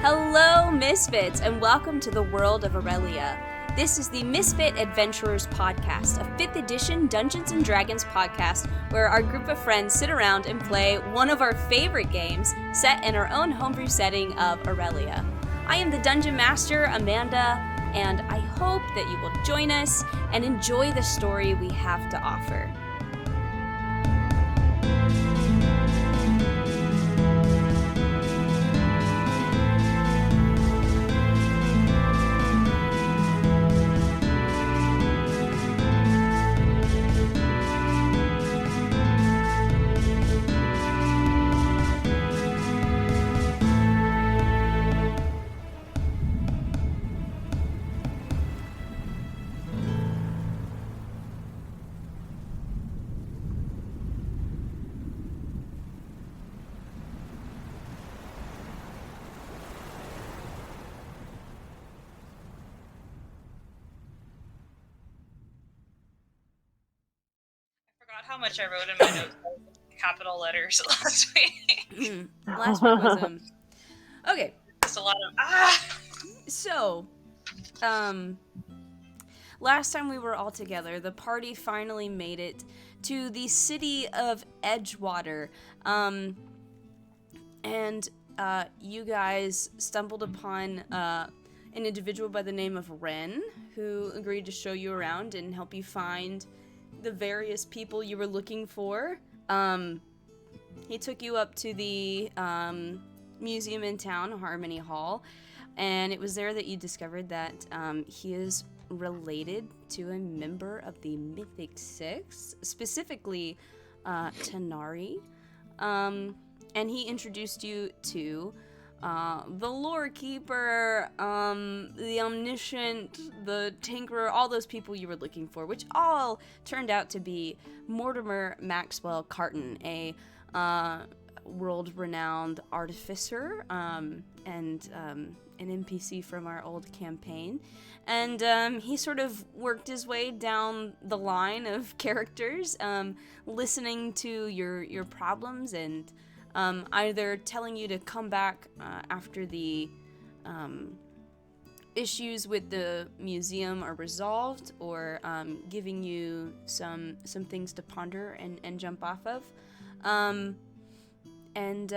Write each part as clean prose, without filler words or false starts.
Hello, Misfits, and welcome to the world of Aurelia. This is the Misfit Adventurers podcast, a 5th edition Dungeons & Dragons podcast where our group of friends sit around and play one of our favorite games set in our own homebrew setting of Aurelia. I am the Dungeon Master, Amanda, and I hope that you will join us and enjoy the story we have to offer. How much I wrote in my notes, capital letters last week. Last week was okay. Just a lot of So, last time we were all together, the party finally made it to the city of Edgewater, and you guys stumbled upon an individual by the name of Ren, who agreed to show you around and help you find the various people you were looking for. He took you up to the museum in town, Harmony Hall, and it was there that you discovered that he is related to a member of the Mythic Six, specifically Tanari, and he introduced you to the lore keeper, the omniscient, the tinkerer, all those people you were looking for, which all turned out to be Mortimer Maxwell Carton, a world-renowned artificer, and an NPC from our old campaign. And he sort of worked his way down the line of characters, listening to your problems and either telling you to come back after the issues with the museum are resolved, or giving you some things to ponder and jump off of. And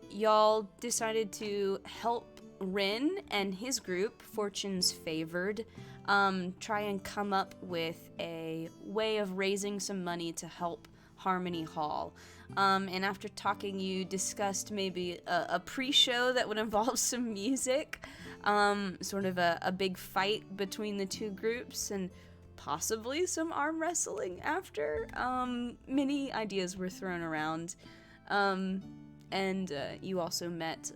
y'all decided to help Rin and his group, Fortune's Favored, try and come up with a way of raising some money to help Harmony Hall. And after talking, you discussed maybe a pre-show that would involve some music, sort of a big fight between the two groups, and possibly some arm wrestling after. Many ideas were thrown around. And you also met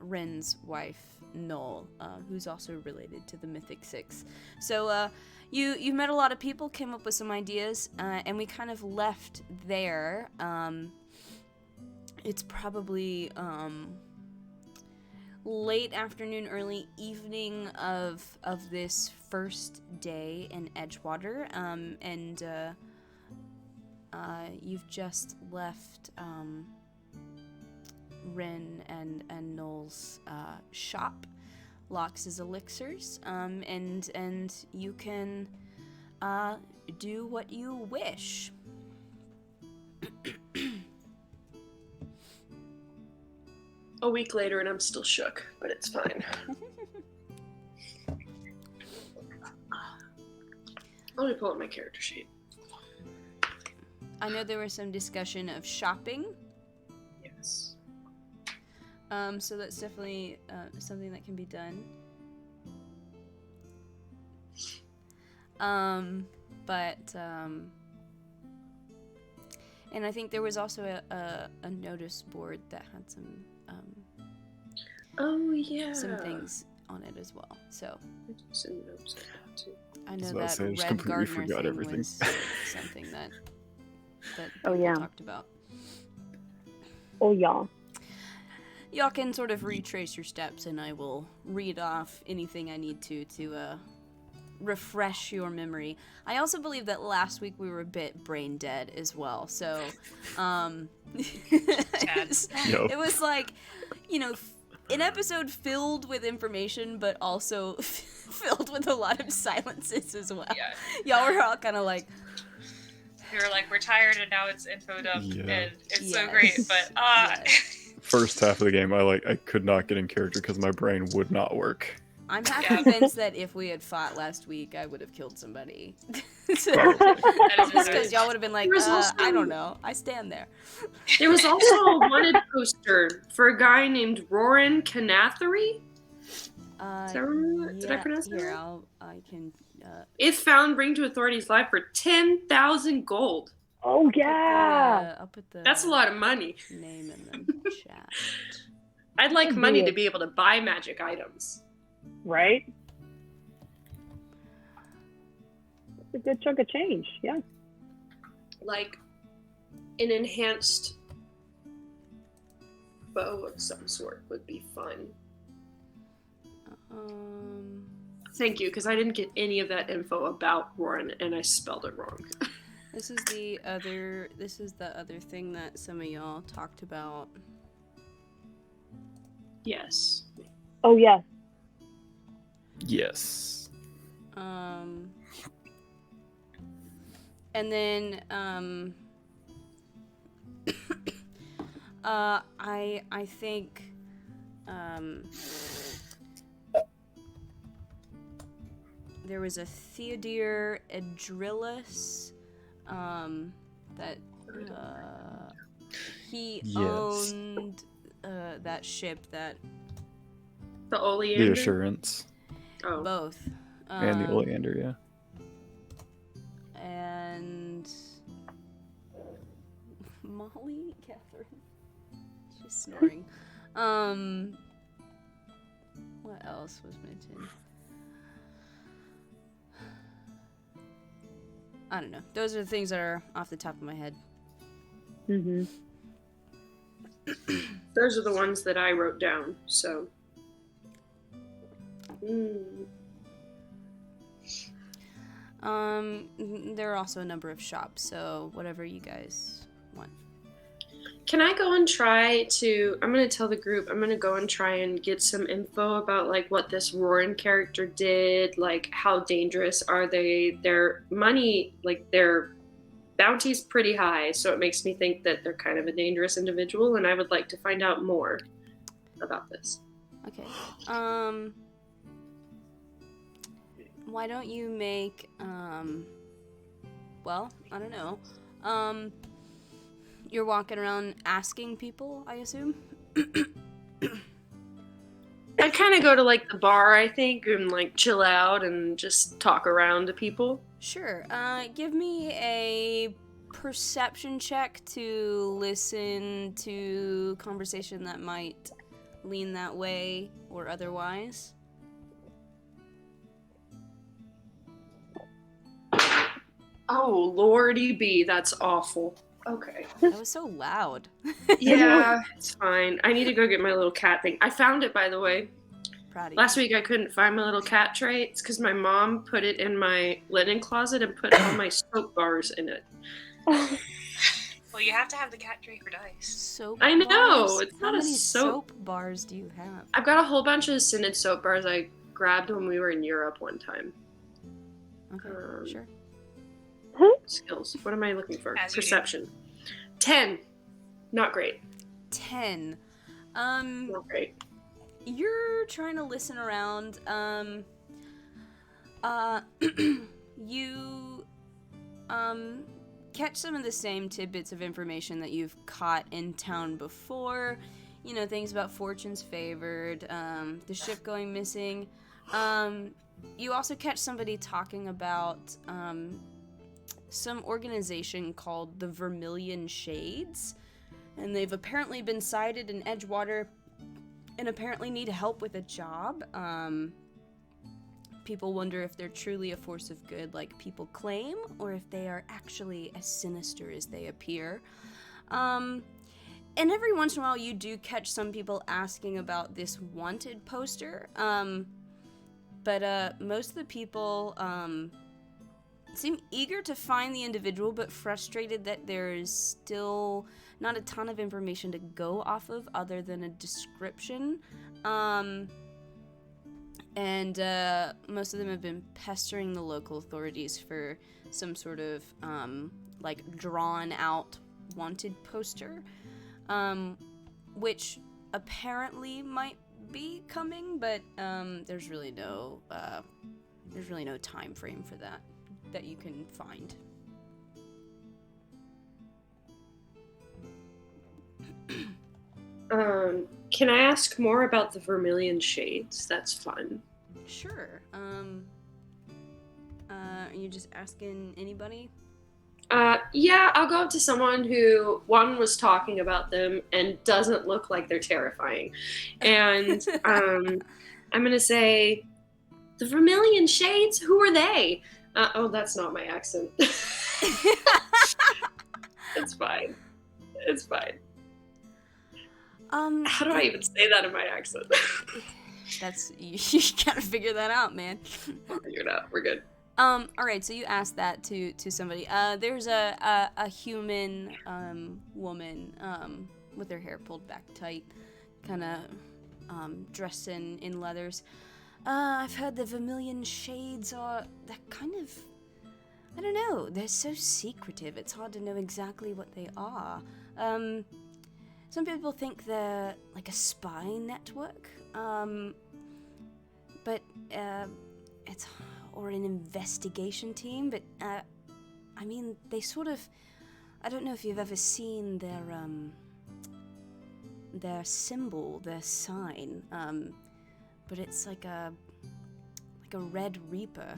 Ren's wife, Noel, who's also related to the Mythic Six. So, You met a lot of people, came up with some ideas, and we kind of left there. It's probably late afternoon, early evening of this first day in Edgewater, and you've just left Ren and Noel's shop, Lox's Elixirs, and you can do what you wish. A week later and I'm still shook, but it's fine. Let me pull up my character sheet. I know there was some discussion of shopping. Yes. So that's definitely something that can be done. And I think there was also a notice board that had some oh yeah, some things on it as well. So some notes on that too. I know So that I just Red completely Gardener forgot thing everything. was something that Oh, people yeah. talked about. Oh, yeah. Y'all can sort of retrace your steps, and I will read off anything I need to refresh your memory. I also believe that last week we were a bit brain dead as well. So, Yo. it was like an episode filled with information, but also filled with a lot of silences as well. Yeah. Y'all were all kind of like, We were like, we're tired, and now it's info dump, Yeah. and it's so Yes. great. But Yes. First half of the game, I could not get in character because my brain would not work. I'm half Yeah. convinced that if we had fought last week, I would have killed somebody. Probably. that is Just good. because y'all would have been like, There was also- I don't know. I stand there. There was also a wanted poster for a guy named Roran Canathery. Is that right? Did I pronounce that Here, right? I can. If found, bring to authorities live for 10,000 gold. Oh yeah. I'll put the. That's a lot of money. Name in the chat. I'd like Could be money it. to be able to buy magic items. Right? That's a good chunk of change, yeah. Like an enhanced bow of some sort would be fun. Thank you, because I didn't get any of that info about Roran, and I spelled it wrong. This is the other. This is the other thing that some of y'all talked about. Yes. Oh yeah. Yes. And then I think there was a Theodore Edrillis that he Yes. owned that ship that The Oleander? The Assurance. Oh. both And the Oleander, yeah. and Molly Catherine, she's snoring. What else was mentioned? I don't know. Those are the things that are off the top of my head. Mm-hmm. Those are the ones that I wrote down, so. There are also a number of shops, so whatever you guys want. Can I go and try to? I'm gonna tell the group. I'm gonna go and try and get some info about like what this Roran character did. Like how dangerous are they? Their money, like their bounty's pretty high, so it makes me think that they're kind of a dangerous individual, and I would like to find out more about this. Okay. Why don't you make well, I don't know. You're walking around asking people, I assume? I'd kind of go to like the bar, I think, and like chill out and just talk around to people. Sure. Give me a perception check to listen to conversation that might lean that way or otherwise. Oh, Lordy B, that's awful. Okay. That was so loud. Yeah, it's fine. I need to go get my little cat thing. I found it, by the way. Proud of you. Last week I couldn't find my little cat tray. It's because my mom put it in my linen closet and put all my soap bars in it. Well, you have to have the cat tray for dice. Soap I know, bars? it's How not a many soap. bars do you have? I've got a whole bunch of scented soap bars I grabbed when we were in Europe one time. Okay, sure. Skills. What am I looking for? As you do. Perception. 10. Not great. 10. Not great. You're trying to listen around. You catch some of the same tidbits of information that you've caught in town before. You know, things about fortunes favored, the ship going missing. You also catch somebody talking about some organization called the Vermilion Shades, and they've apparently been sighted in Edgewater and apparently need help with a job. People wonder if they're truly a force of good like people claim, or if they are actually as sinister as they appear. And every once in a while you do catch some people asking about this wanted poster, but most of the people seem eager to find the individual, but frustrated that there's still not a ton of information to go off of other than a description. And most of them have been pestering the local authorities for some sort of like drawn out wanted poster, which apparently might be coming, but there's really no time frame for that you can find. Can I ask more about the Vermilion Shades? That's fun. Sure. Are you just asking anybody? Yeah, I'll go up to someone who, one, was talking about them and doesn't look like they're terrifying. And I'm going to say, the Vermilion Shades, who are they? Oh, that's not my accent. It's fine. It's fine. How do I even say that in my accent? That's you gotta figure that out, man. I'll figure it out. We're good. All right. So you asked that to somebody. There's a human woman with her hair pulled back tight, kind of dressed in leathers. I've heard the Vermilion Shades are that kind of. I don't know. They're so secretive. It's hard to know exactly what they are. Some people think they're like a spy network, but it's or an investigation team. But I mean, they sort of. I don't know if you've ever seen their symbol, their sign, but it's like a red reaper,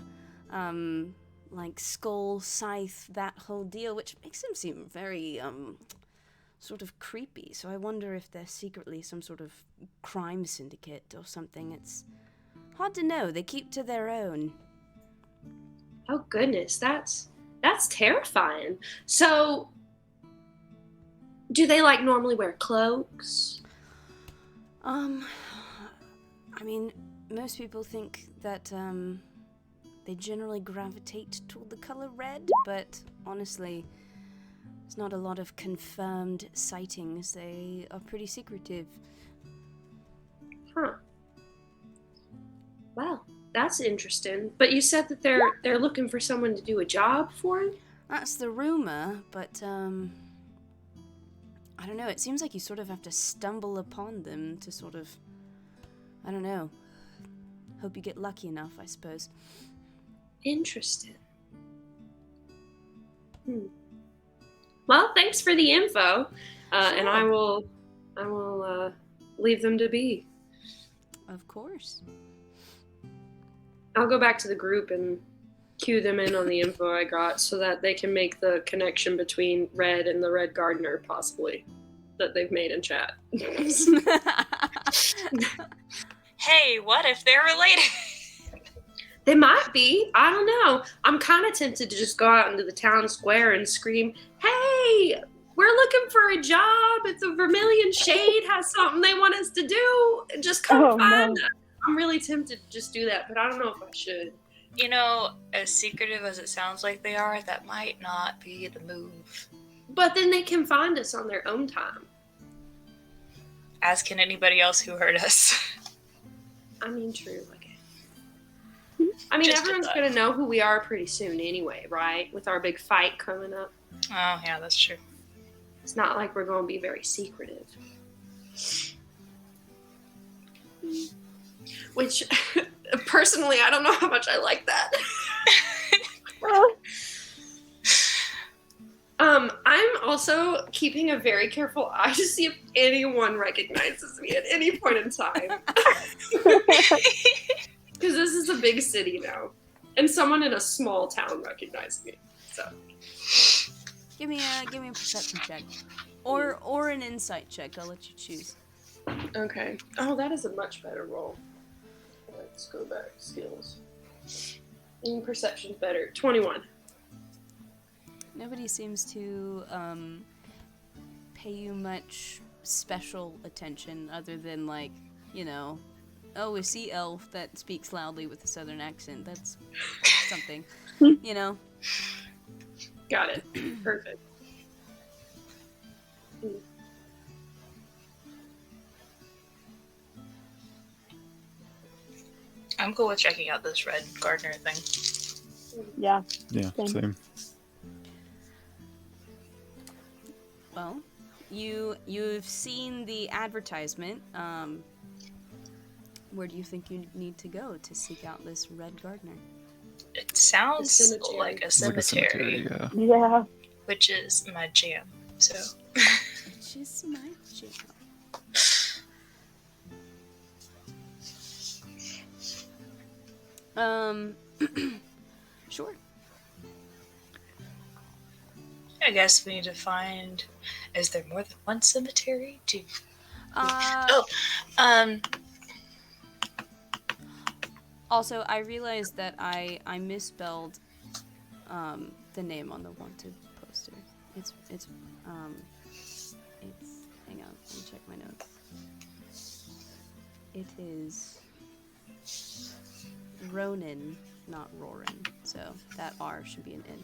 like skull, scythe, that whole deal, which makes them seem very sort of creepy. So I wonder if they're secretly some sort of crime syndicate or something. It's hard to know. They keep to their own. Oh goodness, that's terrifying. So, do they like normally wear cloaks? I mean, most people think that they generally gravitate toward the color red, but honestly, there's not a lot of confirmed sightings. They are pretty secretive. Huh. Well, that's interesting. But you said that they're looking for someone to do a job for them? That's the rumor, but I don't know. It seems like you sort of have to stumble upon them to sort of, I don't know. Hope you get lucky enough, I suppose. Interesting. Well, thanks for the info, and I will leave them to be. Of course. I'll go back to the group and cue them in on the info I got so that they can make the connection between Red and the Red Gardener, possibly, that they've made in chat. Hey, what if they're related? They might be. I don't know. I'm kind of tempted to just go out into the town square and scream, "Hey, we're looking for a job. If the Vermilion Shade has something they want us to do, just come find us." I'm really tempted to just do that, but I don't know if I should. You know, as secretive as it sounds like they are, that might not be the move. But then they can find us on their own time. As can anybody else who heard us. I mean, true. I mean, Just everyone's going to know who we are pretty soon anyway, right? With our big fight coming up. Oh, yeah, that's true. It's not like we're going to be very secretive. Which, personally, I don't know how much I like that. I'm also keeping a very careful eye to see if anyone recognizes me at any point in time. Because this is a big city now. And someone in a small town recognized me. So Give me a perception check. Or an insight check. I'll let you choose. okay. Oh, that is a much better roll. Let's go back. Skills. Perception's better. 21. Nobody seems to pay you much special attention other than, like, you know, a sea elf that speaks loudly with a southern accent. That's something, you know. Got it. Perfect. I'm cool with checking out this red gardener thing. Yeah. Yeah, Same. same. Well, you've seen the advertisement. Where do you think you need to go to seek out this red gardener? It sounds cemetery. like a It's like a cemetery, cemetery, yeah. Yeah. which is my jam. So It's just my jam. Sure. I guess we need to find. Is there more than one cemetery? Also, I realized that I misspelled the name on the wanted poster. It's hang on, let me check my notes. It is Ronin, not Rorin. So that R should be an N.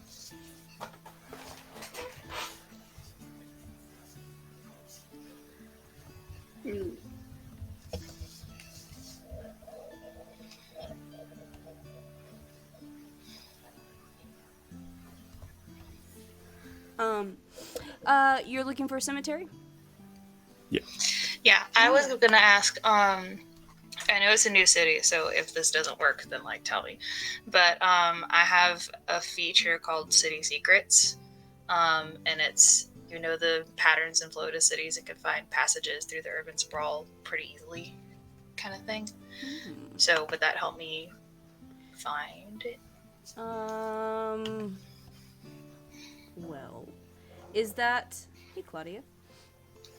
You're looking for a cemetery? Yeah, I was gonna ask. I know it's a new city, so if this doesn't work, then like tell me. But I have a feature called City Secrets, and it's the patterns and flow to cities and can find passages through the urban sprawl pretty easily, kind of thing. So would that help me find it? Well, is that... Hey, Claudia.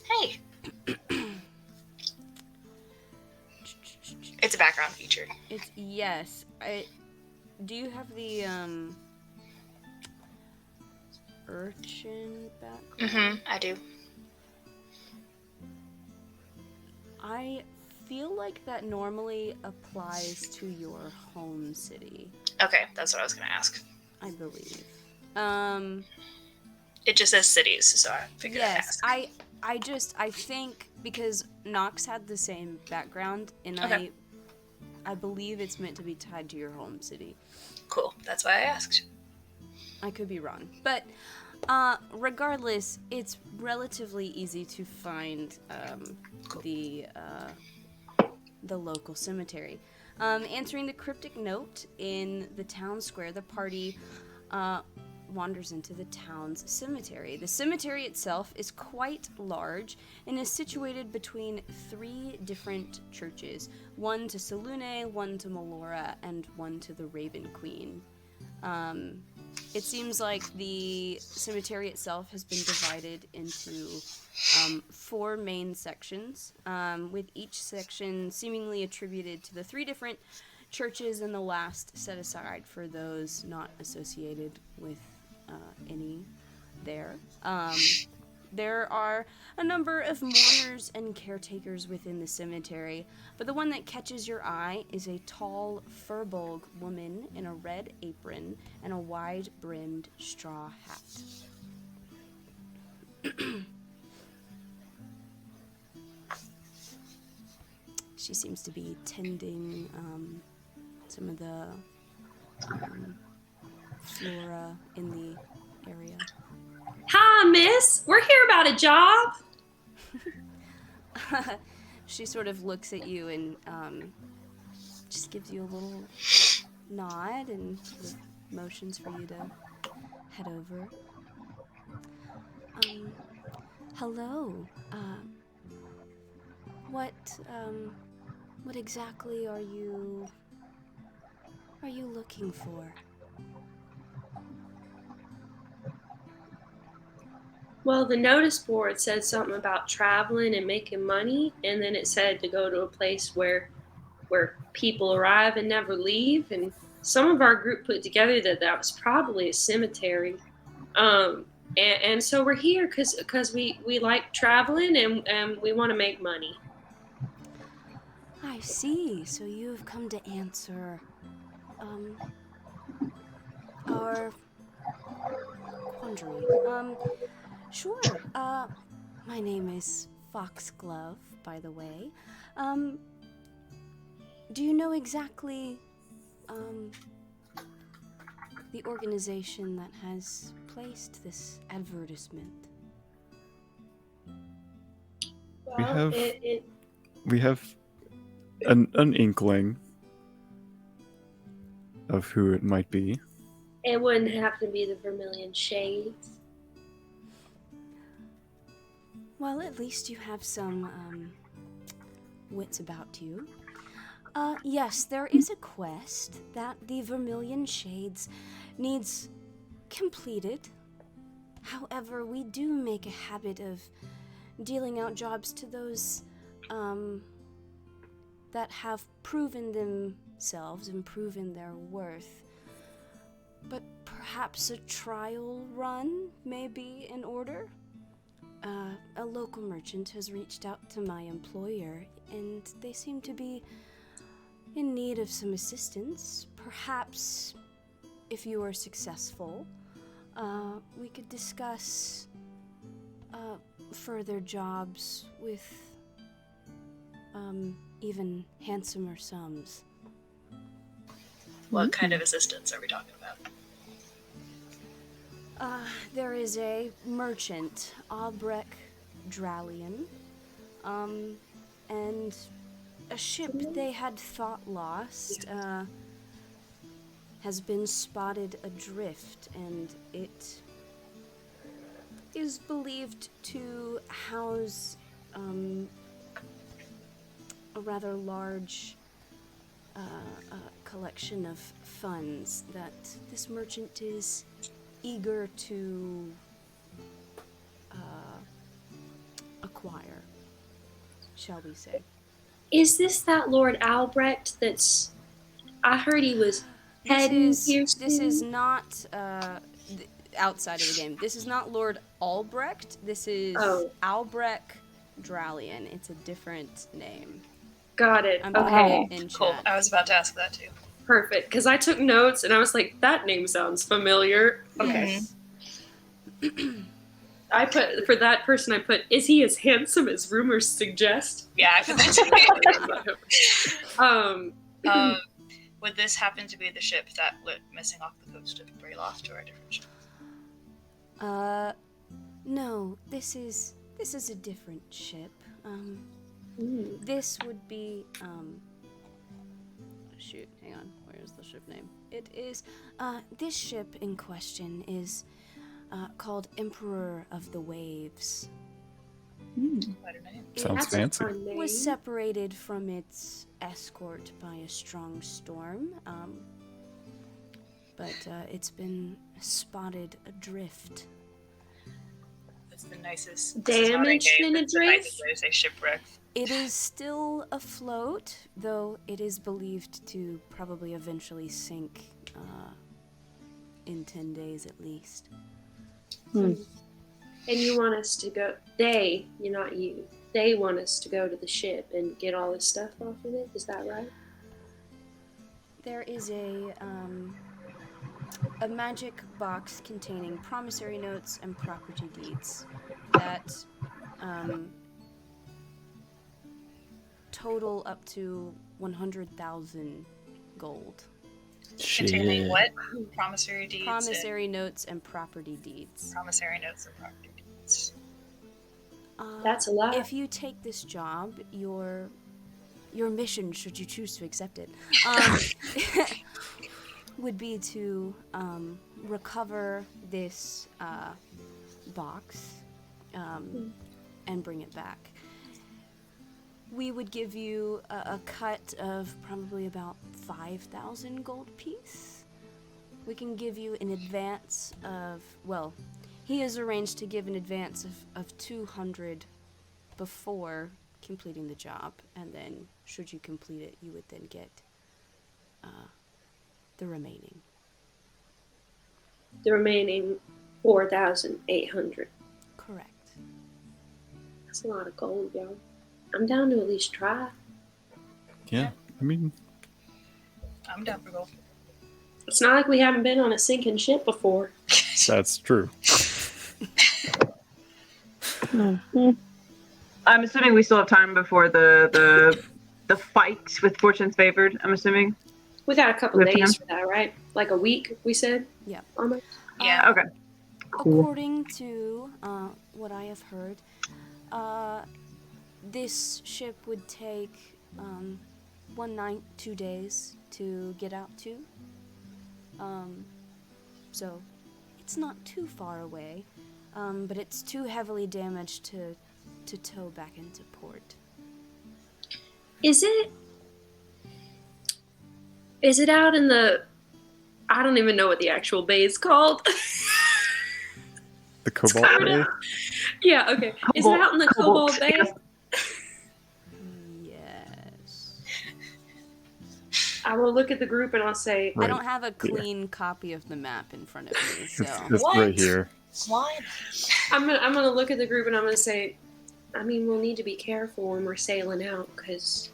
Hey, it's a background feature. It's... Yes. Do you have the, urchin background? I do. I feel like that normally applies to your home city, Okay, that's what I was gonna ask. I believe. It just says cities, so I figured I'd Yes, ask. I think because Nox had the same background, and Okay. I believe it's meant to be tied to your home city. Cool, that's why I asked. I could be wrong, but regardless, it's relatively easy to find Cool. the local cemetery. Answering the cryptic note in the town square, the party wanders into the town's cemetery. The cemetery itself is quite large and is situated between 3 different churches, one to Selune, one to Melora, and one to the Raven Queen. It seems like the cemetery itself has been divided into 4 main sections, with each section seemingly attributed to the 3 different churches, and the last set aside for those not associated with any there. There are a number of mourners and caretakers within the cemetery, but the one that catches your eye is a tall, fur-bolg woman in a red apron and a wide-brimmed straw hat. She seems to be tending some of the flora in the area. Hi, miss. We're here about a job. She sort of looks at you and just gives you a little nod and sort of motions for you to head over. Hello. What exactly are you looking for? Well, the notice board said something about traveling and making money, and then it said to go to a place where people arrive and never leave. And some of our group put together that was probably a cemetery. And so we're here because we like traveling and we want to make money. I see. So you've come to answer our quandary. Sure. My name is Foxglove, by the way. Do you know exactly the organization that has placed this advertisement? Well, have- it We have an inkling of who it might be. it wouldn't have to be the Vermilion Shades. Well, at least you have some wits about you. Yes, there is a quest that the Vermilion Shades needs completed. However, we do make a habit of dealing out jobs to those that have proven themselves and proven their worth. But perhaps a trial run may be in order? A local merchant has reached out to my employer, and they seem to be in need of some assistance. Perhaps, if you are successful, we could discuss further jobs with even handsomer sums. What kind of assistance are we talking about? There is a merchant, Albrecht Dralian, and a ship they had thought lost, has been spotted adrift, and it is believed to house, a rather large, collection of funds that this merchant is eager to acquire, shall we say. Is this that Lord Albrecht that's... I heard he was head piercing? This is not outside of the game. This is not Lord Albrecht. This is Albrecht Dralian. It's a different name. Got it. I'm Okay. putting it in Cool. chat. I was about to ask that too. Perfect. Because I took notes and I was like, that name sounds familiar. Okay. Yes. I put, for that person, I put, is he as handsome as rumors suggest? Yeah, I put that too. um, Would this happen to be the ship that went missing off the coast of Brayloft, or a different ship? No, this is a different ship. This would be, shoot, hang on, where's the ship name? It is, this ship in question is, called Emperor of the Waves. Better name. Sounds that's a fancy. fun name. It was separated from its escort by a strong storm, but it's been spotted adrift. That's the nicest. Damaged and That's the nicest adrift? way to say shipwrecked. It is still afloat, though it is believed to probably eventually sink in 10 days at least. And you want us to go, they, you're not you, they want us to go to the ship and get all this stuff off of it, is that right? There is a magic box containing promissory notes and property deeds that total up to 100,000 gold. Containing what? Promissory deeds. Promissory notes and property deeds. Promissory notes and property deeds. That's a lot. If you take this job, your mission, should you choose to accept it, would be to recover this box and bring it back. We would give you a cut of probably about 5,000 gold piece. We can give you an advance of, well, he has arranged to give an advance of 200 before completing the job, and then should you complete it, you would then get the remaining. The remaining 4,800. Correct. That's a lot of gold, y'all. I'm down to at least try. Yeah, I mean, I'm down for gold. It's not like we haven't been on a sinking ship before. that's true. Mhm. I'm assuming we still have time before the fight with Fortune's Favored. I'm assuming. We got a couple We have days time? for that, right? Like a week, we said? Yeah. Almost. Yeah. Okay. Cool. According to what I have heard, this ship would take 1 night, 2 days to get out to. So it's not too far away, but it's too heavily damaged to tow back into port. Is it out in the... I don't even know what the actual bay is called. The Cobalt covered Bay? in- Yeah, okay. Is it out in the Cobalt Bay? yes. Yes. I will look at the group and I'll say, I Right. don't have a clean copy of the map in front of me, so It's What? right here. Why? I'm gonna look at the group and I'm gonna say, I mean, we'll need to be careful when we're sailing out because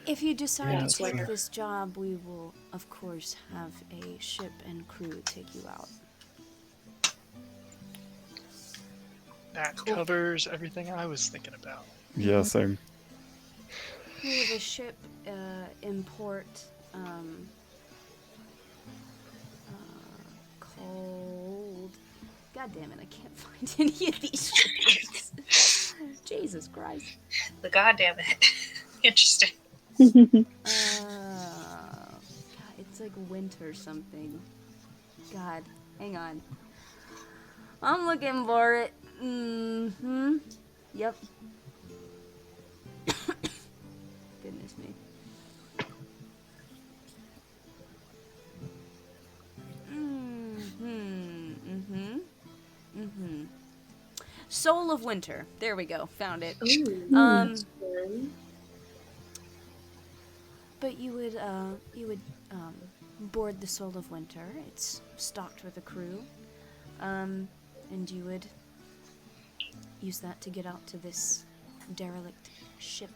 if you decide Yeah, to that's take fair. this job, we will, of course, have a ship and crew take you out. That covers everything I was thinking about. Yeah, same. We have a ship in port called... God damn it, I can't find any of these ships. Jesus Christ. The goddamn it. Interesting. God, it's like winter something. God, hang on. I'm looking for it. Mm-hmm. Yep. Goodness me. Soul of Winter. There we go. Found it. ooh, But you would board the Soul of Winter. It's stocked with a crew. And you would use that to get out to this derelict ship.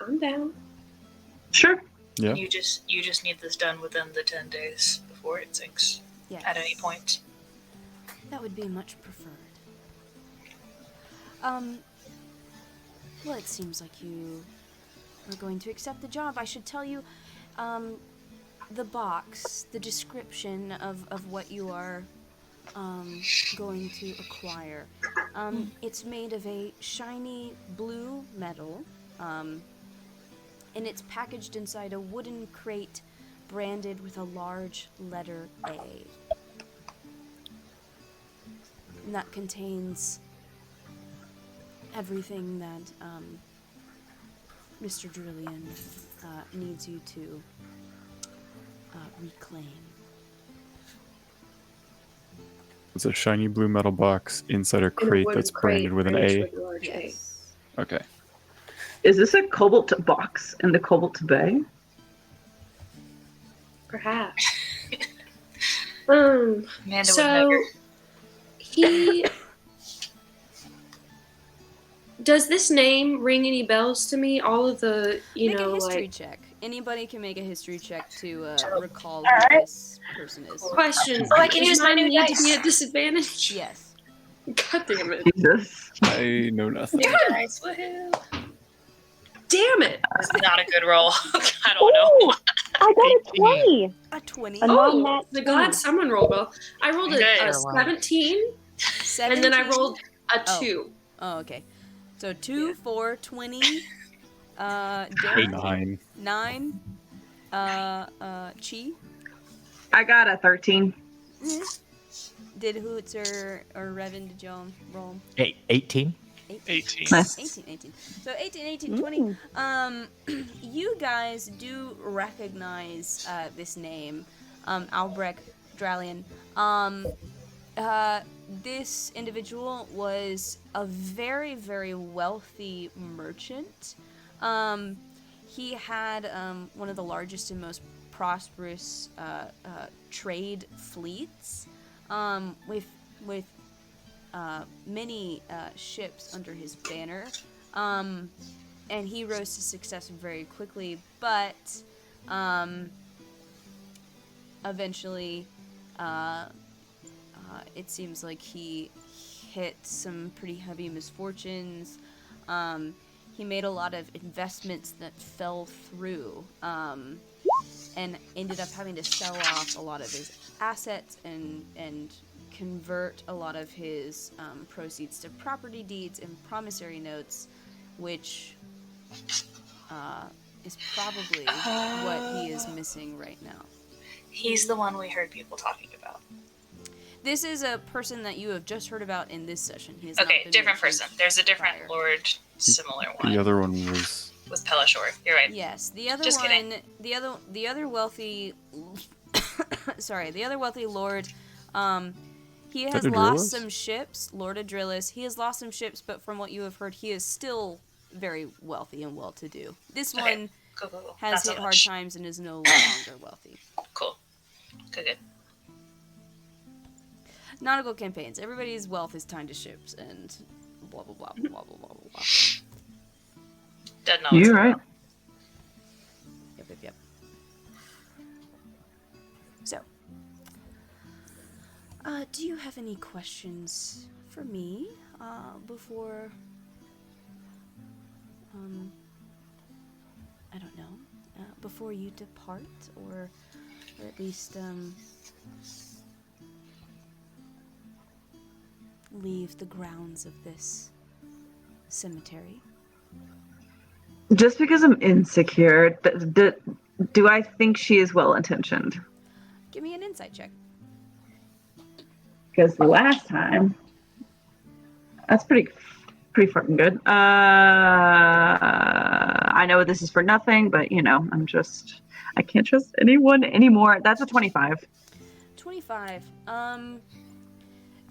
I'm down. Sure. Yeah. You just need this done within the 10 days before it sinks Yes. at any point. That would be much preferred. Well, it seems like you are going to accept the job. I should tell you, the box, the description of what you are going to acquire. It's made of a shiny blue metal, and it's packaged inside a wooden crate branded with a large letter A. And that contains everything that Mr. Drillian needs you to reclaim. It's a shiny blue metal box inside a crate wooden that's branded crate with an branded A. with a large A. Yes. Okay. Is this a Cobalt box in the Cobalt Bay? Perhaps. Amanda would So never. he does this name ring any bells to me? All of the Make know a history like check. Anybody can make a history check to recall who Alright. this person is. question. So I can does use my mine new need to dice. be at disadvantage? Yes. God damn it! Jesus. I know nothing. New dice, woohoo. Damn it! That's not a good roll. I don't know. Ooh, I got a 20. A 20. A Oh, non-nat the 20. glad someone rolled well. I rolled Okay. a 17, and then I rolled a Oh. 2. Oh, okay. So 2, 4, 20. Derek, 9. 9. Chi. I got a 13. Did Hoots or Revan, did y'all roll? 18. 18. Nice. 18. So 18, 20. You guys do recognize this name, Albrecht Dralian. This individual was a very, very wealthy merchant. He had one of the largest and most prosperous trade fleets, with many ships under his banner, and he rose to success very quickly, but eventually it seems like he hit some pretty heavy misfortunes. He made a lot of investments that fell through, and ended up having to sell off a lot of his assets and convert a lot of his proceeds to property deeds and promissory notes, which is probably what he is missing right now. He's the one we heard people talking about. This is a person that you have just heard about in this session. He has Okay, not been different mentioned person. There's a different prior. lord, similar one. The other one was Was Pelashor. You're right. Yes, the other Just one, kidding. the other wealthy, sorry, the other wealthy lord, he has Adrillis? lost some ships, Lord Adrillis. He has lost some ships, but from what you have heard, he is still very wealthy and well-to-do. This Okay. one Cool. has Not so hit hard much. times and is no longer wealthy. Cool. Good. Nautical campaigns. Everybody's wealth is tied to ships and blah blah blah blah blah blah blah blah. Doesn't always You're go right. well. Yep. So, do you have any questions for me before? I don't know. Before you depart, or at least leave the grounds of this cemetery. Just because I'm insecure, do I think she is well-intentioned? Give me an insight check. Because the last time, that's pretty fucking good. I know this is for nothing, but I can't trust anyone anymore. That's a 25. 25.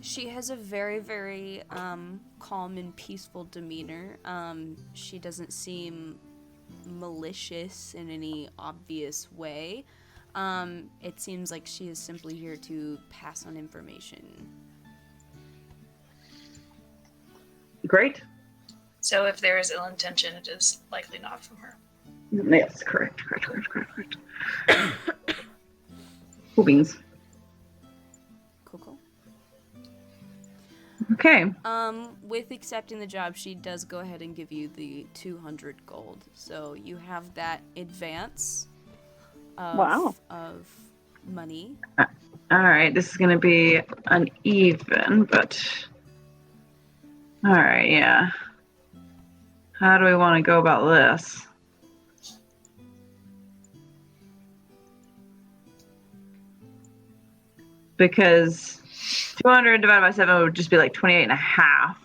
She has a very, very calm and peaceful demeanor. She doesn't seem malicious in any obvious way. It seems like she is simply here to pass on information. Great. So if there is ill intention, it is likely not from her. Yes, correct. Cool beans. Cool. Okay. With accepting the job, she does go ahead and give you the 200 gold. So you have that advance of money. All right. This is going to be uneven, but all right. Yeah. How do we want to go about this? Because 200 divided by 7 would just be like 28 and a half.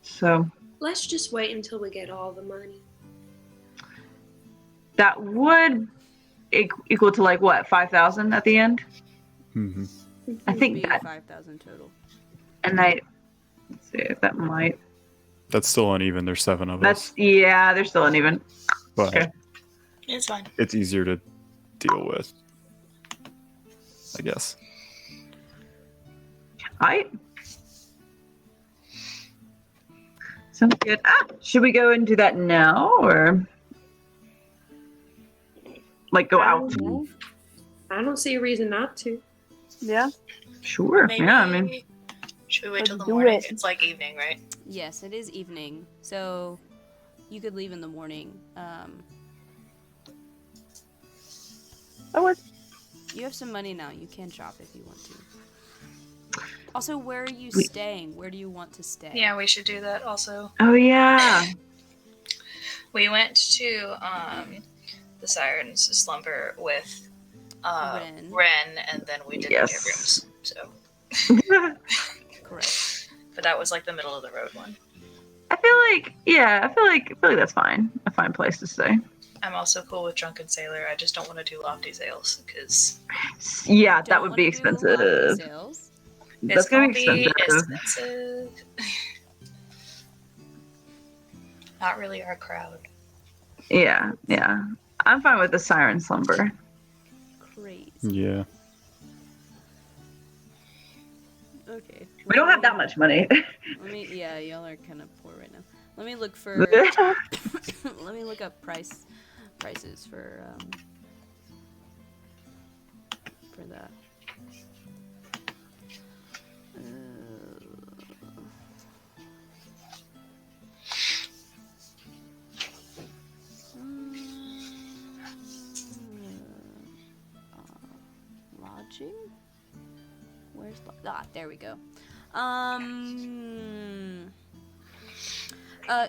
So Let's just wait until we get all the money. that would equal to like what, 5,000 at the end? Mm-hmm. I think Be that, 5,000 total. and let's see if that might. That's still uneven. There's 7 of That's us, they're still uneven. but okay. It's fine. it's easier to deal with, I guess. Right. Sounds good. Should we go and do that now, or like go out? I don't see a reason not to. Yeah. Sure. Maybe. Yeah. I mean, Should we wait till the Let's do morning? it. It's like evening, right? Yes, it is evening, so you could leave in the morning. You have some money now. You can shop if you want to. Also, where are you staying? Where do you want to stay? Yeah, we should do that also. oh yeah. We went to the Siren's Slumber with Ren, and then we didn't Yes. get rooms. So, Correct. but that was like the middle of the road one. I feel like that's fine. A fine place to stay. I'm also cool with Drunken Sailor. I just don't want to do lofty sales because Yeah, that Don't would wanna be do lofty expensive. sales. That's it's gonna gonna be be expensive. expensive. Not really our crowd. Yeah. I'm fine with the Siren Slumber. Crazy. Yeah. Okay. We don't have that much money. Yeah, y'all are kind of poor right now. Let me look for. Let me look up prices for that. Lodging? Where's there we go.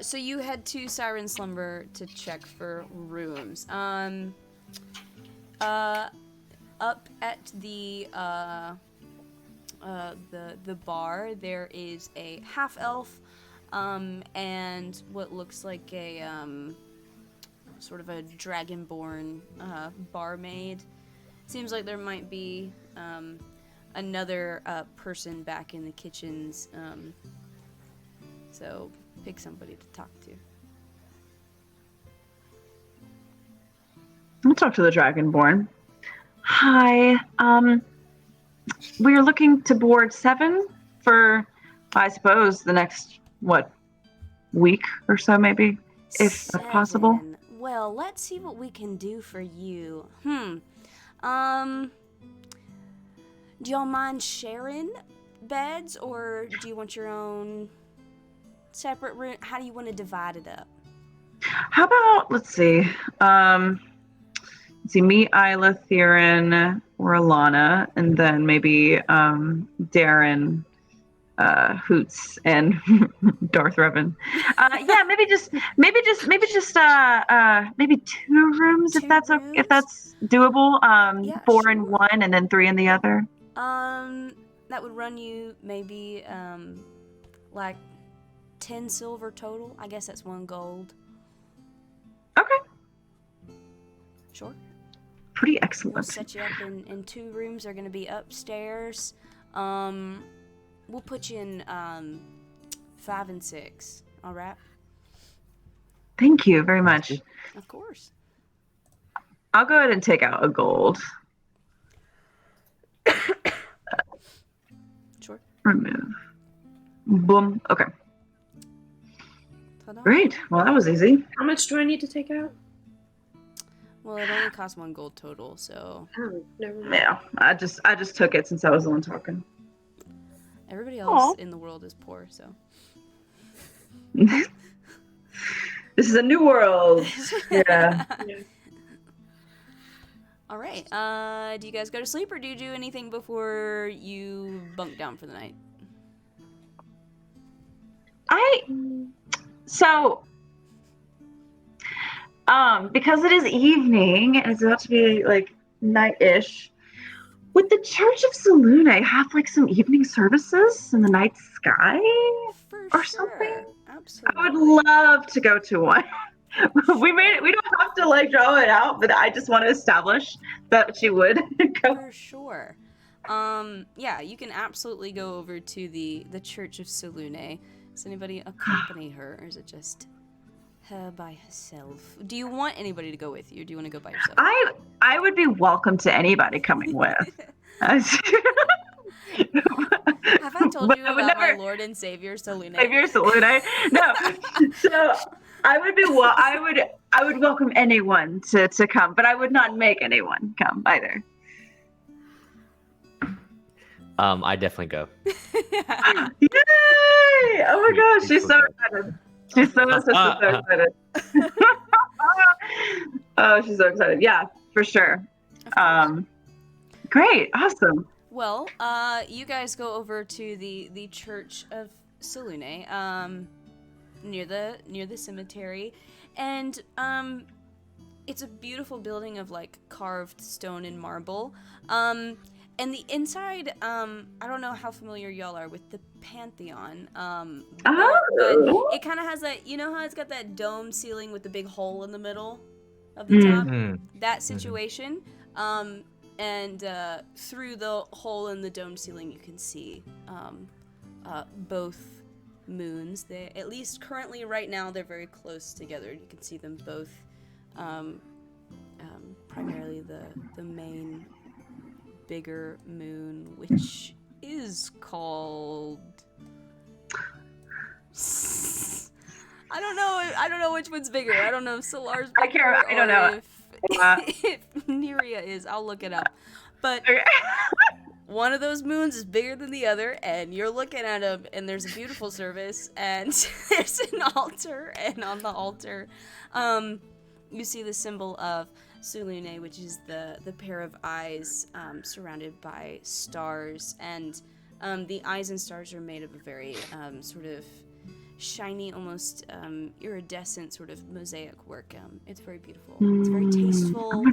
So you head to Siren Slumber to check for rooms. Up at the bar, there is a half elf, and what looks like a sort of a dragonborn barmaid. Seems like there might be another person back in the kitchens. So pick somebody to talk to. I'll talk to the Dragonborn. Hi. We're looking to board 7 for, I suppose, the next, week or so, maybe, if possible. 7. Well, let's see what we can do for you. Do y'all mind sharing beds, or do you want your own separate room? How do you want to divide it up? How about, let's see, me, Isla, Theron, or Alana, and then maybe Darren, Hoots, and Darth Revan. Yeah, maybe 2 rooms, if that's doable. Yeah, 4 sure. in one, and then 3 in the other. That would run you maybe like 10 silver total. I guess that's 1 gold. Okay. Sure. Pretty We'll excellent. set you up in 2 rooms. They're going to be upstairs. We'll put you in 5 and 6. All right? Thank you very much. Of course. I'll go ahead and take out a gold. Sure. Remove. Boom. Okay. Ta-da. Great. Well, that was easy. How much do I need to take out? Well, it only costs 1 gold total, so Oh, never mind. Yeah, I just took it since I was the one talking. everybody else in the world is poor, so. This is a new world. Yeah. All right. Do you guys go to sleep, or do you do anything before you bunk down for the night? Because it is evening and it's about to be like night-ish, would the Church of Selune have like some evening services in the night sky or something? Absolutely. I would love to go to one. We don't have to like draw it out, but I just want to establish that she would go. For sure. Yeah, you can absolutely go over to the Church of Selune. Does anybody accompany her, or is it just her by herself? Do you want anybody to go with you, or do you want to go by yourself? I would be welcome to anybody coming with. Have I told you about my Lord and Savior Selune? Savior Selune? No. So I would welcome anyone to come, but I would not make anyone come either. I definitely go. Yay! Oh my gosh, she's so excited. She's so excited. Oh, she's so excited. Yeah, for sure. Great, awesome. Well, you guys go over to the Church of Selune, near the cemetery, and it's a beautiful building of like carved stone and marble. And the inside, I don't know how familiar y'all are with the Pantheon, but it kind of has that, you know how it's got that dome ceiling with the big hole in the middle of the top? That situation. And through the hole in the dome ceiling, you can see both moons. They, at least currently right now, they're very close together. You can see them both, primarily the main bigger moon, which is called. I don't know. I don't know which one's bigger. I don't know if Solar's I bigger can't- I don't or know. if Neria is. I'll look it up. But Okay. one of those moons is bigger than the other, and you're looking at them, and there's a beautiful service, and there's an altar, and on the altar, you see the symbol of Sulune, which is the pair of eyes surrounded by stars, and the eyes and stars are made of a very sort of shiny, almost iridescent sort of mosaic work. It's very beautiful. It's very tasteful. Oh my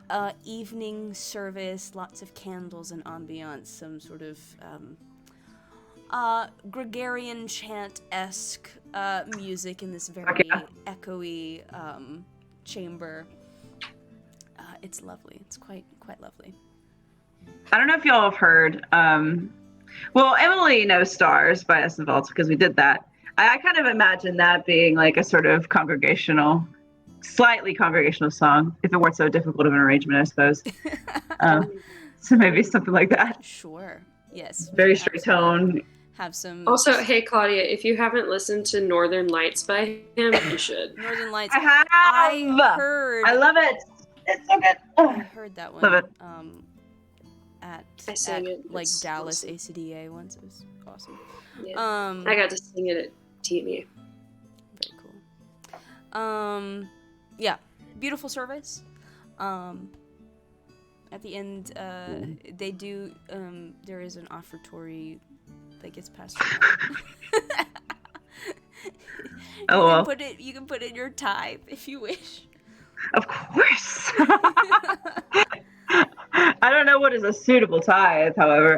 gosh. Evening service, lots of candles and ambiance, some sort of Gregorian chant-esque music in this very echoey chamber. It's lovely. It's quite lovely. I don't know if y'all have heard. Well, Emily knows Stars by Esnavalt because we did that. I kind of imagine that being like a sort of slightly congregational song, if it weren't so difficult of an arrangement, I suppose. So maybe something like that. Sure. Yes. Very straight tone. Have some. Also, hey Claudia, if you haven't listened to Northern Lights by him, you should. Northern Lights. I have. I heard. I love it. It's so good. I heard that one. Love it. I sang it. Like It's Dallas awesome. ACDA once. It was awesome. Yeah. I got to sing it at TMU. Very cool. Yeah, beautiful service. At the end, they do. There is an offertory that gets passed around. Oh well. You can put in your tithe if you wish. Of course. I don't know what is a suitable tithe, however.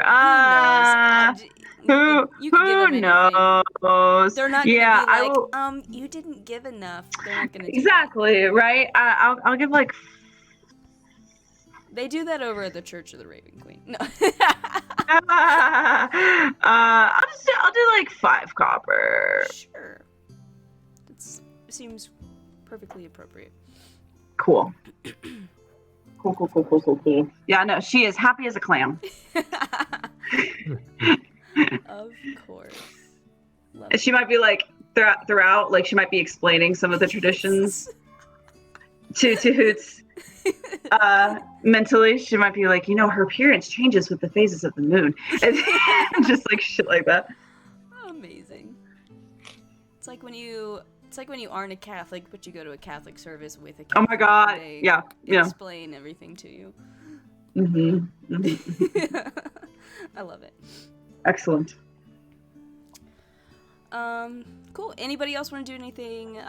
You could give them anything. knows? They're not gonna be like, you didn't give enough. They're not gonna do exactly, right? I'll give like. They do that over at the Church of the Raven Queen. No. I'll do like 5 copper. Sure. It seems perfectly appropriate. Cool. Cool. Yeah, no, she is happy as a clam. Of course. Love She might be like throughout, like she might be explaining some of the traditions to Hoots. Mentally, she might be like, her appearance changes with the phases of the moon, and just like shit like that. Amazing. It's like when you aren't a Catholic, but you go to a Catholic service with a Catholic. Oh my God! And they Yeah. explain everything to you. I love it. Excellent. Cool. Anybody else want to do anything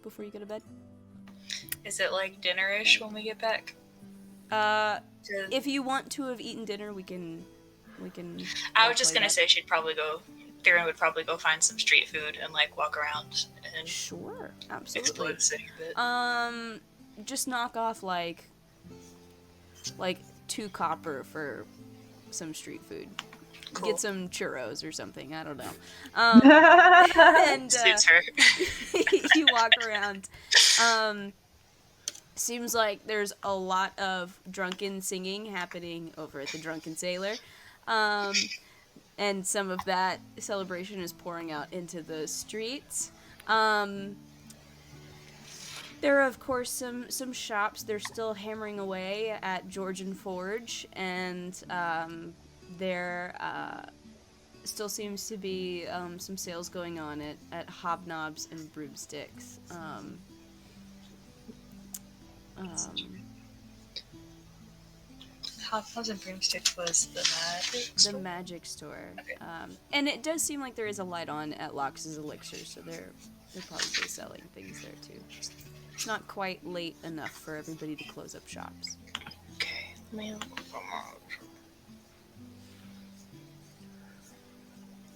before you go to bed? Is it like dinner-ish when we get back? If you want to have eaten dinner, we can. I was just play gonna that. say Theron would probably go find some street food and like walk around and Sure, explore absolutely. the city a bit. Just knock off like 2 copper for some street food. Cool. Get some churros or something. I don't know. And Suits her. you walk around. Seems like there's a lot of drunken singing happening over at the Drunken Sailor. And some of that celebration is pouring out into the streets. There are, of course, some shops. They're still hammering away at Georgian Forge, and there still seems to be some sales going on at Hobnobs and Broomsticks. Hobnobs and Broomsticks was the magic store? The magic store. Okay. And it does seem like there is a light on at Lox's Elixir, so they're probably selling things there too. It's not quite late enough for everybody to close up shops. Okay.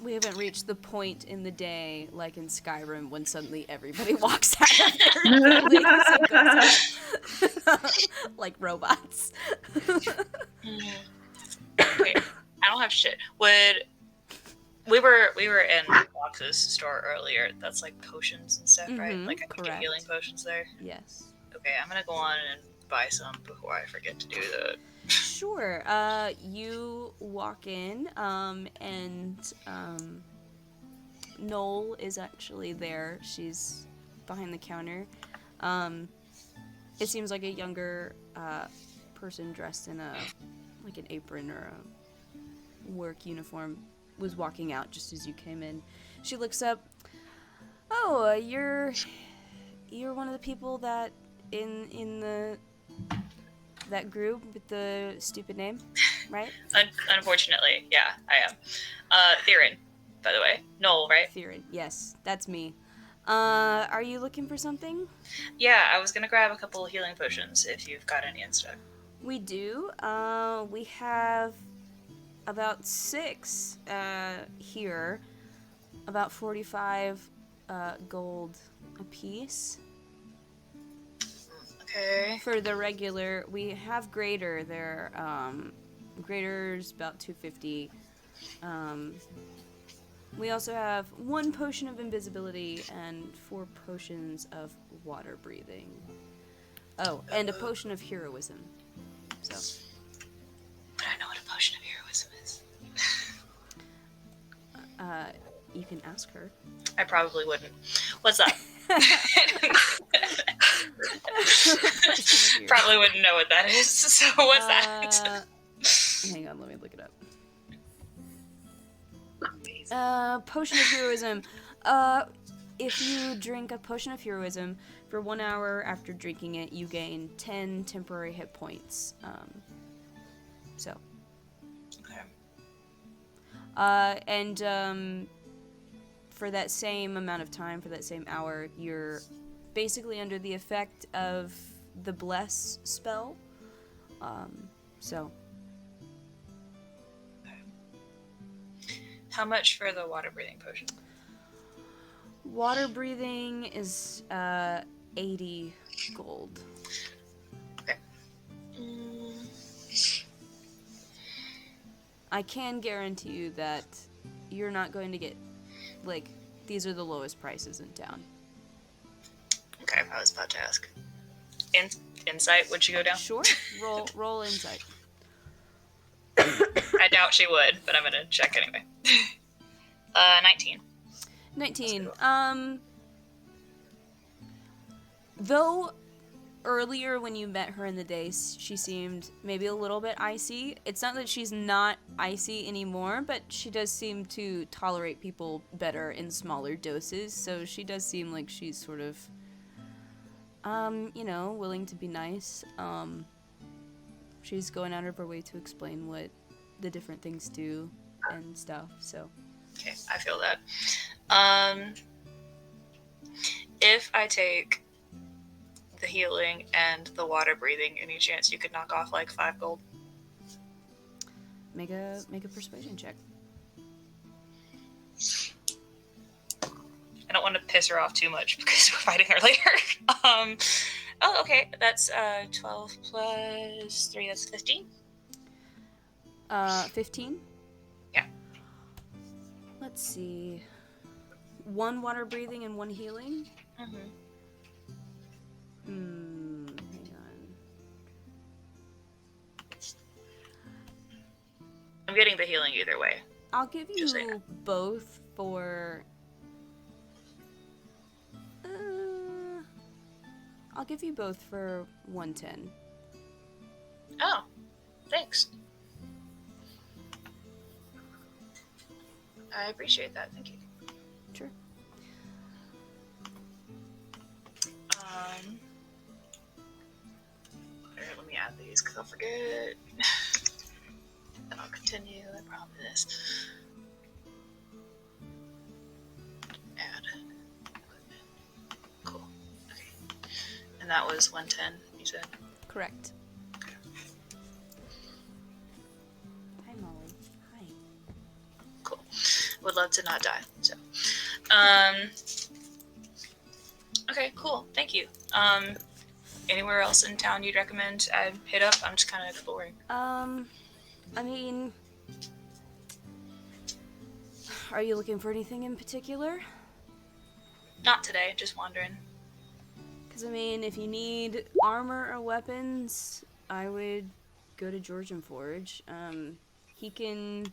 We haven't reached the point in the day, like in Skyrim, when suddenly everybody walks out of their buildings and goes like robots. Okay, I don't have shit. We were in Box's store earlier. That's like potions and stuff, right? Mhm, Like I can get correct. healing potions there. Yes. Okay, I'm gonna go on and buy some before I forget to do that. Sure. You walk in, and Noel is actually there. She's behind the counter. It seems like a younger person dressed in an apron or a work uniform was walking out just as you came in. She looks up. Oh, you're one of the people that in that group with the stupid name, right? Unfortunately, yeah, I am. Theron, by the way. Noel, right? Theron, yes, that's me. Are you looking for something? Yeah, I was gonna grab a couple healing potions if you've got any in stock. We do. We have about 6 here. About 45 gold a piece. Okay. For the regular, we have greater. They're greater's about 250. We also have 1 potion of invisibility and 4 potions of water breathing. Oh, and a potion of heroism. So. But I know what a potion of heroism is. You can ask her. I probably wouldn't. What's that? Probably wouldn't know what that is. So what's that? Hang on, let me look it up. Potion of heroism. If you drink a potion of heroism, for 1 hour after drinking it, you gain 10 temporary hit points. Okay. And for that same amount of time, for that same hour, you're basically under the effect of the bless spell. How much for the water breathing potion? Water breathing is 80 gold. Okay. I can guarantee you that you're not going to get, these are the lowest prices in town. Okay, I was about to ask. Insight, would she go down? Sure. Roll insight. I doubt she would, but I'm gonna check anyway. 19. 19. Though earlier when you met her in the day, she seemed maybe a little bit icy. It's not that she's not icy anymore, but she does seem to tolerate people better in smaller doses. So she does seem like she's sort of, willing to be nice. She's going out of her way to explain what the different things do and stuff, so. Okay, I feel that. If I take the healing and the water breathing, any chance you could knock off 5 gold? Make a persuasion check. I don't want to piss her off too much because we're fighting her later. Okay, that's 12 plus 3, that's 15. 15? Yeah. Let's see. 1 water breathing and 1 healing? Mm-hmm. Hang on. I'm getting the healing either way. I'll give you both for... I'll give you both for 110. Oh, thanks. I appreciate that. Thank you. Sure. Alright, let me add these because I'll forget. And I'll continue, I promise. Add equipment. Cool. Okay. And that was 110, you said? Correct. Hi, Molly. Hi. Cool. Would love to not die, so. Okay, cool. Thank you. Anywhere else in town you'd recommend I hit up? I'm just kind of exploring. I mean... Are you looking for anything in particular? Not today, just wandering. Because, I mean, if you need armor or weapons, I would go to Georgian Forge. He can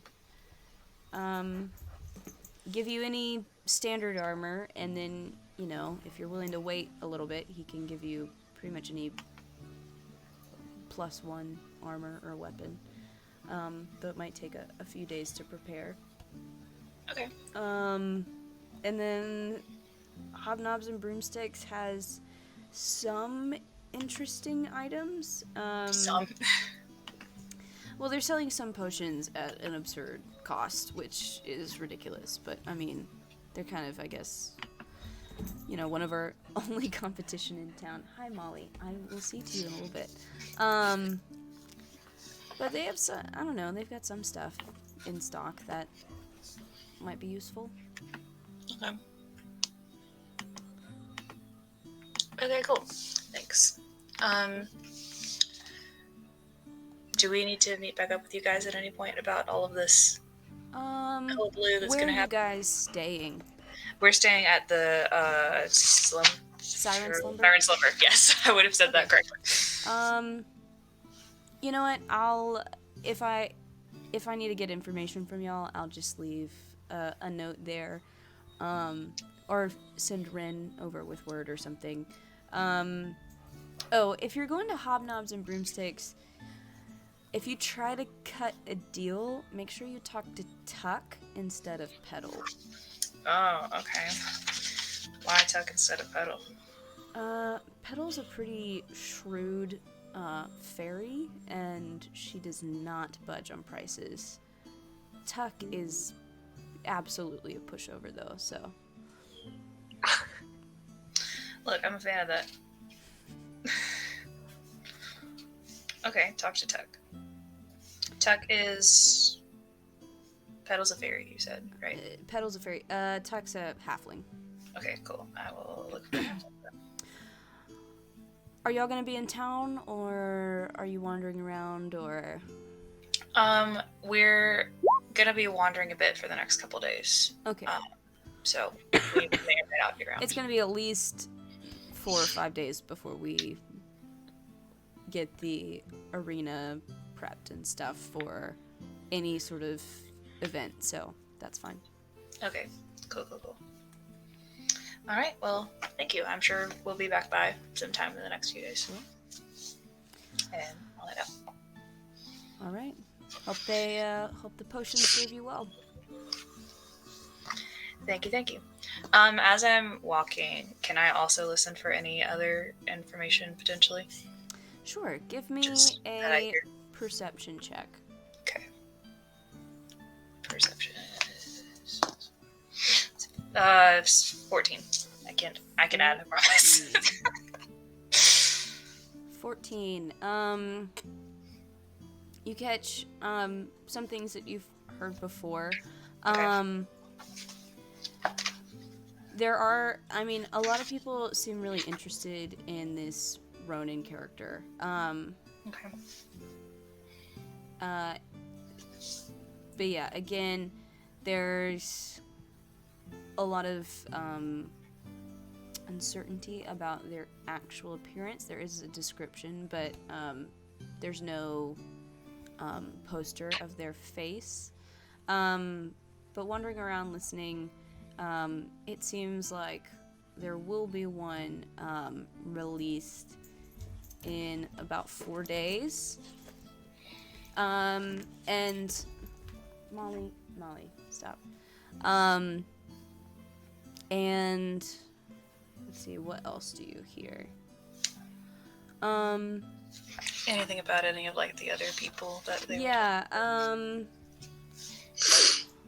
give you any standard armor, and then, you know, if you're willing to wait a little bit, he can give you pretty much any +1 armor or weapon. Though it might take a few days to prepare. Okay. And then Hobnobs and Broomsticks has some interesting items. Some. Well, they're selling some potions at an absurd cost, which is ridiculous. But, I mean, they're kind of, I guess, you know, one of our only competition in town. Hi, Molly. I will see to you in a little bit. But they have some, I don't know, they've got some stuff in stock that might be useful. Okay. Okay, cool. Thanks. Do we need to meet back up with you guys at any point about all of this hullabaloo that's Where gonna are you happen? guys staying? We're staying at the Siren Slumber? Siren Slumber. Yes, I would have said that correctly. You know what? If I need to get information from y'all, I'll just leave a note there, or send Ren over with word or something. If you're going to Hobnobs and Broomsticks, if you try to cut a deal, make sure you talk to Tuck instead of Petal. Oh, okay. Why Tuck instead of Petal? Petal's a pretty shrewd fairy, and she does not budge on prices. Tuck is absolutely a pushover, though, so. Look, I'm a fan of that. Okay, talk to Tuck. Tuck is... Petal's a fairy, you said, right? Petal's a fairy. Tuck's a halfling. Okay, cool. I will look for him. Are y'all gonna be in town, or are you wandering around, or? We're gonna be wandering a bit for the next couple days. Okay. So we may or may not be around. It's gonna be at least 4 or 5 days before we get the arena prepped and stuff for any sort of event, so that's fine. Okay, cool. All right, well, thank you. I'm sure we'll be back by sometime in the next few days. And I'll head out. All right. Hope the potions serve you well. Thank you. As I'm walking, can I also listen for any other information potentially? Sure. Give me Just that I a hear. perception check. Okay. Perception. 14. I can add, I promise. 14. You catch some things that you've heard before. Okay. There are, a lot of people seem really interested in this Ronin character. Okay. But yeah, again, there's a lot of uncertainty about their actual appearance. There is a description, but there's no poster of their face. But wandering around listening, it seems like there will be one released in about 4 days. And Molly, stop. And let's see, what else do you hear? Anything about any of the other people that they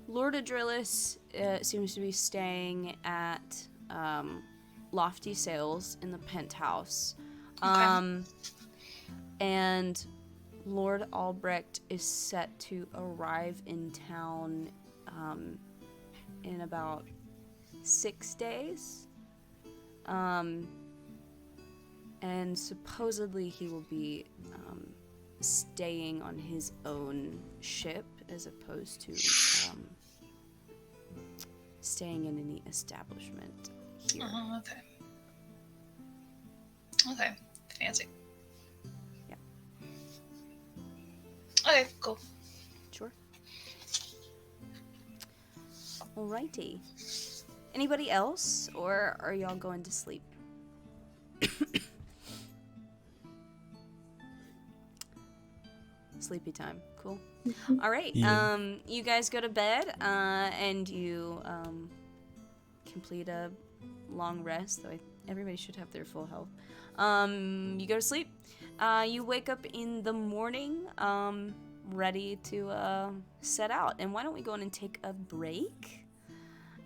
Lord Adrillis seems to be staying at Lofty Sales in the penthouse. Okay. And Lord Albrecht is set to arrive in town in about 6 days. And supposedly he will be staying on his own ship as opposed to staying in any establishment here. Oh, okay. Fancy. Yeah. Okay, cool. Sure. Alrighty. Anybody else, or are y'all going to sleep? Sleepy time. Cool. All right. Yeah. You guys go to bed, and you complete a long rest. Though everybody should have their full health. You go to sleep. You wake up in the morning, ready to set out. And why don't we go in and take a break?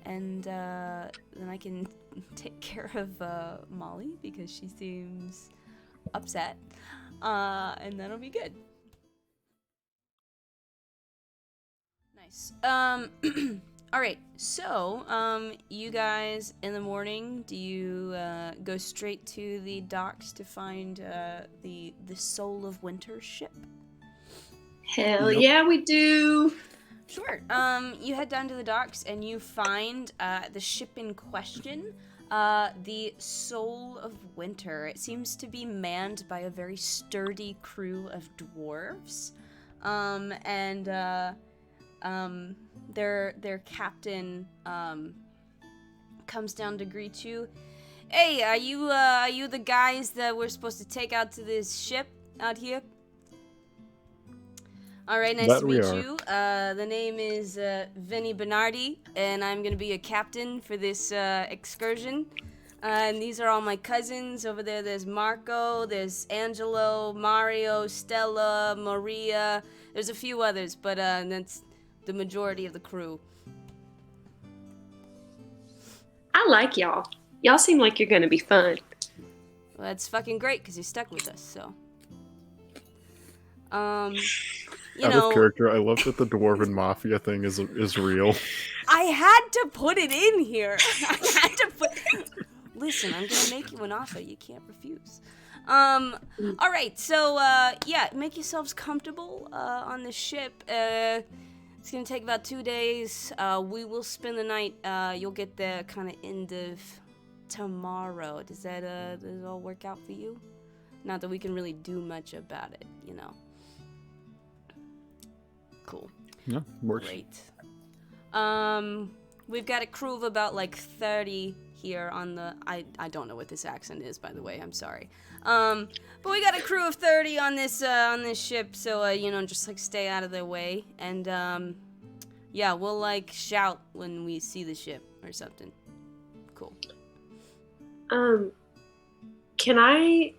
And then I can take care of Molly because she seems upset. And that'll be good. Nice. All right. So, you guys in the morning, do you go straight to the docks to find the Soul of Winter ship? Hell Yep. yeah, we do. Sure. You head down to the docks and you find the ship in question, the Soul of Winter. It seems to be manned by a very sturdy crew of dwarves, and their captain comes down to greet you. Hey, are you the guys that we're supposed to take out to this ship out here? All right, nice That to we meet are. you. The name is Vinny Bernardi, and I'm going to be a captain for this excursion. And these are all my cousins. Over there, there's Marco, there's Angelo, Mario, Stella, Maria. There's a few others, but that's the majority of the crew. I like y'all. Y'all seem like you're gonna be fun. Well, that's fucking great, because you're stuck with us, so... You Out know, of character, I love that the dwarven mafia thing is real. I had to put it in here. I had to put... Listen, I'm gonna make you an offer you can't refuse. All right, so, yeah, make yourselves comfortable, on the ship. It's gonna take about 2 days. We will spend the night. You'll get there kind of end of tomorrow. Does that all work out for you? Not that we can really do much about it, you know. Cool. Yeah, works. Great. We've got a crew of about like 30 here on the... I don't know what this accent is, by the way. I'm sorry. But we got a crew of 30 on this ship, so you know, just like stay out of their way, and yeah, we'll like shout when we see the ship or something. Cool. Can I,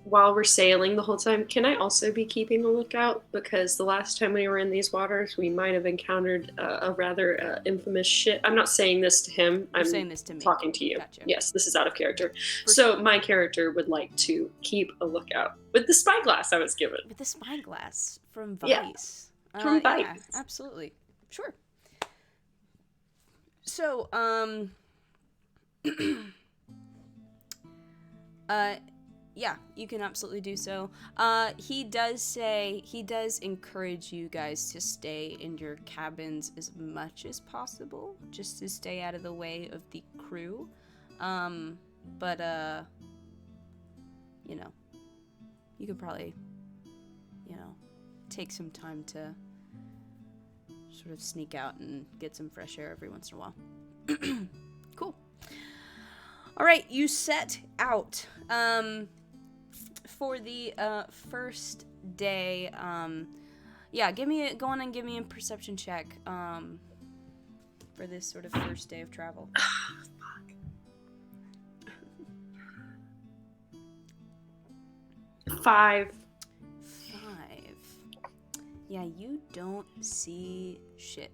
while we're sailing the whole time, can I also be keeping a lookout? Because the last time we were in these waters, we might have encountered a rather infamous ship. I'm not saying this to him. You're I'm saying this to me. talking to you. Gotcha. Yes, this is out of character. For So my character would like to keep a lookout with the spyglass I was given. With the spyglass from Yeah, Vice. from Yeah, Vice. absolutely. Sure. So, yeah, you can absolutely do so. He does encourage you guys to stay in your cabins as much as possible, just to stay out of the way of the crew. But, you know, you could probably, you know, take some time to sort of sneak out and get some fresh air every once in a while. Cool. All right, you set out for the first day. Yeah, go on and give me a perception check for this sort of first day of travel. Five. Yeah, you don't see shit.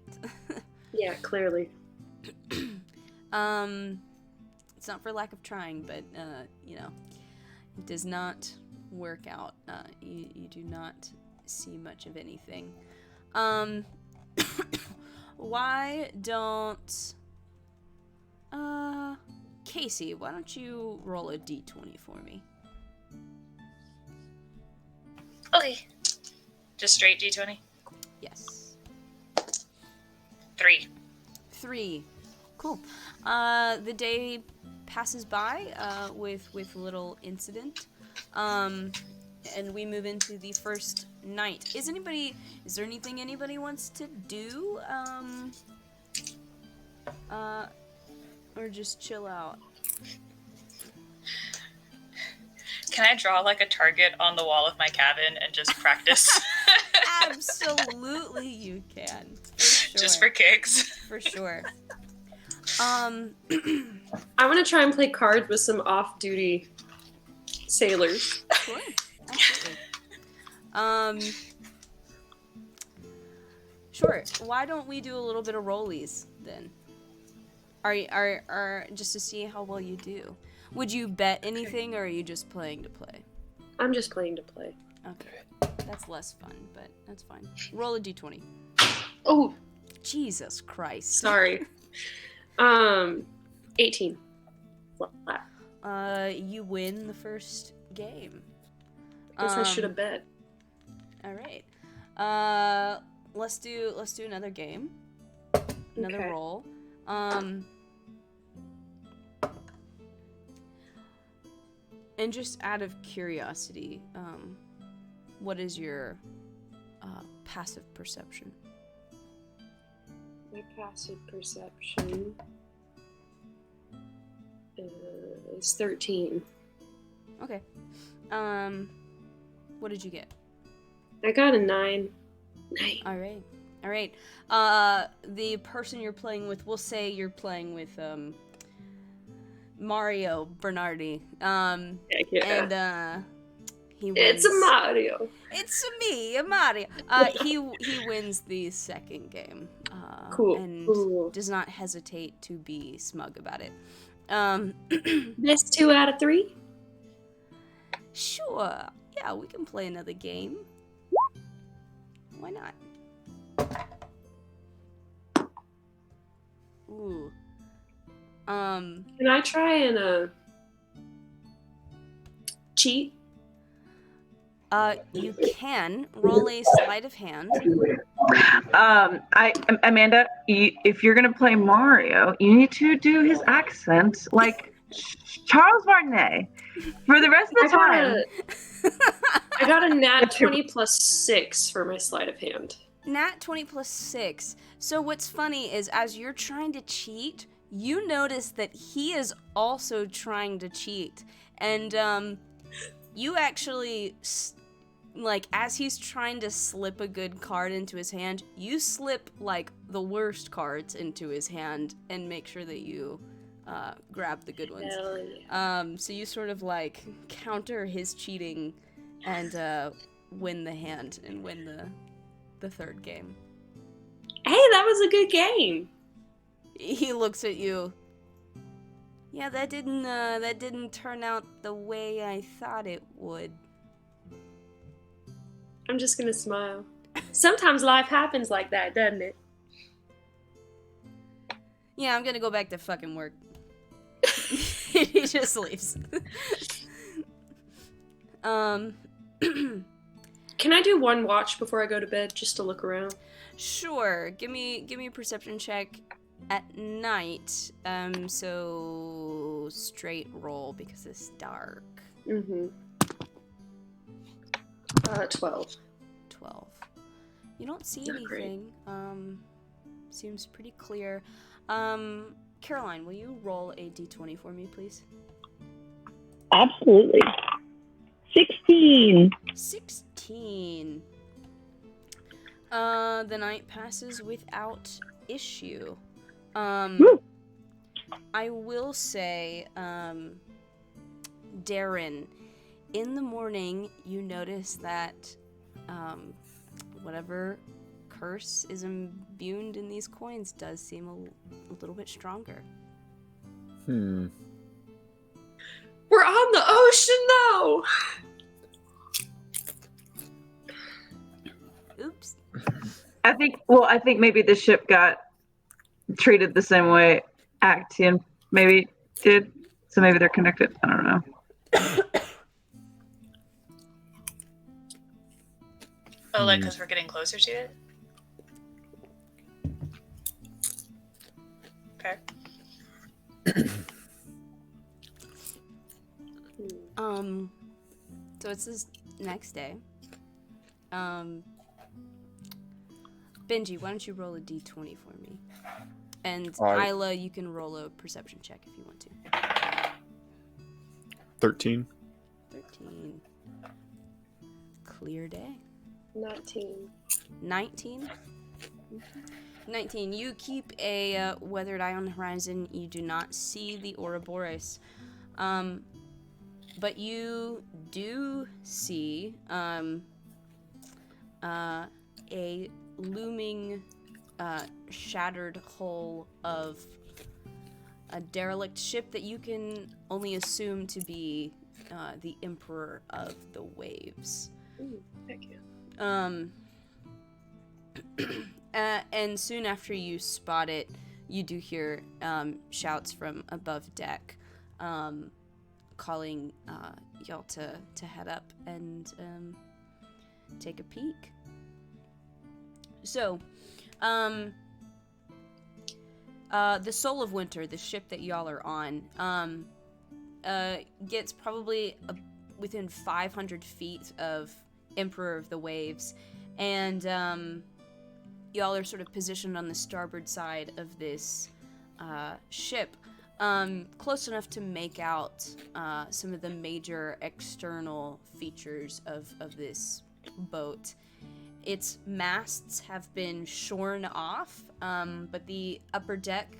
Yeah, clearly. It's not for lack of trying, but you know, it does not work out. You do not see much of anything. Why don't Casey, why don't you roll a d20 for me? Okay. Just straight D20? Yes. 3. 3. Cool. The day passes by with little incident, and we move into the first night. Is there anything anybody wants to do? Or just chill out? Can I draw like a target on the wall of my cabin and just practice? Absolutely, you can. For sure. Just for kicks. For sure. I want to try and play cards with some off-duty sailors. Sure. Absolutely. Sure. Why don't we do a little bit of rollies then? Are just to see how well you do. Would you bet anything, or are you just playing to play? I'm just playing to play. Okay. That's less fun, but that's fine. Roll a d20. Oh, Jesus Christ. sorry. 18. Flat. You win the first game. Guess I should have bet. All right. Let's do another game. Another Okay. roll. And just out of curiosity, what is your passive perception? My passive perception is 13. Okay. What did you get? I got a 9. 9. All right. The person you're playing with, we'll say you're playing with Mario Bernardi. Yeah. And he wins. It's a Mario. It's me, a Mario. He wins the second game. Cool. And Cool. does not hesitate to be smug about it. Missed 2 out of 3. Sure. Yeah, we can play another game. Why not? Ooh. Can I try and cheat? You can roll a sleight of hand. Amanda, if you're gonna play Mario, you need to do his accent like Charles Martinet for the rest of the time. I got a nat 20 plus 6 for my sleight of hand. Nat 20 plus 6. So what's funny is as you're trying to cheat, you notice that he is also trying to cheat. And you actually, like, as he's trying to slip a good card into his hand, you slip, like, the worst cards into his hand and make sure that you grab the good ones. Hell yeah. So you sort of, like, counter his cheating and win the hand and win the third game. Hey, that was a good game. He looks at you. Yeah, that didn't turn out the way I thought it would. I'm just gonna smile. Sometimes life happens like that, doesn't it? Yeah, I'm gonna go back to fucking work. He just leaves. Can I do one watch before I go to bed just to look around? Sure. Give me a perception check at night. So straight roll because it's dark. 12. 12. You don't see Not great. anything. Seems pretty clear. Caroline, will you roll a d20 for me, please? Absolutely. 16. 16. The night passes without issue. Woo. I will say, Darren, in the morning, you notice that, whatever curse is imbued in these coins does seem a little bit stronger. Hmm. We're on the ocean, though! Oops. I think maybe the ship got treated the same way Actian maybe did, so maybe they're connected. I don't know. Oh, like because we're getting closer to it? Okay. So it's this next day. Benji, why don't you roll a d20 for me? And Alright. Isla, you can roll a perception check if you want to. 13. 13. Clear day. 19. 19? 19. You keep a weathered eye on the horizon. You do not see the Ouroboros. But you do see a looming shattered hull of a derelict ship that you can only assume to be the Emperor of the Waves. Ooh, heck yeah. And soon after you spot it, you do hear shouts from above deck, calling y'all to head up and take a peek. So, the Soul of Winter, the ship that y'all are on, gets probably within 500 feet of Emperor of the Waves, and y'all are sort of positioned on the starboard side of this ship, close enough to make out some of the major external features of this boat. Its masts have been shorn off, but the upper deck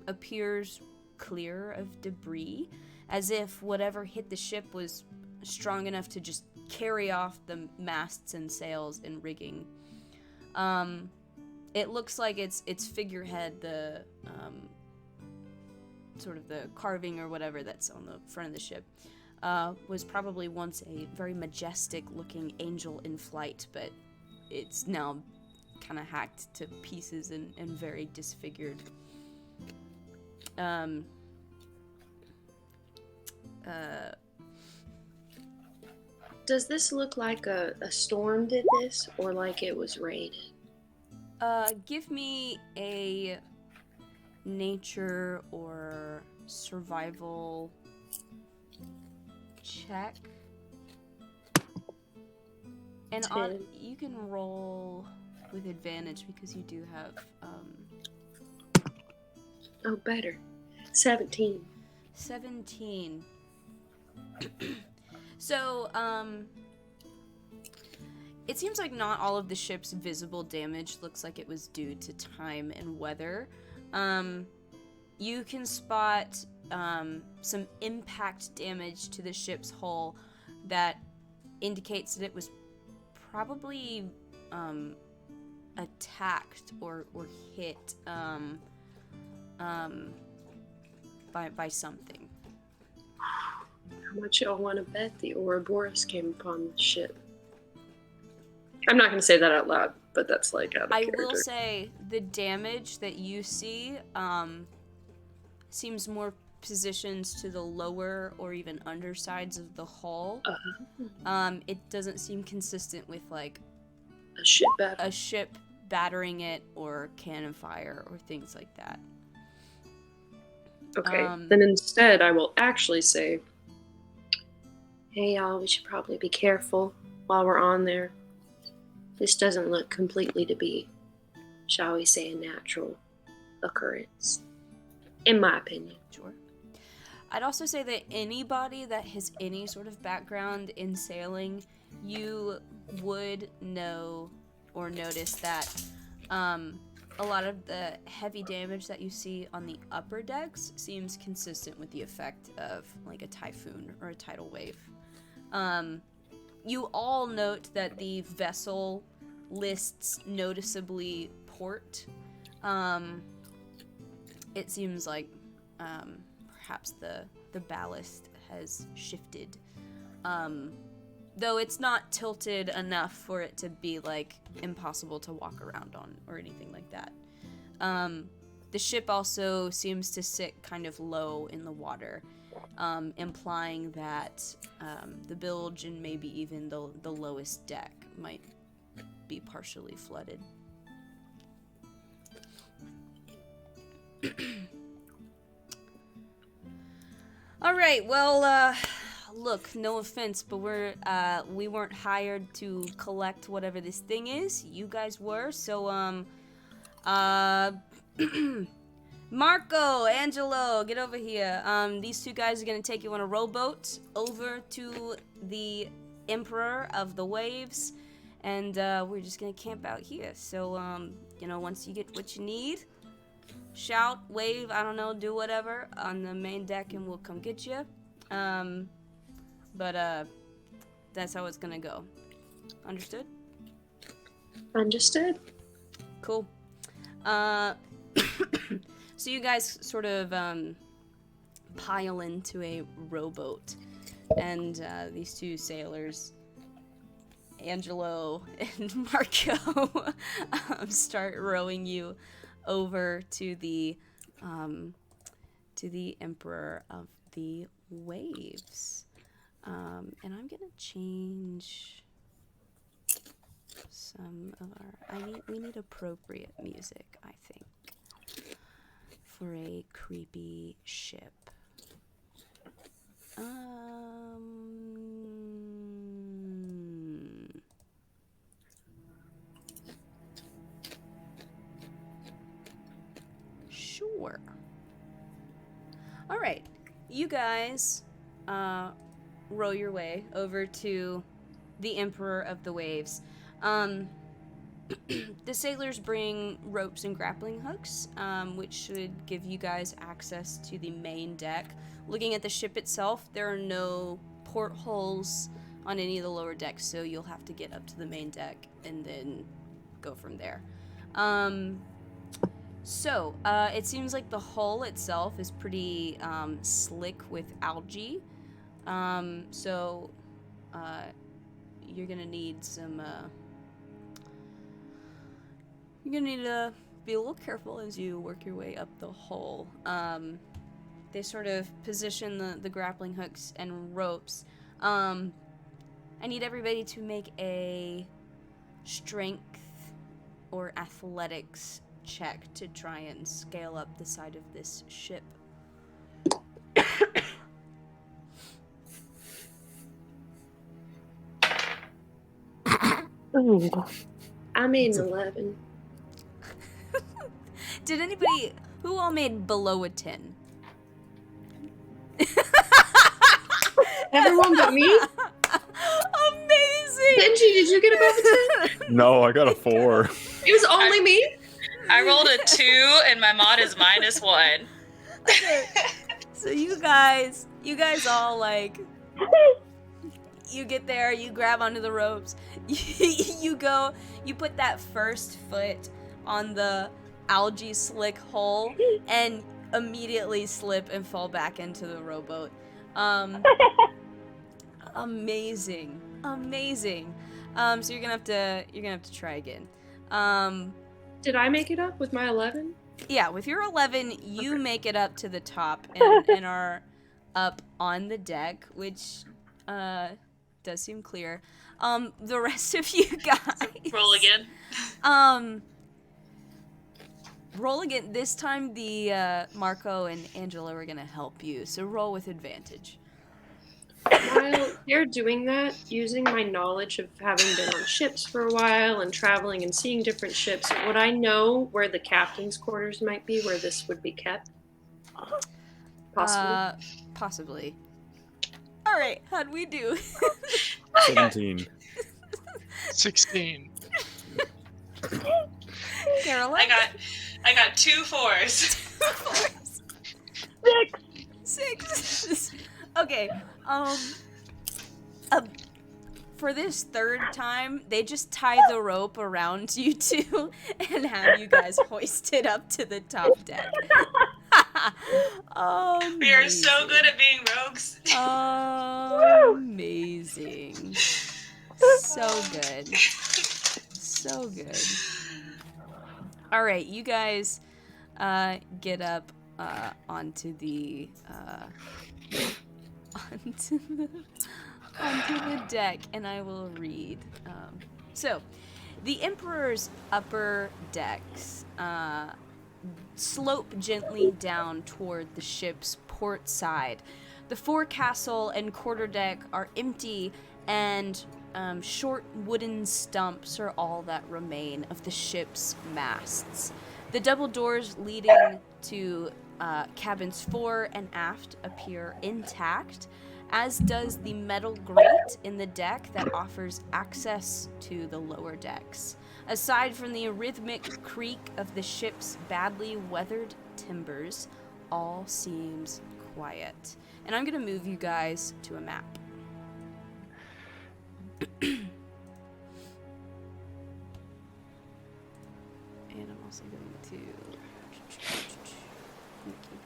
appears clear of debris, as if whatever hit the ship was strong enough to just carry off the masts and sails and rigging. It looks like its figurehead, the sort of the carving or whatever that's on the front of the ship, was probably once a very majestic-looking angel in flight, but it's now kind of hacked to pieces and very disfigured. Does this look like a storm did this, or like it was raining? Give me a nature or survival check. And you can roll with advantage because you do have Oh, better. 17. 17. So, it seems like not all of the ship's visible damage looks like it was due to time and weather. You can spot some impact damage to the ship's hull that indicates that it was probably attacked or hit by something. How much y'all want to bet the Ouroboros came upon the ship? I'm not going to say that out loud, but that's like out of character. I will say the damage that you see seems more positioned to the lower or even undersides of the hull. It doesn't seem consistent with like a ship battering it or cannon fire or things like that. Okay, then instead I will actually say, hey y'all, we should probably be careful while we're on there. This doesn't look completely to be, shall we say, a natural occurrence, in my opinion. Sure. I'd also say that anybody that has any sort of background in sailing, you would know or notice that a lot of the heavy damage that you see on the upper decks seems consistent with the effect of like a typhoon or a tidal wave. You all note that the vessel lists noticeably port. It seems like perhaps the ballast has shifted. Though it's not tilted enough for it to be like impossible to walk around on or anything like that. The ship also seems to sit kind of low in the water, implying that the bilge and maybe even the lowest deck might be partially flooded. All right, well, look, no offense, but we weren't hired to collect whatever this thing is. You guys were, so, Marco, Angelo, get over here. These two guys are gonna take you on a rowboat over to the Emperor of the Waves, and, we're just gonna camp out here. So, once you get what you need, shout, wave, I don't know, do whatever on the main deck and we'll come get you. But that's how it's gonna go. Understood? Understood. Cool. So you guys sort of pile into a rowboat, and these two sailors, Angelo and Marco, start rowing you over to the Emperor of the Waves. And I'm gonna change some of we need appropriate music, I think, for a creepy ship. Sure. All right, you guys row your way over to the Emperor of the Waves. The sailors bring ropes and grappling hooks, which should give you guys access to the main deck. Looking at the ship itself, there are no portholes on any of the lower decks, so you'll have to get up to the main deck and then go from there. So it seems like the hull itself is pretty slick with algae. So you're gonna need some. You're gonna need to be a little careful as you work your way up the hull. They sort of position the grappling hooks and ropes. I need everybody to make a strength or athletics check to try and scale up the side of this ship. Ooh. I made an 11. Did anybody... Who all made below a 10? Everyone but me? Amazing! Benji, did you get above a 10? No, I got a 4. It was only me? I rolled a 2 and my mod is -1. Okay. So you guys all, like... You get there, you grab onto the ropes, you go, you put that first foot on the algae slick hole, and immediately slip and fall back into the rowboat. Amazing. So you're gonna have to try again. Did I make it up with my 11? Yeah, with your 11, you make it up to the top and are up on the deck, which does seem clear. The rest of you guys Roll again. Roll again. This time the Marco and Angela are gonna help you, so roll with advantage. While they're doing that, using my knowledge of having been on ships for a while and traveling and seeing different ships, would I know where the captain's quarters might be, where this would be kept? Possibly. Possibly. All right, how'd we do? 17. 16. Caroline? I got 2 4s. 6. Okay. For this third time, they just tie the rope around you two and have you guys hoisted up to the top deck. We are so good at being rogues. Amazing. So good. So good. All right, you guys get up onto the deck, and I will read. So, the Emperor's upper decks slope gently down toward the ship's port side, The forecastle and quarterdeck are empty, and short wooden stumps are all that remain of the ship's masts. The double doors leading to cabins fore and aft appear intact, as does the metal grate in the deck that offers access to the lower decks. Aside from the rhythmic creak of the ship's badly weathered timbers, all seems quiet. And I'm going to move you guys to a map. And I'm also going to make you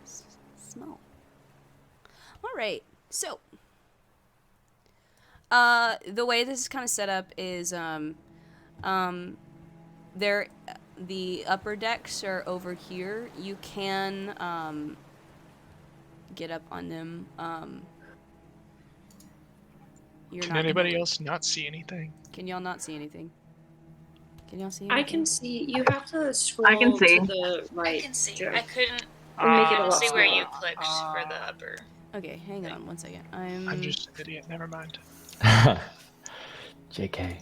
guys small. All right, so the way this is kind of set up is there, the upper decks are over here. You can get up on them. Can anybody else not see anything? Can y'all not see anything? Can y'all see I anything? can see. You have to scroll I can see. to the right. I can see. Jack. I couldn't Make it a lot see where smaller. you clicked for the upper. Okay, hang on one second. I'm just an idiot. Never mind. JK.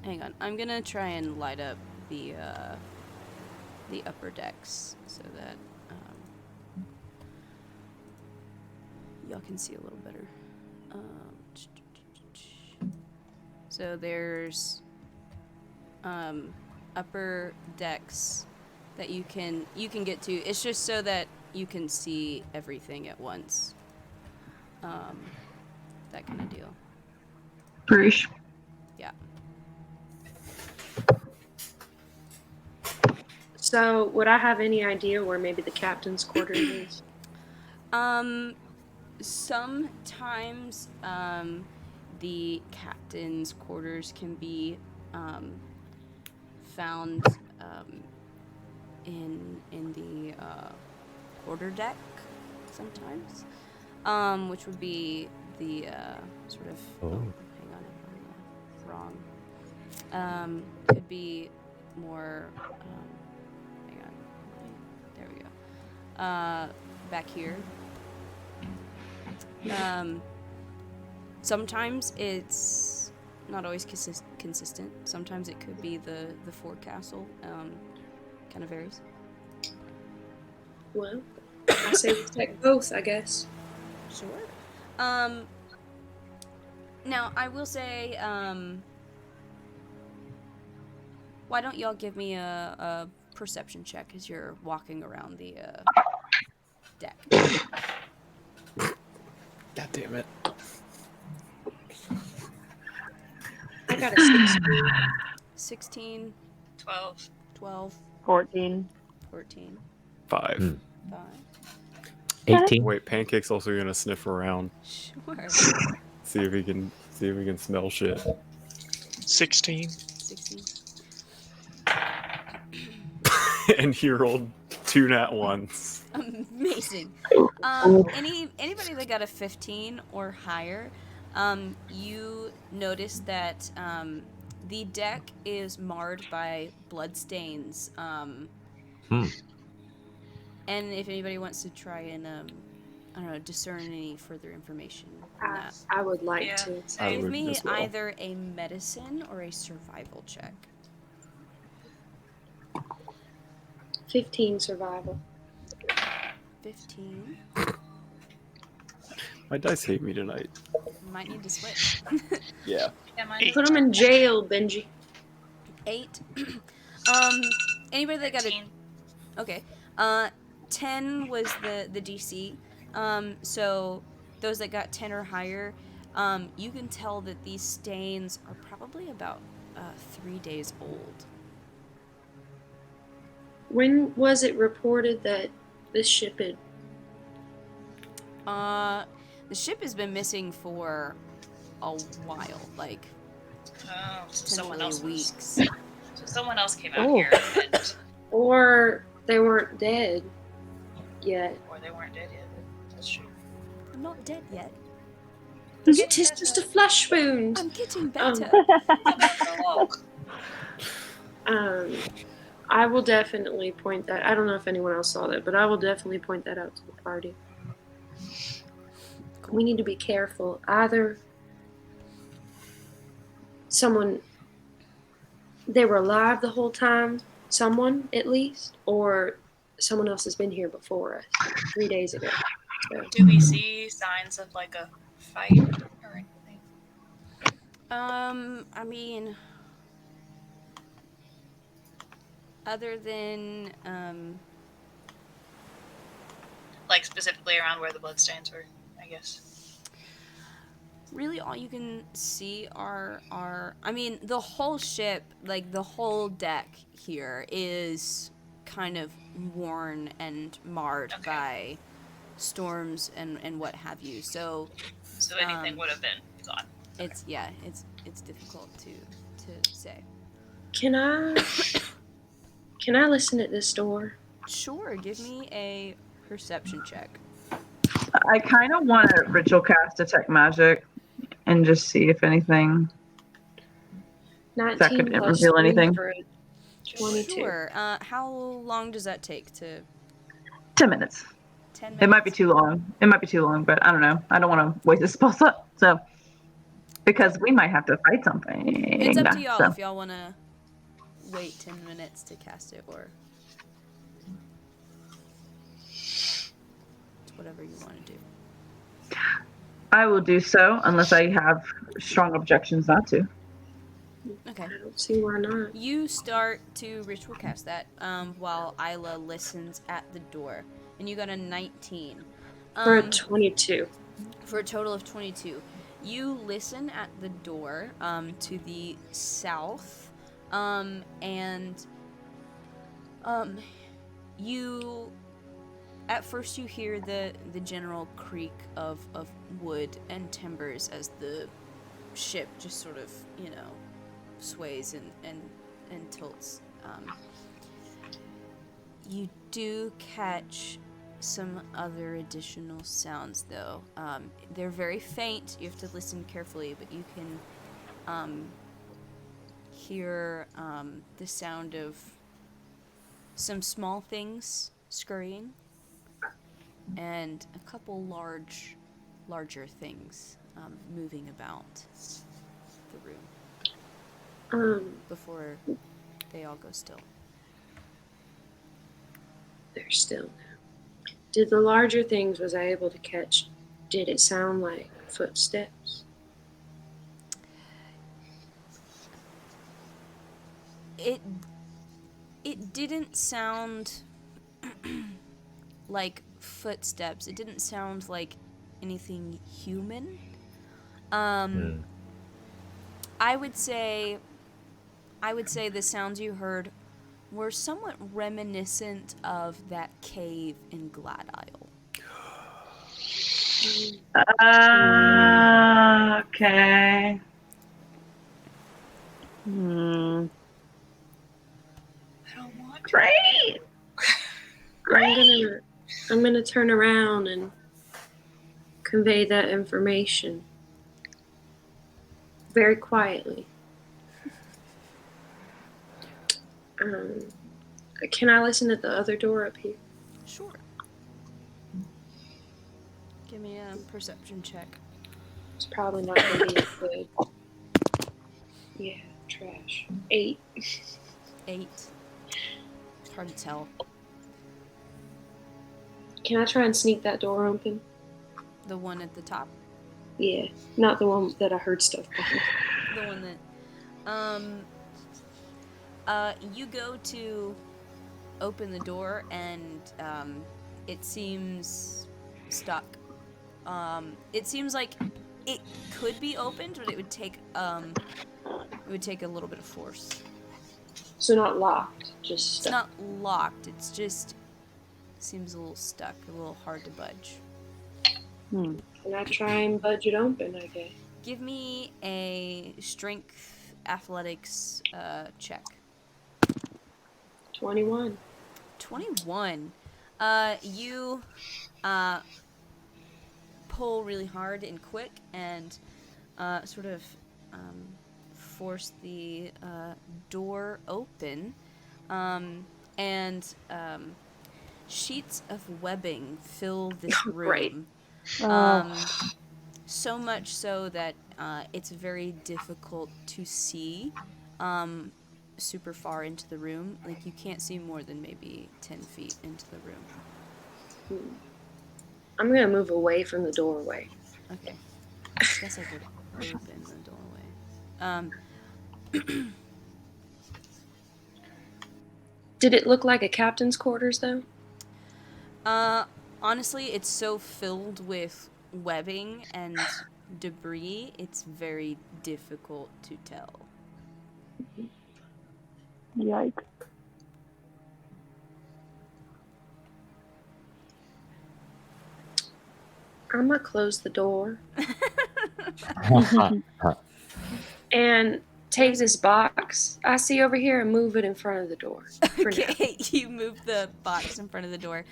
Hang on. I'm gonna try and light up the upper decks so that y'all can see a little better. So there's upper decks that you can get to. It's just so that you can see everything at once. That kind of deal. Bruce. Yeah. So, would I have any idea where maybe the captain's quarters is? Sometimes the captain's quarters can be found in the quarter deck sometimes, which would be the sort of hang on, I'm wrong. Could be more hang on, there we go, back here. Sometimes it's not always consistent. Sometimes it could be the forecastle. Kind of varies. Well, I say we take both, I guess. Sure. Now I will say, why don't y'all give me a perception check as you're walking around the deck? God damn it. I got a 16. 16, 12. 12, 14. 14, 5. 5. 18. Wait, Pancake's also gonna sniff around, Sure. see if he can smell shit. 16. 16. And he rolled 2 nat ones. Amazing. Anybody that got a 15 or higher, you notice that the deck is marred by bloodstains. And if anybody wants to try and I don't know, discern any further information on that, I would like Yeah. to. I give would me as well. either a medicine or a survival check. 15 survival. 15. My dice hate me tonight. Might need to switch. Yeah. Yeah, mine Put them in jail, Benji. 8. Anybody that got a 13. okay. 10 was the DC. So those that got 10 or higher, you can tell that these stains are probably about 3 days old. When was it reported that this ship had? The ship has been missing for a while, like Oh, so someone potentially else weeks. So someone else came out Oh. here, and, Or they weren't dead yet. or they weren't dead yet. That's true. I'm not dead yet. It is just a flesh wound. I'm getting better. I will definitely point that. I don't know if anyone else saw that, but I will definitely point that out to the party. We need to be careful. Either they were alive the whole time, someone at least, or someone else has been here before us 3 days ago. So. Do we see signs of like a fight or anything? I mean, other than, Like specifically around where the bloodstains were, I guess. really all you can see are I mean, the whole ship, like the whole deck here is kind of worn and marred Okay. by storms and what have you. So anything would have been gone. it's difficult to say. Can I listen at this door? Sure, give me a perception check. I kind of want to ritual cast detect magic and just see if anything 19 that could plus reveal 3 anything. for 22. Sure. How long does that take to 10 minutes. 10 minutes? It might be too long. But I don't know. I don't want to waste a spell slot. So, because we might have to fight something. It's up to y'all so. if y'all want to wait 10 minutes to cast it, or it's whatever you want to do. I will do so unless I have strong objections not to. Okay. I don't see why not. You start to ritual cast that while Isla listens at the door, and you got a 19. For a 22. For a total of 22. You listen at the door to the south, and you at first you hear the general creak of wood and timbers as the ship just sort of, sways and tilts. You do catch some other additional sounds, though. They're very faint. You have to listen carefully, but you can hear the sound of some small things scurrying and a couple larger things moving about the room before they all go still. They're still now. Did the larger things was I able to catch? Did it sound like footsteps? It didn't sound like footsteps. It didn't sound like anything human. I would say the sounds you heard were somewhat reminiscent of that cave in Glad Isle. Okay. I don't want to. Great. I'm gonna turn around and convey that information very quietly. Can I listen at the other door up here? Sure. Give me a perception check. It's probably not gonna be good. Yeah, trash. 8. 8. It's hard to tell. Can I try and sneak that door open? The one at the top? Yeah, not the one that I heard stuff behind. The one that you go to open the door and it seems stuck. It seems like it could be opened, but it would take a little bit of force. So not locked, just It's stuck. not locked, it's just seems a little stuck, a little hard to budge. Can I try and budge it open, I guess? Give me a strength athletics check. 21. 21. You pull really hard and quick and sort of force the door open. and sheets of webbing fill this room. Great. So much so that it's very difficult to see super far into the room. Like, you can't see more than maybe 10 feet into the room. I'm going to move away from the doorway. Okay. I guess I could open the doorway. Did it look like a captain's quarters, though? Honestly, it's so filled with webbing and debris, it's very difficult to tell. Yikes. I'm going to close the door and take this box I see over here and move it in front of the door. Okay, you move the box in front of the door.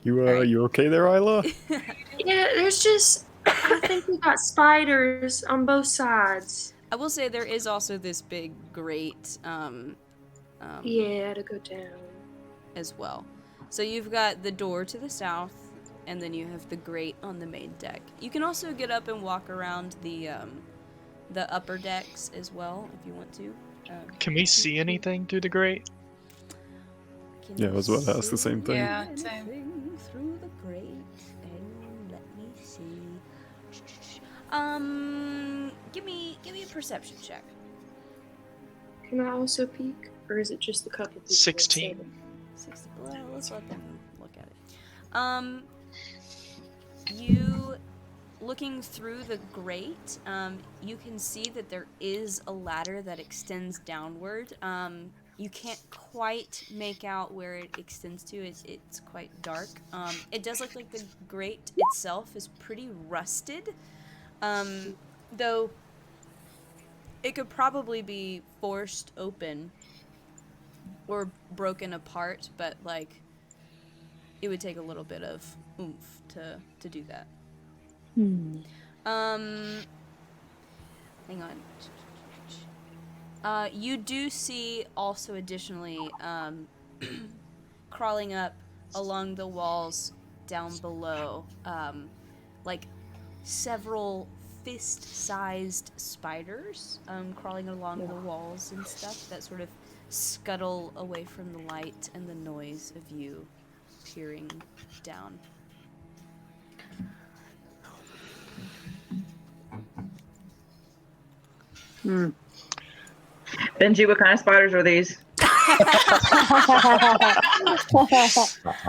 You okay there, Isla? Yeah, there's just, I think we got spiders on both sides. I will say there is also this big grate Yeah, to go down. as well. So you've got the door to the south, and then you have the grate on the main deck. You can also get up and walk around the upper decks as well if you want to. Can we see anything through the grate? Can Yeah, I you was about to ask the see same thing. Yeah, same. anything through the grate? And let me see. Give me a perception check. Can I also peek? Or is it just the couple people? that 16. said it? 60. Well, let's let them look at it. You looking through the grate, you can see that there is a ladder that extends downward. You can't quite make out where it extends to. It's quite dark. It does look like the grate itself is pretty rusted, though it could probably be forced open or broken apart, but like it would take a little bit of oomph to do that. Hang on. You do see also additionally crawling up along the walls down below, like several fist-sized spiders crawling along the walls and stuff that sort of scuttle away from the light and the noise of you peering down. Benji, what kind of spiders are these?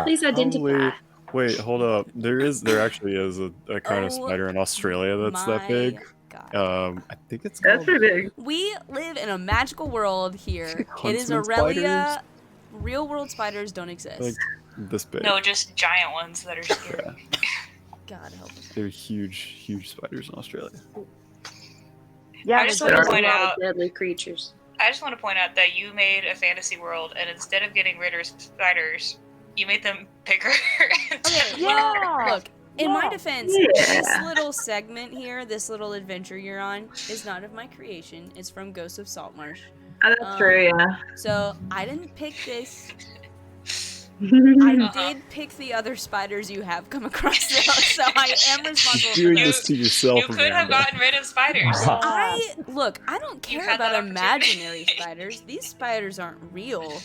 Please identify. Wait, hold up. There actually is a kind of spider in Australia that's that big. God. I think it's That's called... pretty big. We live in a magical world here. It is Huntsman Aurelia. spiders? Real world spiders don't exist. Like this big. No, just giant ones that are scary. God help us. They're huge spiders in Australia. Yeah, I just but want to There's a point lot out. of deadly creatures. I just want to point out that you made a fantasy world, and instead of getting rid of spiders, you made them bigger. Okay, Yeah. look, in my Yeah. defense, Yeah. this little segment here, this little adventure you're on, is not of my creation. It's from Ghosts of Saltmarsh. Oh, that's true, yeah. So I didn't pick this. I Uh-huh. did pick the other spiders you have come across, though, so I am responsible for Doing those. this to yourself, You could have Amanda. gotten rid of spiders. I don't care had about that opportunity. imaginary spiders. These spiders aren't real,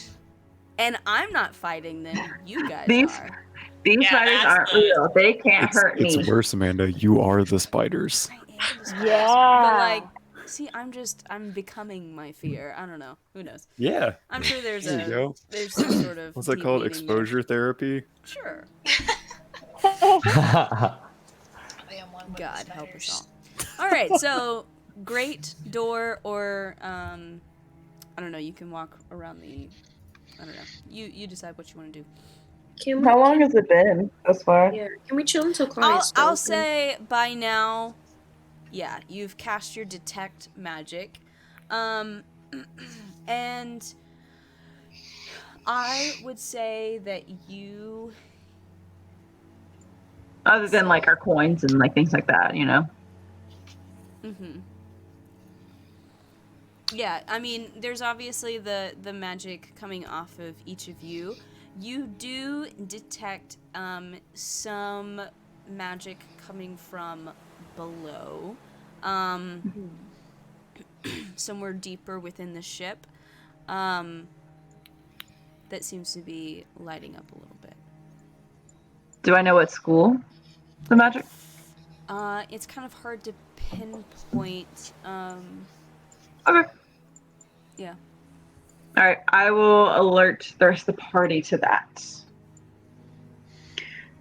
and I'm not fighting them. You guys These- are. These Yeah, spiders that's aren't the- real. They can't hurt me. It's worse, Amanda. You are the spiders. I am the spiders. Yeah. But like, see, I'm becoming my fear. I don't know. Who knows? Yeah. I'm sure there's There you go. there's some sort of. What's that deep called? meaning Exposure therapy? there. Sure. I am one with God the help us spiders. all. All right, so great door or I don't know. You can walk around the. I don't know. You decide what you want to do. Can we, How long has it been thus far? Yeah, can we chill until Claudia's I'll open? say by now, yeah, you've cast your detect magic, and I would say that you. Other than like our coins and like things like that, you know. Mm-hmm. Yeah, I mean, there's obviously the magic coming off of each of you. You do detect some magic coming from below, somewhere deeper within the ship. That seems to be lighting up a little bit. Do I know what school the magic? It's kind of hard to pinpoint. Okay. Yeah. All right. I will alert the rest of the party to that.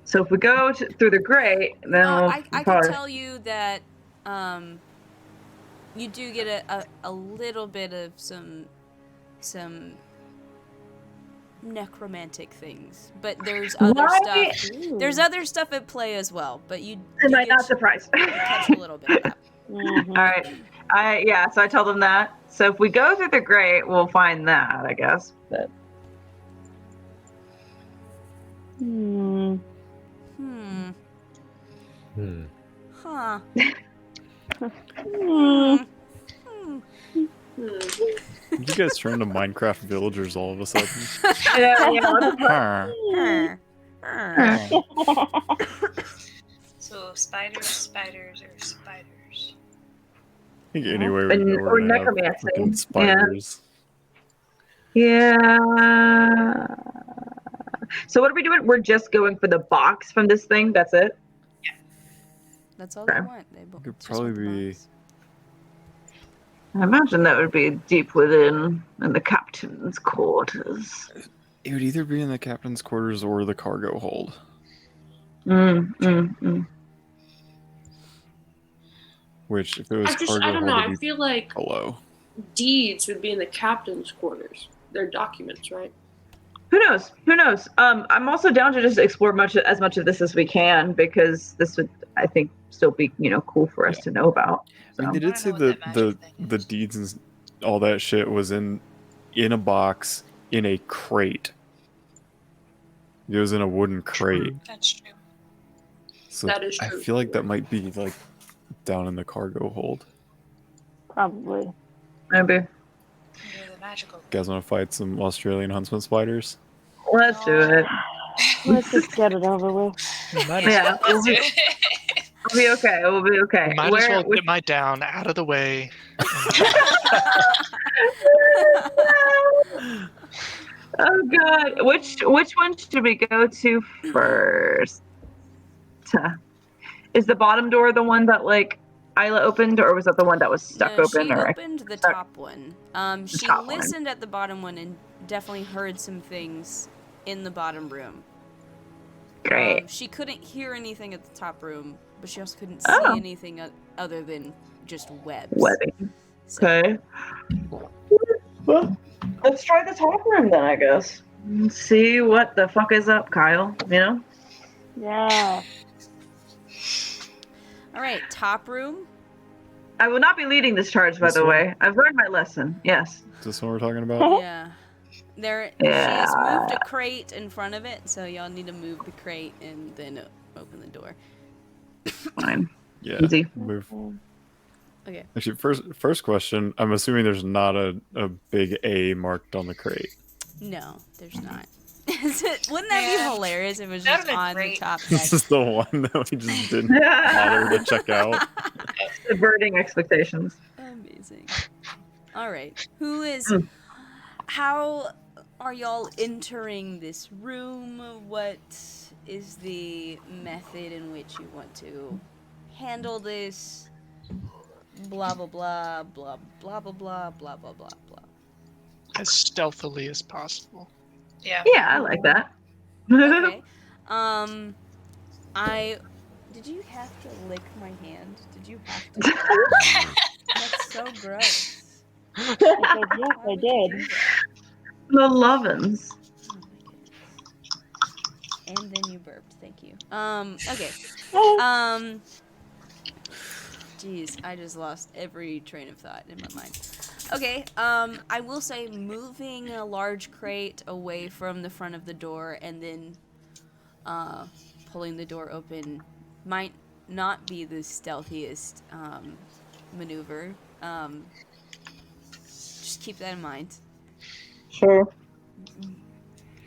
So if we go through the grate, then we'll I can probably... tell you that you do get a little bit of some necromantic things, but there's other stuff. There's other stuff at play as well, but you Am I not surprised? catch a little bit of that. All right. So I tell them that. So if we go through the grate, we'll find that, I guess. But Huh. You guys turn into Minecraft villagers all of a sudden. So spiders or spiders? I think anyway we go, or we're gonna have necromancy. freaking spiders. Yeah. So what are we doing? We're just going for the box from this thing. That's it. That's all they want. They Could probably be. I imagine that would be deep within in the captain's quarters. It would either be in the captain's quarters or the cargo hold. Which, if it was cargo I don't hold, know. it'd I be feel like below. deeds would be in the captain's quarters. They're documents, right? Who knows? Who knows? I'm also down to just explore as much of this as we can, because this would, I think, still be cool for us to know about. So. I mean, they did say that the deeds and all that shit was in a box in a crate. It was in a wooden crate. That's true. So That is I true. feel like that might be like down in the cargo hold. Probably. Maybe. They're the magical. You guys want to fight some Australian huntsman spiders? Let's do it. Let's just get it over with. Yeah, we'll be okay. We'll be okay. Might as well get my down out of the way. Oh God! Which one should we go to first? Is the bottom door the one that Isla opened, or was that the one that was stuck open? She or opened the top one. She top listened at the bottom one and definitely heard some things in the bottom room. Great. She couldn't hear anything at the top room, but she also couldn't see anything other than just webs. Webbing. Okay. Well, let's try the top room then, I guess. Let's see what the fuck is up, Kyle. Yeah. All right, top room. I will not be leading this charge, by the way. I've learned my lesson. Yes. Is this what we're talking about? Yeah. She's moved a crate in front of it, so y'all need to move the crate and then open the door. Fine. Yeah. Easy. Move. Okay. Actually, first question. I'm assuming there's not a big A marked on the crate. No, there's not. Wouldn't that be hilarious if it was just on the top This deck? is the one that we just didn't bother to check out. Subverting expectations. Amazing. All right. How are y'all entering this room? What is the method in which you want to handle this? Blah, blah, blah, blah, blah, blah, blah, blah, blah, blah, blah. As stealthily as possible. Yeah. Yeah, I like that. Okay. Did you have to lick my hand? Did you have to? That's so gross. Yes, I did. The lovin's. Oh my goodness. And then you burped. Thank you. Okay. Jeez, I just lost every train of thought in my mind. Okay, I will say moving a large crate away from the front of the door and then pulling the door open might not be the stealthiest maneuver. just keep that in mind. Sure.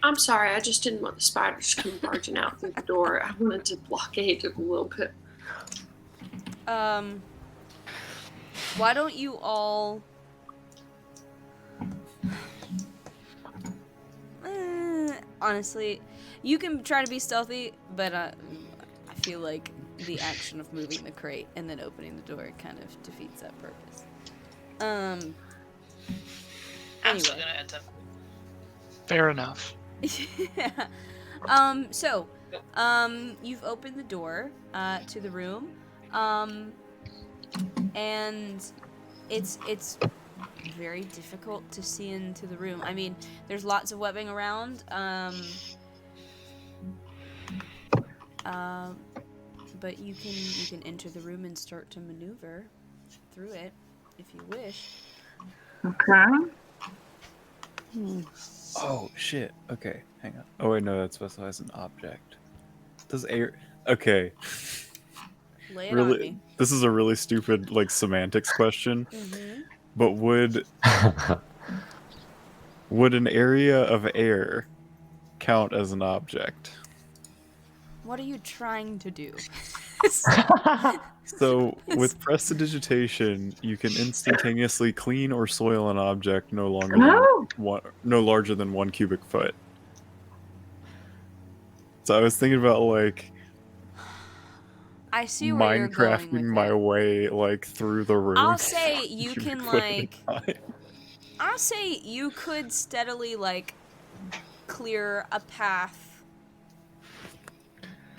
I'm sorry, I just didn't want the spiders to come barging out through the door. I wanted to blockade it a little bit. Why don't you all... honestly, you can try to be stealthy, but I feel like the action of moving the crate and then opening the door kind of defeats that purpose. I'm still Anyway. gonna enter. Fair enough. So, you've opened the door to the room, and it's very difficult to see into the room. I mean, there's lots of webbing around, but you can enter the room and start to maneuver through it if you wish. Okay. Oh shit. Okay, hang on. Oh wait, no, that specifies an object. Does air? Okay. Lay it Really, on me. this is a really stupid like semantics question. Mm-hmm. But would an area of air count as an object? What are you trying to do? So, with prestidigitation, you can instantaneously clean or soil an object no larger than 1 cubic foot. So I was thinking about like I see where you're going with Minecrafting my it. way like through the room. I'll say you cubic can foot at a like. time. I'll say you could steadily like clear a path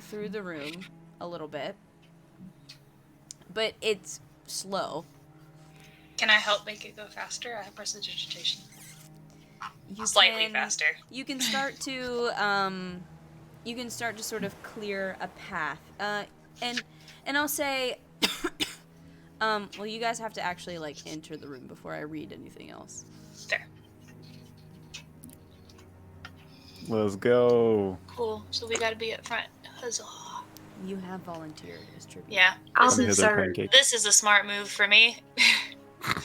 through the room a little bit, but it's slow. Can I help make it go faster? I have prestidigitation. You Slightly can- faster. You can start to sort of clear a path. And I'll say well, you guys have to actually like enter the room before I read anything else. There. Let's go. Cool. So we gotta be up front. Huzzah. You have volunteered as tribute. Yeah. I'll This be is, Heather sorry. pancake. this is a smart move for me.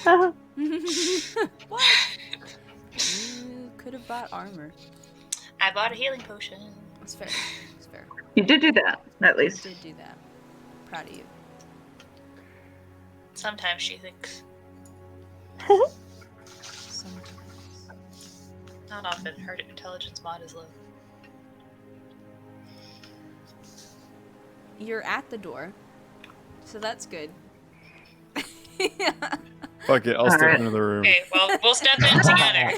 What? You could have bought armor. I bought a healing potion. It's fair. It's fair. You did do that, at You least. did do that. Proud of you. Sometimes she thinks. Sometimes. Not often. Her intelligence mod is low. You're at the door, so that's good. Fuck it, I'll step Alright. into the room. Okay, well, we'll step in together.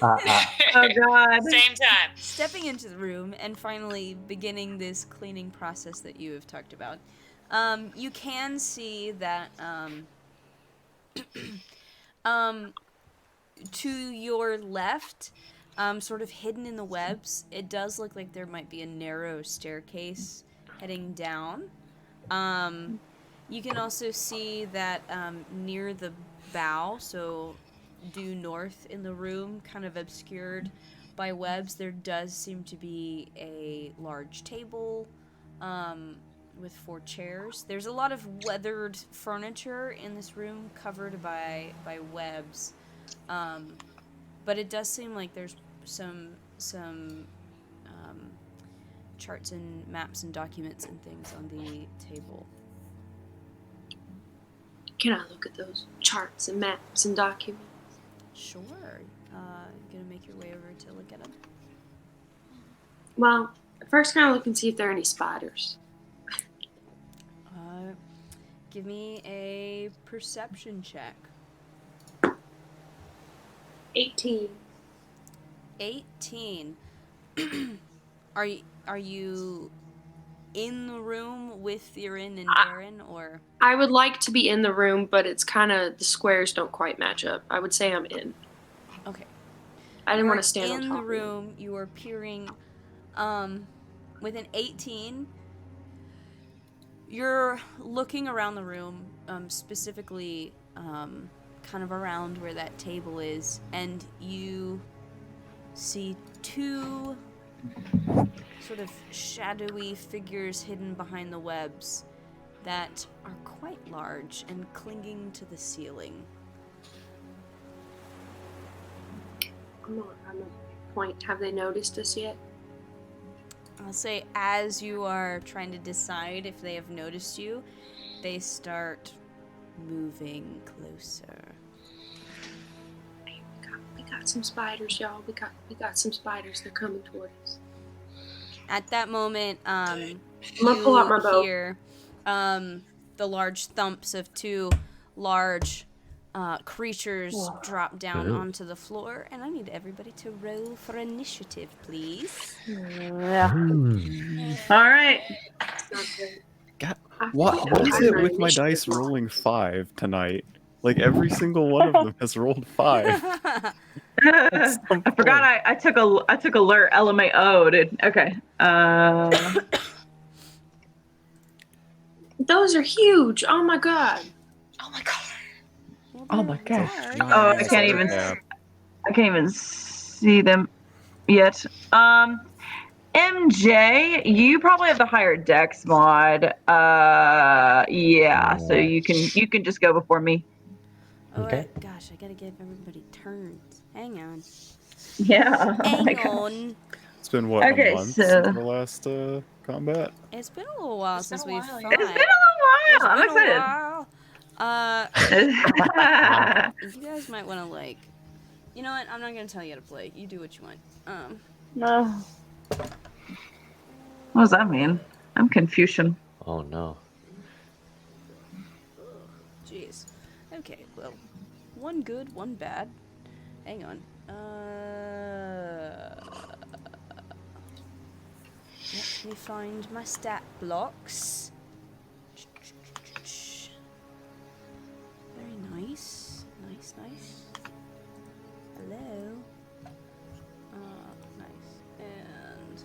Oh god. Same time. Stepping into the room and finally beginning this cleaning process that you have talked about, you can see that to your left, sort of hidden in the webs, it does look like there might be a narrow staircase heading down. You can also see that near the bow, so due north in the room, kind of obscured by webs, there does seem to be a large table with 4 chairs. There's a lot of weathered furniture in this room covered by webs, but it does seem like there's some charts and maps and documents and things on the table. Can I look at those charts and maps and documents? Sure. Gonna make your way over to look at them. Well, first can I look and see if there are any spiders? Give me a perception check. 18. 18. Are you in the room with Theron and Darren, or? I would like to be in the room, but it's kind of, the squares don't quite match up. I would say I'm in. Okay. I didn't want You're to stand on in top the of room. You are peering. With an 18, you're looking around the room, specifically, kind of around where that table is, and you see 2 sort of shadowy figures hidden behind the webs that are quite large and clinging to the ceiling. I'm gonna point. Have they noticed us yet? I'll say as you are trying to decide if they have noticed you, they start moving closer. We got some spiders, y'all. We got some spiders. They're coming toward us. At that moment, I'm gonna pull out my bow. hear the large thumps of two large creatures drop down onto the floor, and I need everybody to roll for initiative, please. Yeah. All right. God, what is it with my dice rolling 5 tonight? Like every single one of them has rolled 5. I forgot I took alert LMAO, dude. Okay. Those are huge. Oh my god. Oh my god. Oh my gosh. Sorry. Oh, I can't even see them yet. MJ, you probably have the higher dex mod. Yeah, so you can just go before me. Okay. Gosh, I gotta give everybody turns. Hang on. Yeah. Hang on. It's been what, Okay, a month so- since our last combat? It's been a little while It's been since a we've while, fought. yeah. It's been a little while. I'm excited. You guys might want to you know what? I'm not gonna tell you how to play. You do what you want. No. What does that mean? I'm Confucian. Oh no. Jeez. Okay, well, one good, one bad. Hang on. Let me find my stat blocks. Very nice. Nice. Hello. Nice. And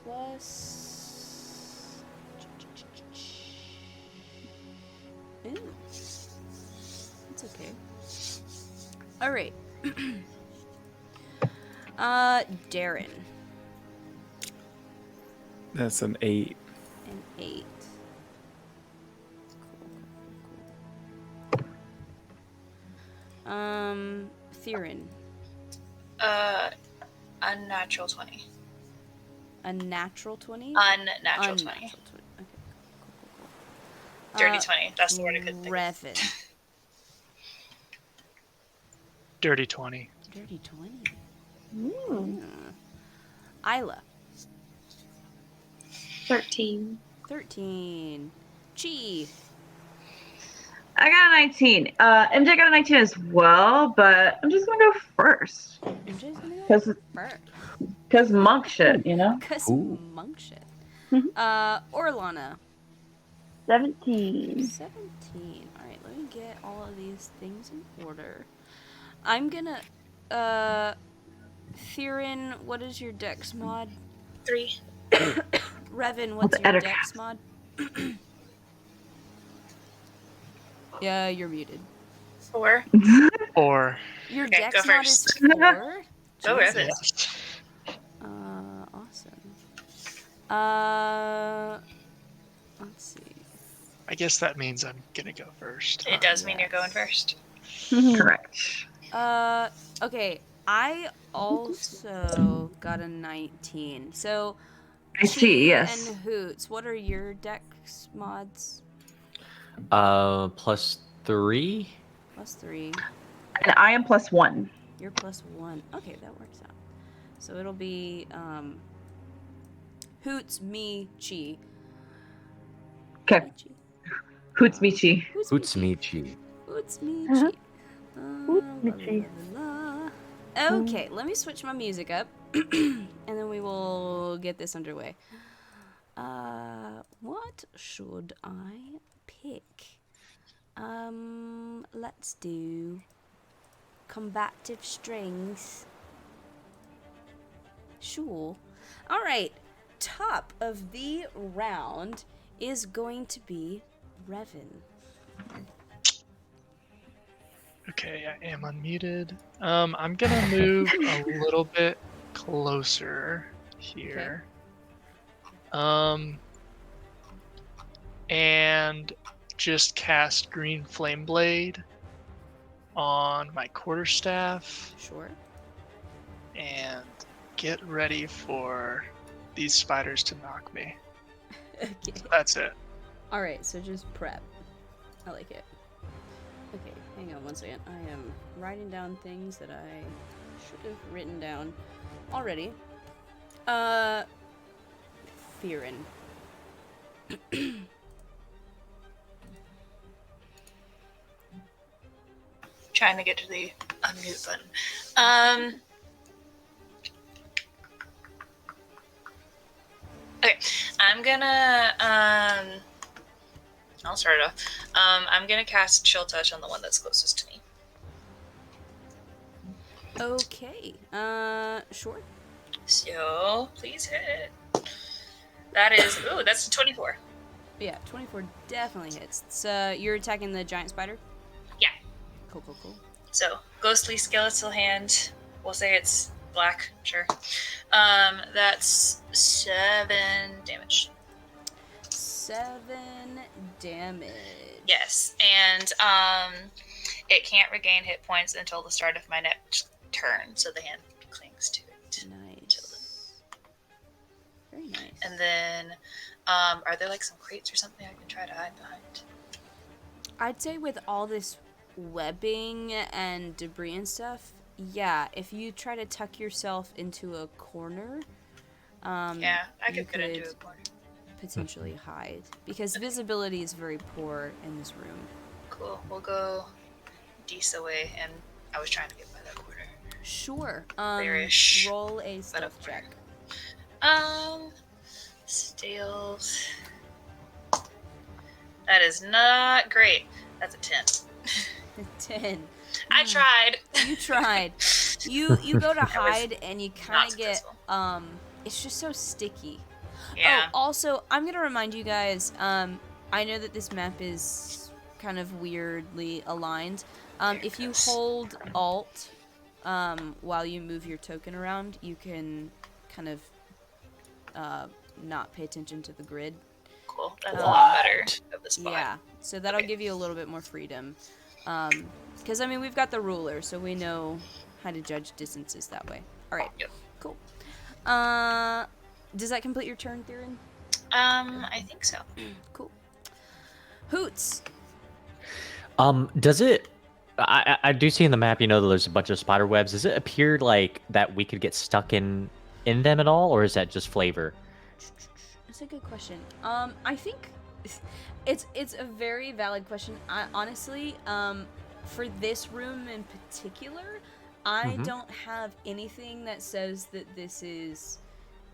plus. Ooh. It's okay. Alright. Darren. That's an 8. An 8. Cool. Theron. Unnatural 20. A natural 20? Unnatural 20. Okay. Cool. Dirty 20. That's the word I couldn't think of. Revan. Dirty 20. Dirty 20. Mm. Isla. 13. 13. Chi. I got a 19. MJ got a 19 as well, but I'm just gonna go first. MJ's gonna go Cause, first. Cause monk shit, you know? Cause Ooh. monk shit. Orlana. 17. 17. Alright, let me get all of these things in order. I'm gonna, Theron, what is your dex mod? 3. Revan, what's your dex mod? Yeah, you're muted. 4. Or Your Okay, dex go mod is first. 4? Go Jesus. Revan. yes. Awesome. Let's see. I guess that means I'm gonna go first. It does mean you're going first. Correct. Okay, I also got a 19. So, I see, yes. and Hoots, what are your dex mods? +3. +3. And I am +1. You're +1. Okay, that works out. So it'll be, Hoots, me, Chi. Okay. Hoots Michi. Utsmichi. Hoots, me, Uh-huh. Chi. Michi. Okay, let me switch my music up, and then we will get this underway. What should I pick? Let's do combative strings. Sure. Alright, top of the round is going to be Revan. Okay, I am unmuted. I'm gonna move a little bit closer here. And just cast Green Flame Blade on my quarterstaff Sure. and get ready for these spiders to knock me. Okay. That's it. All right, so just prep. I like it. Okay, hang on one second. I am writing down things that I should have written down already. Fearin. Trying to get to the unmute button. Okay, I'm gonna I'll start it off. I'm gonna cast Chill Touch on the one that's closest to me. Okay. Sure. So please hit. That is that's 24. Yeah, 24 definitely hits. So you're attacking the giant spider? Yeah. Cool. So ghostly skeletal hand. We'll say it's black, sure. That's 7 damage. 7 damage. Yes, and it can't regain hit points until the start of my next turn, so the hand clings to it. Nice. Very nice. And then, are there like some crates or something I can try to hide behind? I'd say with all this webbing and debris and stuff, yeah, if you try to tuck yourself into a corner, Yeah, I you could get into a corner. potentially hide, because visibility is very poor in this room. Cool. We'll go Dees away, and I was trying to get by that corner. Sure. There-ish, Roll a but stealth up there. check. Stealth. That is not great. That's a 10. 10. I tried. You tried. You go to hide and you not kind of get successful. it's just so sticky. Yeah. Oh, also, I'm gonna remind you guys. I know that this map is kind of weirdly aligned. If you hold Alt, while you move your token around, you can kind of not pay attention to the grid. Cool. That's a lot better of the spot. Yeah, so that'll give you a little bit more freedom. Because, I mean, we've got the ruler, so we know how to judge distances that way. All right. Yep. Cool. Does that complete your turn, Theron? I think so. Cool. Hoots. Does it? I do see in the map, that there's a bunch of spider webs. Does it appear like that we could get stuck in them at all, or is that just flavor? That's a good question. I think it's a very valid question. Honestly, for this room in particular, I don't have anything that says that this is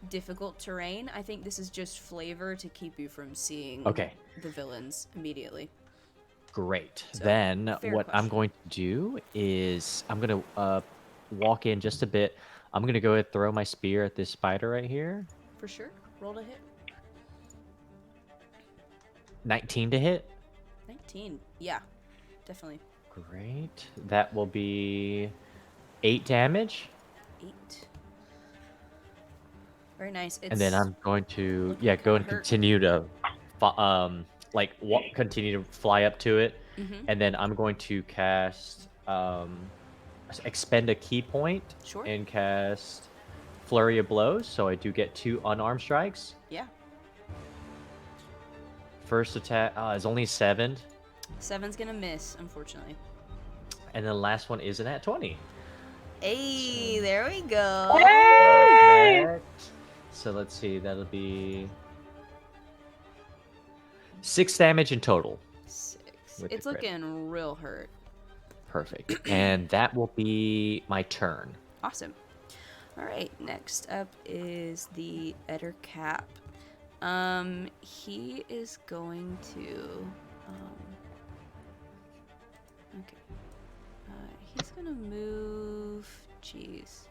difficult terrain. I think this is just flavor to keep you from seeing the villains immediately. Great. So, then what question. I'm going to do is I'm going to walk in just a bit. I'm going to go ahead and throw my spear at this spider right here. For sure. Roll to hit. 19 to hit. 19. Yeah, definitely. Great. That will be 8 damage. 8. Very nice. And then I'm going to go and hurt. continue to continue to fly up to it. And then I'm going to cast expend a key point and cast Flurry of Blows, so I do get 2 unarmed strikes. Yeah. First attack is only 7. 7's gonna miss, unfortunately. And then the last one is an at 20. Hey, there we go. Perfect. So let's see, that'll be 6 damage in total. 6. With It's the crit. looking real hurt. Perfect. And that will be my turn. Awesome. All right, next up is the Eder Cap. He is going to okay. He's gonna move. Jeez.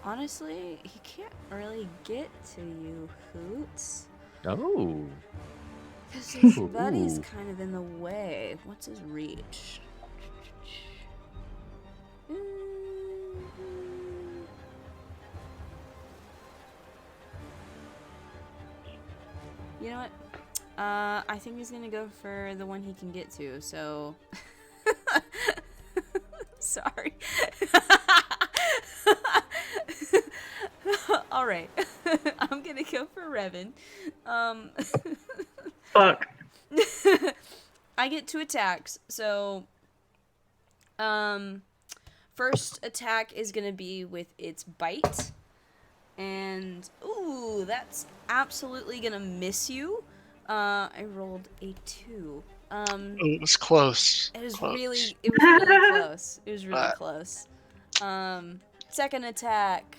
Honestly, he can't really get to you, Hoots. Oh. Because his buddy's kind of in the way. What's his reach? You know what? I think he's gonna go for the one he can get to, so... Sorry. Alright. I'm gonna go for Revan. Fuck. I get 2 attacks, so... First attack is gonna be with its bite. And... Ooh, that's absolutely gonna miss you. I rolled a 2. It was close. It was Close. really close. It was really close. Second attack.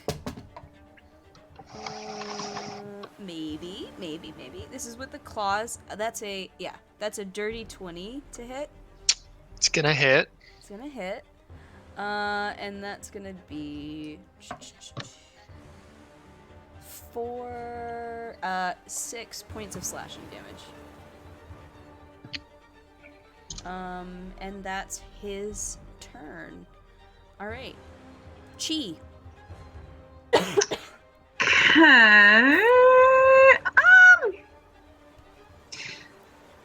Maybe. This is with the claws. That's a dirty 20 to hit. It's gonna hit. It's gonna hit. And that's gonna be 6 points of slashing damage. And that's his turn. All right, Chi. Okay.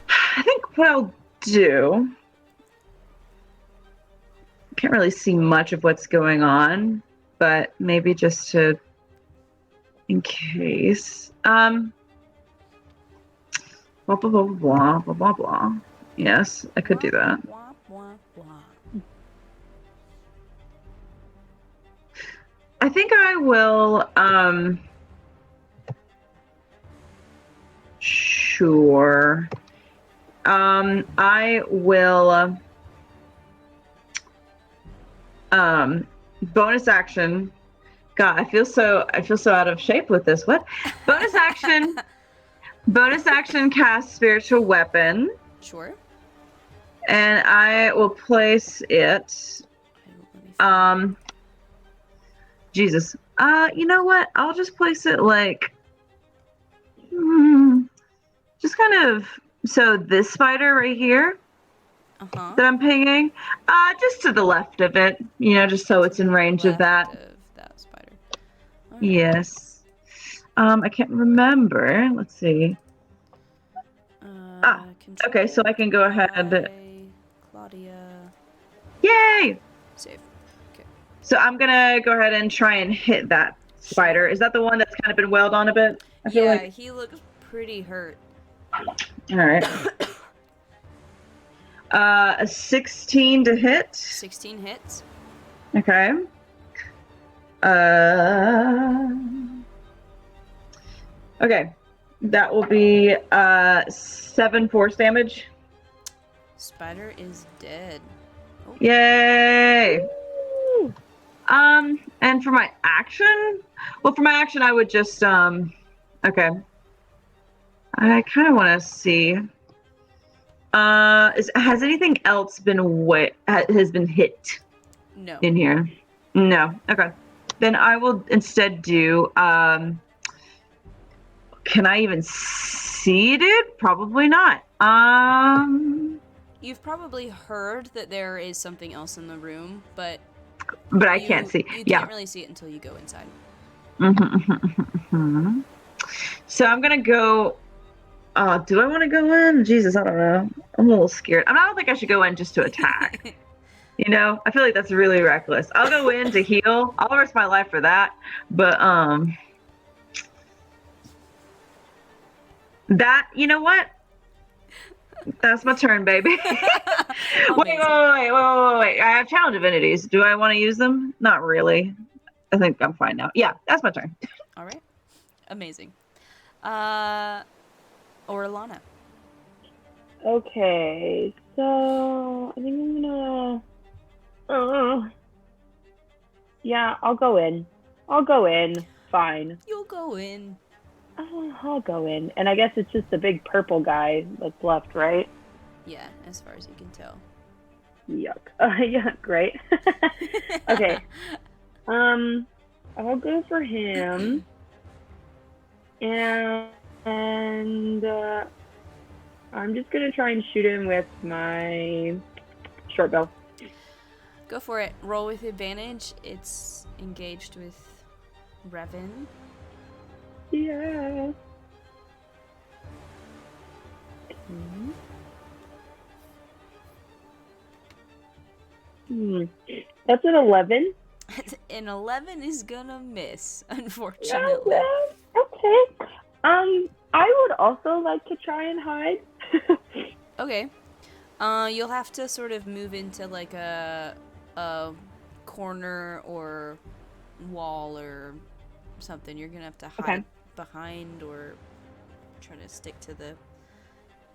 I think what I'll do. Can't really see much of what's going on, but maybe just to, in case. Blah blah blah blah blah blah blah. Yes, I could do that. I think I will. Sure. I will. Bonus action. God, I feel so out of shape with this. What? Bonus action. Bonus action cast spiritual weapon. Sure. And I will place it. Jesus. You know what? I'll just place it like just kind of so this spider right here that I'm pinging, just to the left of it, just so it's in range of that. Of that spider. Right. Yes. I can't remember. Let's see. Okay, so I can go ahead. Claudia. Yay! Save. Okay. So I'm gonna go ahead and try and hit that spider. Is that the one that's kind of been wailed on a bit? I feel like he looks pretty hurt. All right. A 16 to hit. 16 hits. Okay. Okay. That will be 7 force damage. Spider is dead. Oh. Yay! Woo! And for my action, I would just okay. I kind of want to see. Has anything else been has been hit? No. In here? No. Okay. Then I will instead do. Can I even see it? Probably not. You've probably heard that there is something else in the room, but I can't see. You can't really see it until you go inside. So I'm gonna go. Do I want to go in? Jesus, I don't know. I'm a little scared. I don't think I should go in just to attack. I feel like that's really reckless. I'll go in to heal. I'll risk my life for that. But that, you know what? That's my turn, baby. Wait. I have challenge divinities. Do I want to use them? Not really. I think I'm fine now. Yeah, that's my turn. All right. Amazing. Orlana. Okay, so I think I'm gonna. Yeah, I'll go in. Fine. You'll go in. I'll go in, and I guess it's just the big purple guy that's left, right? Yeah, as far as you can tell. Yuck. Yeah, great. Okay. I'll go for him, and I'm just gonna try and shoot him with my short bow. Go for it. Roll with advantage. It's engaged with Revan. Yeah. That's an 11. An 11 is gonna miss, unfortunately. Okay. I would also like to try and hide. Okay. You'll have to sort of move into like a corner or wall or something. You're gonna have to hide behind or try to stick to the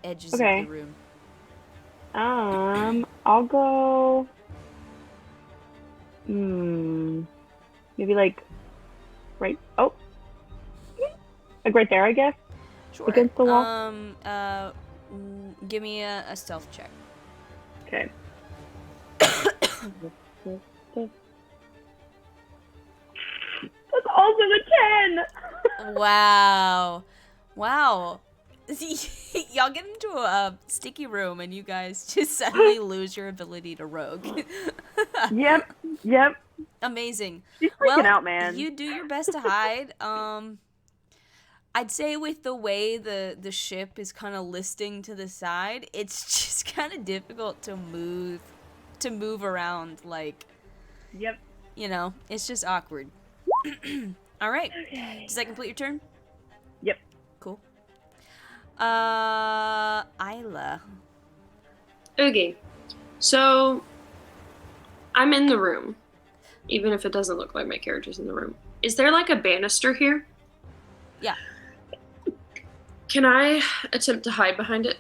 edges of the room. I'll go. Maybe like right. Oh, like right there, I guess. Sure. Against the wall. Give me a stealth check. Okay. That's also a 10. Wow. Y'all get into a sticky room and you guys just suddenly lose your ability to rogue. Yep. Amazing. She's freaking out, man. You do your best to hide. I'd say with the way the ship is kind of listing to the side, it's just kind of difficult to move around. Like, yep. You know, it's just awkward. All right. Does that complete your turn? Yep. Cool. Isla. Okay. So, I'm in the room, even if it doesn't look like my character's in the room. Is there like a banister here? Yeah. Can I attempt to hide behind it?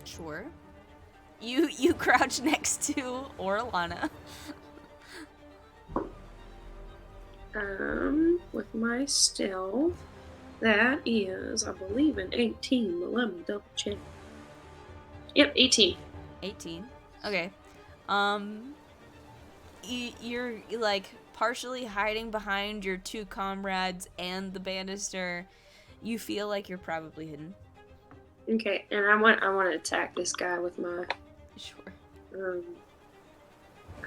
Sure. You crouch next to Orlana. With my stealth, that is, I believe, an 18. But let me double check. Yep, 18. 18. Okay. You're like partially hiding behind your two comrades and the banister. You feel like you're probably hidden. Okay, and I want to attack this guy with my. Sure. I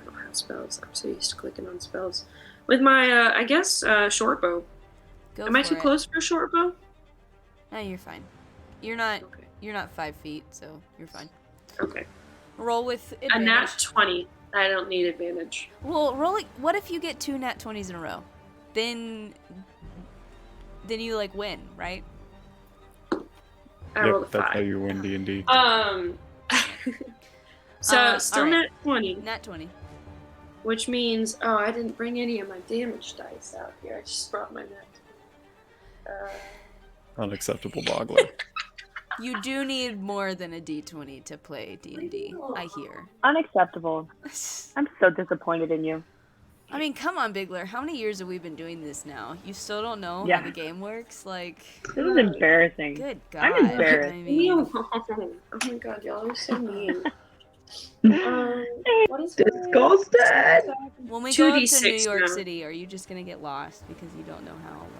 don't have spells. I'm so used to clicking on spells. With my, I guess, short bow. Am I too close for a short bow? No, you're fine. You're not 5 feet, so you're fine. Okay. Roll with advantage. A nat 20. I don't need advantage. Well, roll it. What if you get 2 nat 20s in a row? Then you like win, right? I rolled a 5. That's how you win D&D. So still nat 20. Nat 20. Which means, I didn't bring any of my damage dice out here. I just brought my nat. Unacceptable boggler. You do need more than a D20 to play D&D, I hear. Unacceptable. I'm so disappointed in you. I mean, come on, Bigler. How many years have we been doing this now? You still don't know how the game works? Like, this is embarrassing. Good God. I'm embarrassed. I mean, oh my God, y'all are so mean. What is disgusted? when we go up to 2d6 New York now. City, are you just gonna get lost because you don't know how like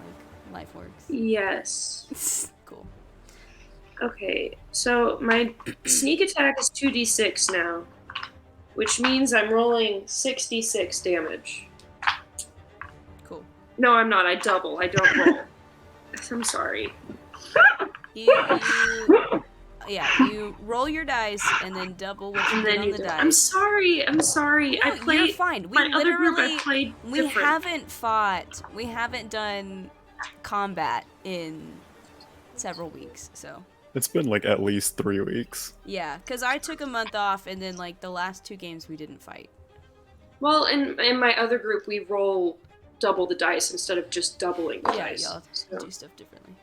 life works? Yes. Cool. Okay, so my sneak attack is 2d6 now, which means I'm rolling 66 damage. Cool. No, I'm not. I double. I don't roll. I'm sorry. You roll your dice and then double what you get on the dice. I'm sorry. No, I played. You're fine. My other group, I played different. We haven't done combat in several weeks, so. It's been like at least 3 weeks. Yeah, because I took a month off and then like the last 2 games we didn't fight. Well, in my other group, we roll double the dice instead of just doubling the dice. Yeah, y'all do stuff differently.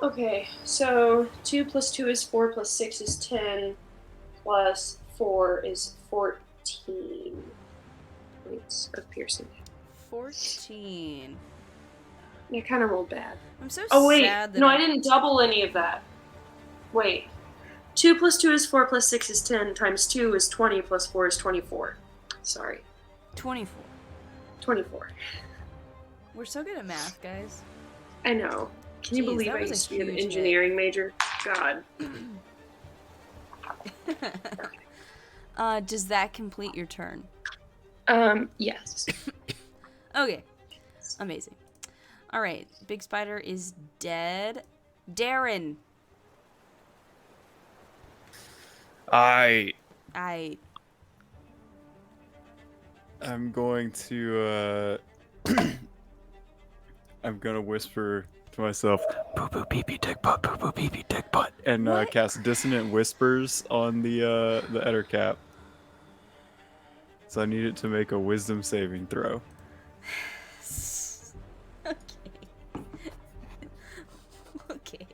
Okay, so 2 plus 2 is 4 plus 6 is 10 plus 4 is 14 points of piercing. 14. I kind of rolled bad. I'm so Oh wait, sad that no, I didn't double any of that. Wait. 2 plus 2 is 4 plus 6 is 10 times 2 is 20 plus 4 is 24. Sorry. 24. 24. We're so good at math, guys. I know. Can you believe I used to be an engineering major? God. Does that complete your turn? Yes. Okay. Amazing. All right. Big Spider is dead. Darren. I'm going to I'm gonna whisper to myself, "Poo poo pee pee dick butt, poo poo pee pee dick butt," and cast dissonant whispers on the Ettercap. So I need it to make a wisdom saving throw. Okay.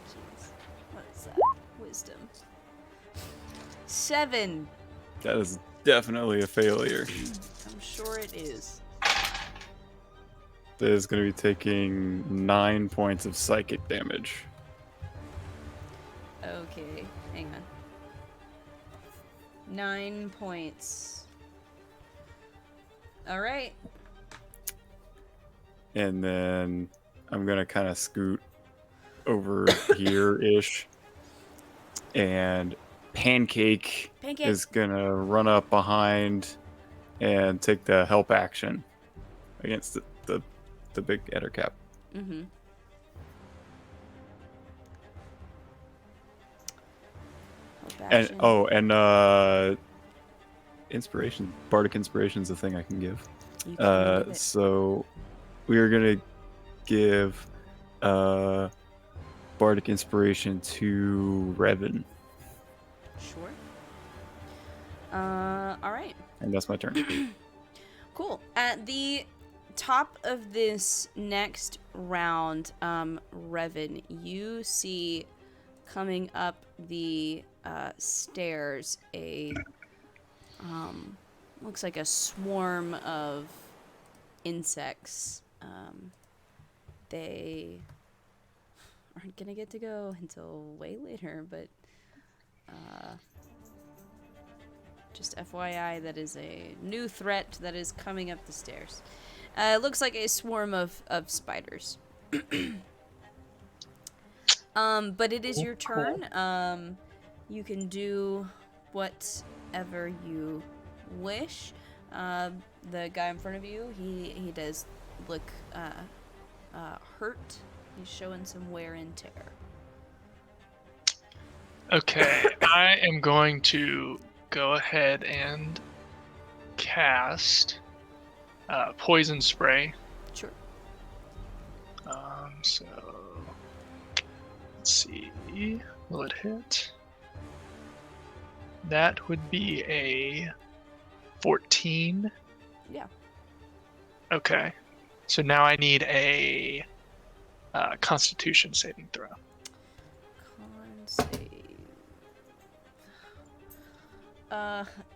Jeez. What's that? Wisdom. 7. That is definitely a failure. I'm sure it is. That is going to be taking 9 points of psychic damage. Okay, hang on. 9 points. All right. And then I'm going to kind of scoot over here-ish. And Pancake is going to run up behind and take the help action against the big Ettercap. Mm-hmm. And inspiration, bardic inspiration is a thing I can give. So we are gonna give bardic inspiration to Revan. Sure. All right. And that's my turn. Cool. At the top of this next round, Revan, you see coming up the stairs a looks like a swarm of insects. They aren't gonna get to go until way later, but just FYI, that is a new threat that is coming up the stairs. It looks like a swarm of spiders. But it is your turn. You can do whatever you wish. The guy in front of you, he does look hurt. He's showing some wear and tear. Okay, I am going to go ahead and cast poison spray. Sure. So let's see, will it hit? That would be a 14. Yeah. Okay, so now I need a Constitution saving throw. Con save.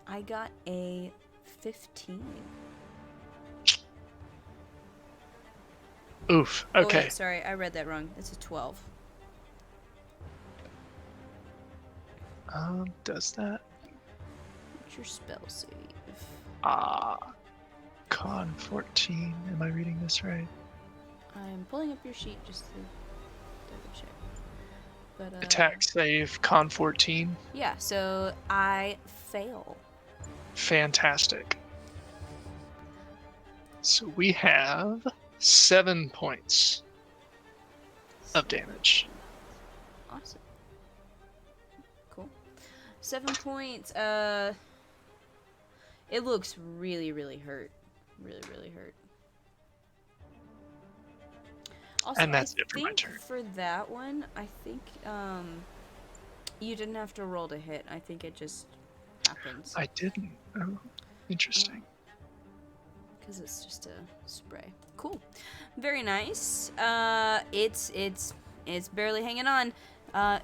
I got a 15. Oof. Oh, Okay. wait, sorry, I read that wrong. It's a 12. Does that? What's your spell save? Con 14. Am I reading this right? I'm pulling up your sheet just to double check. But Attack save con 14. Yeah, so I fail. Fantastic. So we have 7 points of damage. Awesome. Cool. 7 points. It looks really, really hurt. Really, really hurt. Also, and that's it for my turn. For that one, I think you didn't have to roll to hit. I think it just happens. I didn't. Oh, interesting. Because it's just a spray. Cool. Very nice. It's barely hanging on.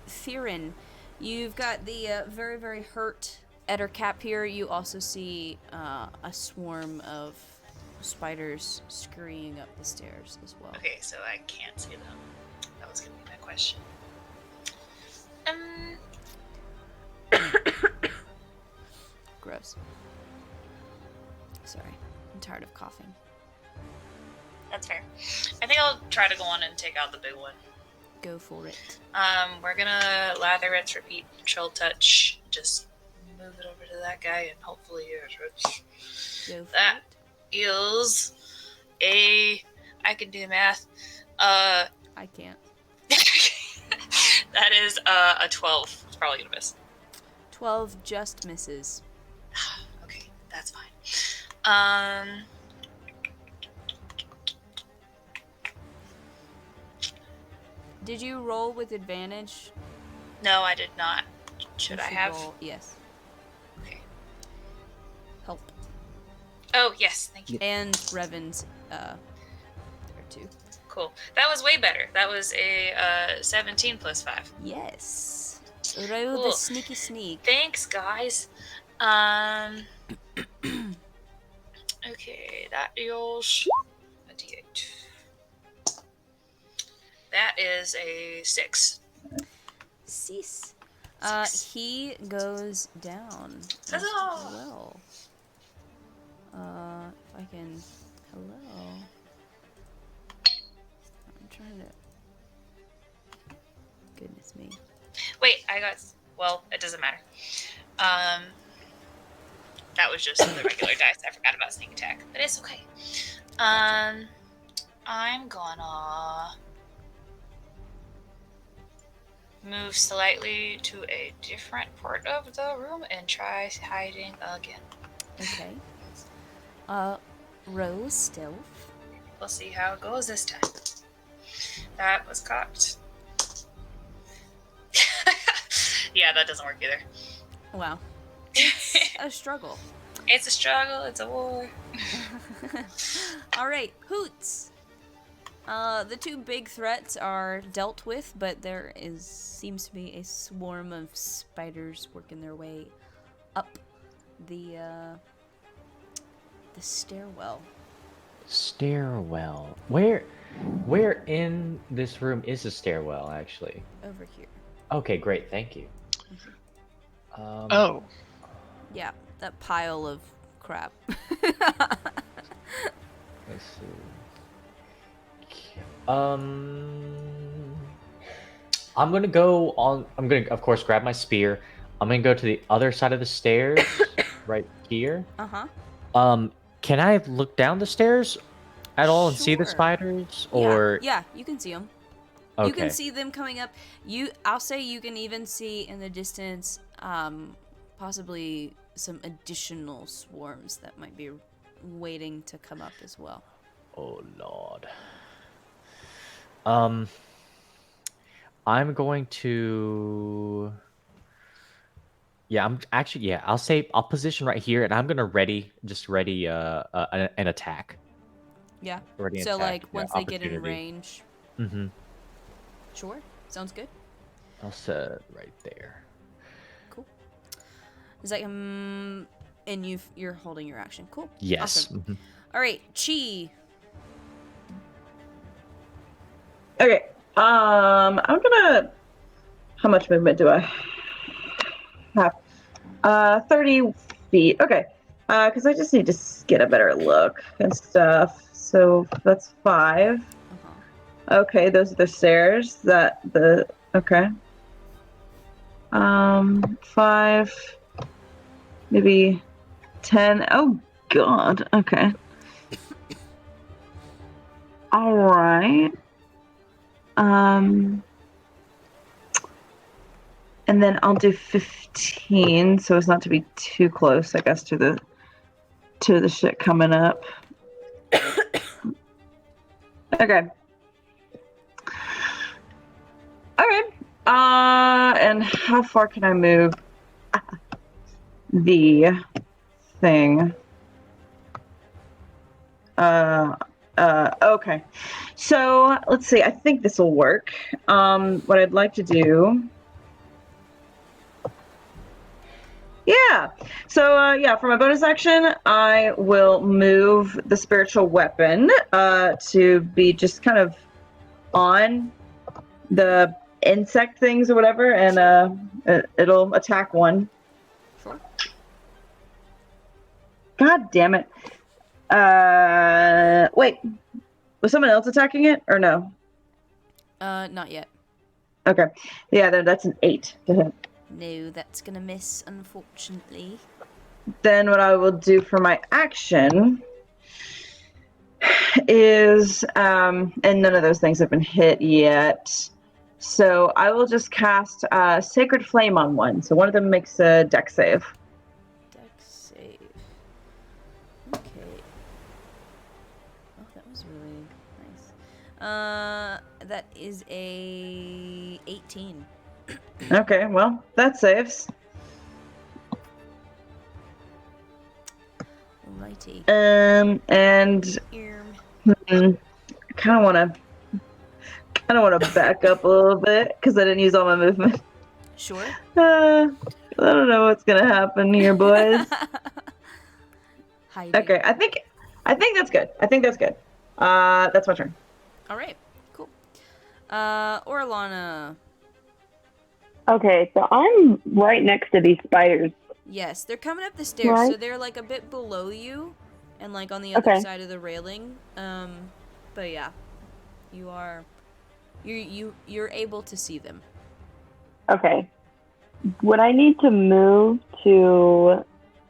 Theron, you've got the very, very hurt Ettercap here. You also see a swarm of spiders scurrying up the stairs as well. Okay, so I can't see them. That was gonna be my question. Gross. Sorry, I'm tired of coughing. That's fair. I think I'll try to go on and take out the big one. Go for it. We're gonna lather, rinse, repeat, control touch. Just move it over to that guy and hopefully that is a. I can do math. I can't. That is a 12. It's probably gonna miss. 12 just misses. Okay, that's fine. Did you roll with advantage? No, I did not. Should I have? Roll. Yes. Okay. Help. Oh, yes, thank you. And Revan's there too. Cool. That was way better. That was a 17 plus 5. Yes. Roll Cool. the sneaky sneak. Thanks, guys. Okay, that is a d8. That is a 6. Cease. He goes down as Huzzah! well. If I can... Hello? I'm trying to... Goodness me. Wait, I got... Well, it doesn't matter. That was just the regular dice. I forgot about sneak attack. But it's okay. I'm gonna... move slightly to a different part of the room and try hiding again. Okay. Roll stealth. We'll see how it goes this time. That was cocked. Yeah, that doesn't work either. Wow. It's a struggle. It's a struggle. It's a war. All right, Hoots. The two big threats are dealt with, but there seems to be a swarm of spiders working their way up the stairwell. Stairwell. Where in this room is a stairwell, actually? Over here. Okay, great. Thank you. Oh. Yeah, that pile of crap. Let's see. I'm gonna go on. I'm gonna, of course, grab my spear. I'm gonna go to the other side of the stairs, right here. Can I look down the stairs at all and see the Sure. spiders? Or yeah, you can see them. okay. You can see them coming up. I'll say you can even see in the distance, possibly some additional swarms that might be waiting to come up as well. Oh Lord. I'm going to. Yeah, I'll say I'll position right here, and I'm gonna ready an attack. Yeah. Ready an So attack, like once they get in opportunity. range. Mm-hmm. Sure. Sounds good. I'll set it right there. Cool. Is that and you're holding your action. Cool. Yes. Awesome. Mm-hmm. All right, Chi. Okay. I'm gonna. How much movement do I have? 30 feet. Okay. Because I just need to get a better look and stuff. So that's 5. Okay, those are the stairs. Okay. 5, maybe 10. Oh God. Okay. All right. And then I'll do 15, so as not to be too close, I guess, to the shit coming up. Okay. Okay. And how far can I move the thing? Okay. So let's see. I think this will work. What I'd like to do. Yeah. So for my bonus action, I will move the spiritual weapon to be just kind of on the insect things or whatever, and it'll attack one. Sure. God damn it. Wait. Was someone else attacking it or no? Not yet. Okay. Yeah, then that's an 8 to hit. No, that's gonna miss, unfortunately. Then what I will do for my action is, and none of those things have been hit yet. So I will just cast Sacred Flame on one. So one of them makes a dex save. Dex save. Okay. Oh, that was really nice. That is a 18. Okay, well, that saves. Alrighty. And I kind of want to back up a little bit because I didn't use all my movement. Sure. I don't know what's gonna happen here, boys. Hiding. Okay, I think that's good. That's my turn. All right. Cool. Orlana. Okay, so I'm right next to these spiders. Yes, they're coming up the stairs, Right. so they're like a bit below you, and like on the other Okay. side of the railing. But yeah, you're able to see them. Okay. Would I need to move to...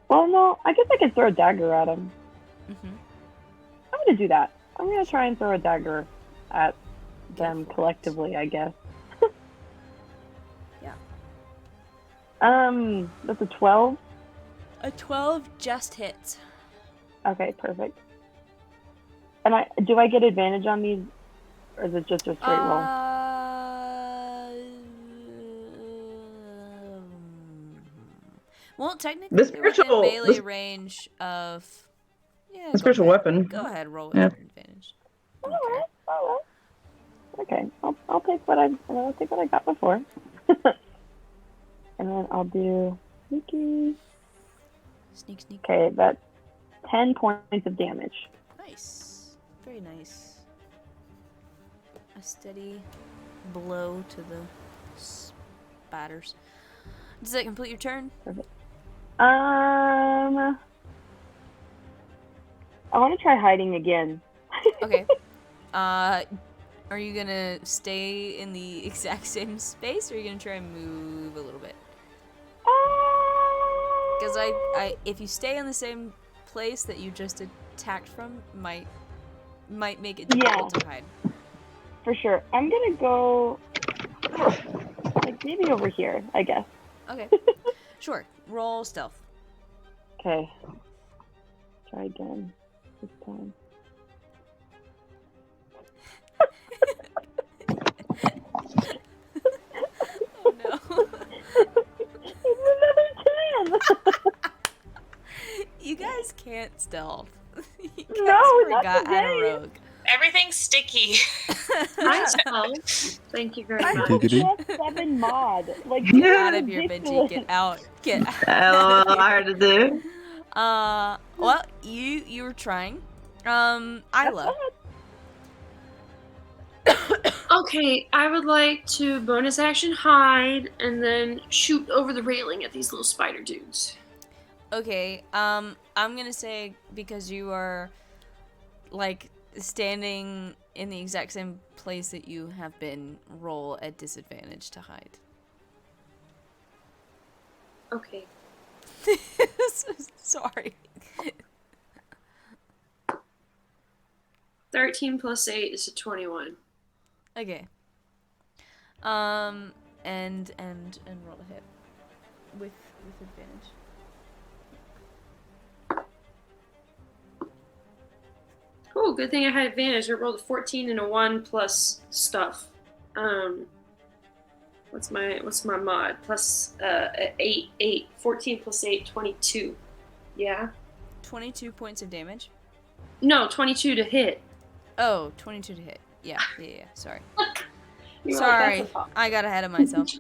Well, no, I guess I could throw a dagger at them. Mm-hmm. I'm going to do that. I'm going to try and throw a dagger at them for it. collectively, I guess. Yeah. That's a 12. A 12 just hits. Okay, perfect. And do I get advantage on these, or is it just a straight roll? Well, technically, The they're within melee range of. Yeah. The spiritual weapon. Go ahead, roll with Yeah. advantage. All right. Okay, I'll take what I got before, and then I'll do sneaky. Sneak. Okay, that's 10 points of damage. Nice. Very nice. A steady blow to the spiders. Does that complete your turn? Perfect. I want to try hiding again. Okay. Are you gonna stay in the exact same space, or are you gonna try and move a little bit? Because if you stay in the same place that you just attacked from, might make it difficult to hide. For sure. I'm gonna go like maybe over here, I guess. Okay. Sure. Roll stealth. Okay. Try again this time. Oh no. It's another 10. You guys can't stealth. You guys No, not forgot how to today. rogue. Everything's sticky. Nice help. Thank you very I much. have +7 mod. Like, Get this out is of here, Benji. ridiculous. Get out. Get out. Hard to do. Well, you were trying. Isla. Okay, I would like to bonus action hide and then shoot over the railing at these little spider dudes. Okay, I'm gonna say because you are, like, standing in the exact same place that you have been, roll at disadvantage to hide. Okay. Sorry. 13 plus 8 is a 21. Okay. And roll a hit with advantage. Oh, good thing I had advantage. I rolled a 14 and a 1 plus stuff. What's my mod? Plus 8. 14 plus 8, 22. Yeah? 22 points of damage. No, 22 to hit. Oh, 22 to hit. Yeah. Sorry. You're Sorry, like, that's a pop. I got ahead of myself.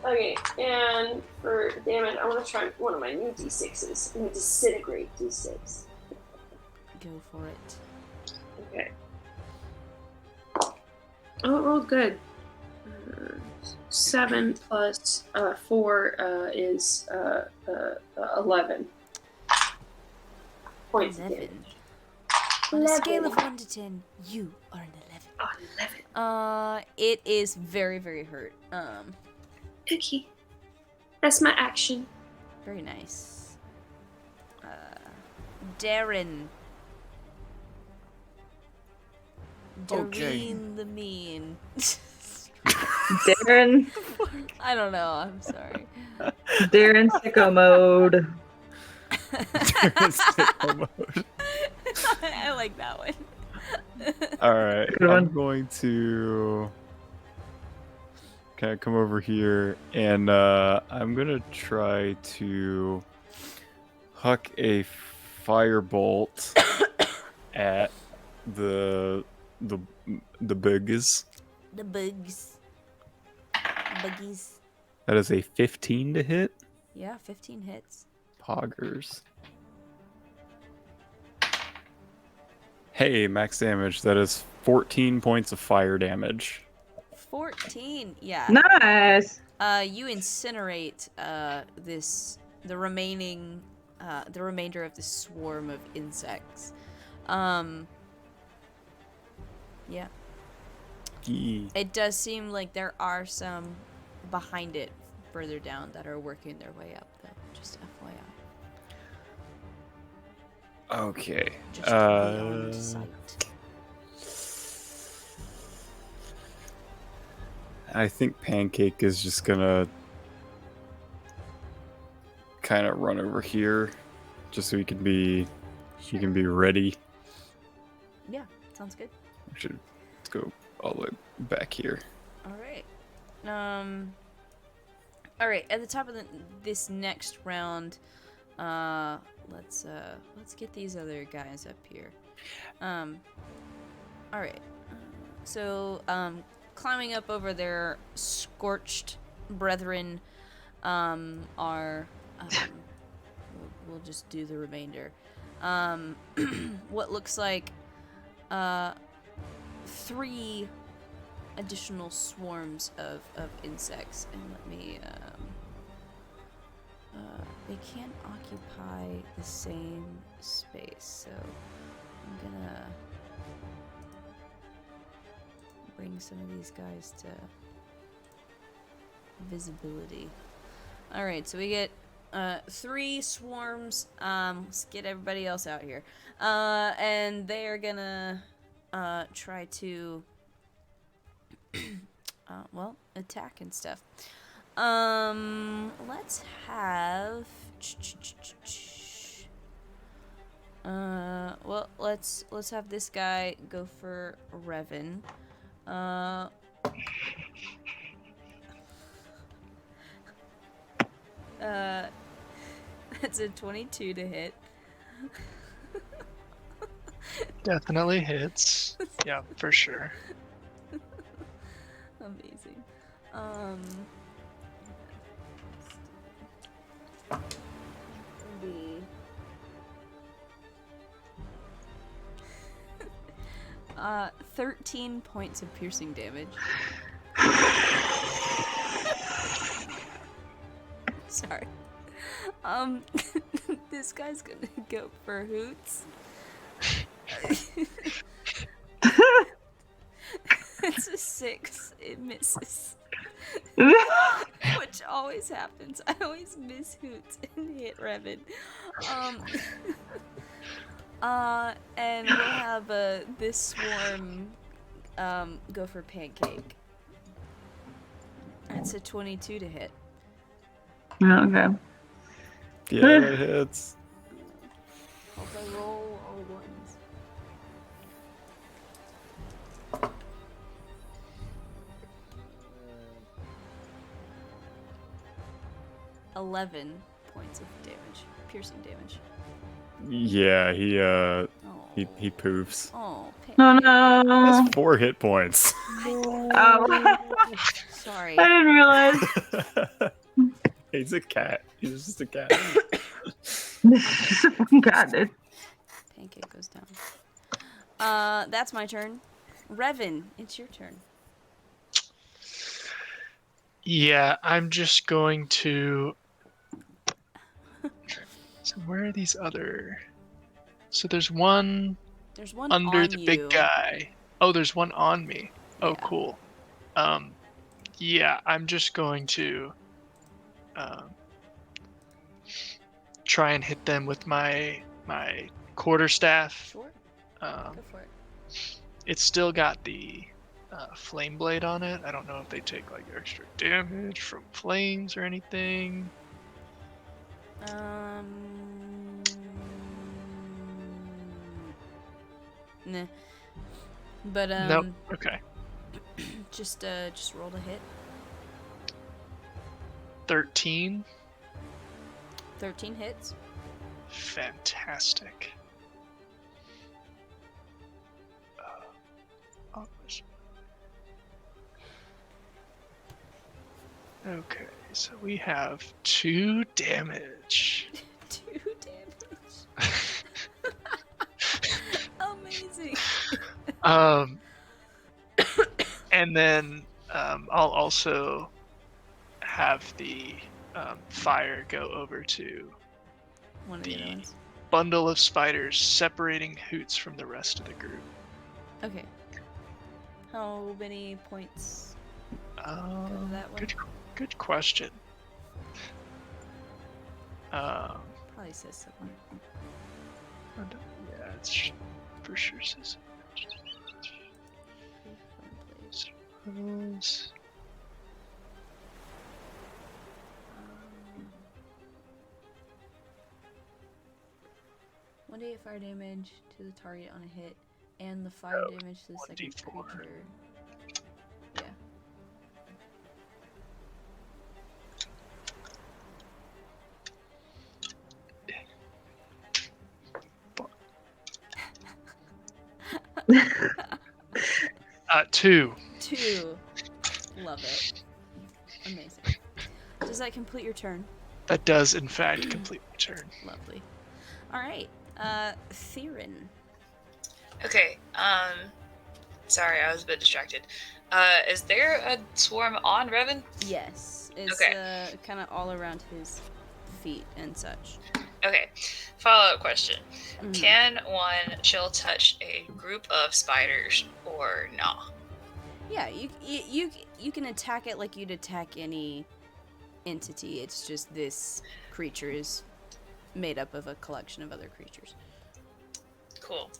Okay, and for damage, I want to try one of my new D6s. I'm going to disintegrate D6. Go for it. Okay. Oh, it rolled good. 7 plus 4 is 11 points of 11. damage. On a scale of 1 to 10, you are an 11. Oh, 11. It is very, very hurt. Okay. That's my action. Very nice. Darren. Okay. Doreen the Mean. Darren. I don't know. I'm sorry. Darren sicko mode. Darren sicko mode. I like that one. All right, Good one. I'm going to kind of come over here, and I'm gonna try to huck a firebolt at the bugs. The bugs. Buggies. That is a 15 to hit. Yeah, 15 hits. Poggers. Hey, max damage. That is 14 points of fire damage. 14. Yeah. Nice. You incinerate the remainder of this swarm of insects. Yeah. It does seem like there are some behind it further down that are working their way up, though. Just FYI. Okay. Just beyond sight. I think Pancake is just gonna kind of run over here, just so he can be ready. Yeah, sounds good. Let's go all the way back here. All right. All right. At the top of this next round, let's get these other guys up here. All right. So, climbing up over their scorched brethren, are we'll just do the remainder. What looks like 3 additional swarms of insects, and let me they can't occupy the same space, so I'm gonna bring some of these guys to visibility. Alright, so we get 3 swarms. Let's get everybody else out here, and they are gonna try to attack and stuff. Let's have let's have this guy go for Revan. That's a 22 to hit. Definitely hits. Yeah, for sure. Amazing. The 13 points of piercing damage. Sorry. This guy's gonna go for Hoots. It's a 6. It misses. Which always happens. I always miss Hoots and hit Revan. And we'll have this swarm go for Pancake. That's a 22 to hit. Okay. Yeah, that hits. Hope I roll all ones. $11 points of damage, piercing damage. Yeah, he poofs. Oh, No, no. That's 4 hit points. Oh. Sorry. I didn't realize. He's a cat. He's just a cat. Got it. Pancake goes down. That's my turn. Revan, it's your turn. Yeah, I'm just going to... So where are these other... So there's one under the big guy. Oh, there's one on me. Oh, yeah. Cool. Yeah, I'm just going to try and hit them with my quarterstaff. Sure. Go for it. It's still got the flame blade on it. I don't know if they take like extra damage from flames or anything. Nah. But Nope. Okay. just roll to hit. 13. 13 hits. Fantastic. Okay, so we have 2 damage. 2 damage. Amazing. And then I'll also have the fire go over to One of the other ones. bundle of spiders, separating Hoots from the rest of the group. Okay. How many points go to that one? Good question. Probably says something. Yeah, it's for sure says. One day fire damage to the target on a hit, and the fire damage to the second 1d4. creature. Yeah. Two. 2. Love it. Amazing. Does that complete your turn? That does, in fact, complete my turn. Lovely. All right. Theron. Okay. Sorry, I was a bit distracted. Is there a swarm on Revan? Yes. It's Okay. kind of all around his feet and such. Okay. Follow-up question. Mhm. Can one chill touch a group of spiders or not? Yeah, you can attack it like you'd attack any entity. It's just this creature is made up of a collection of other creatures. Cool.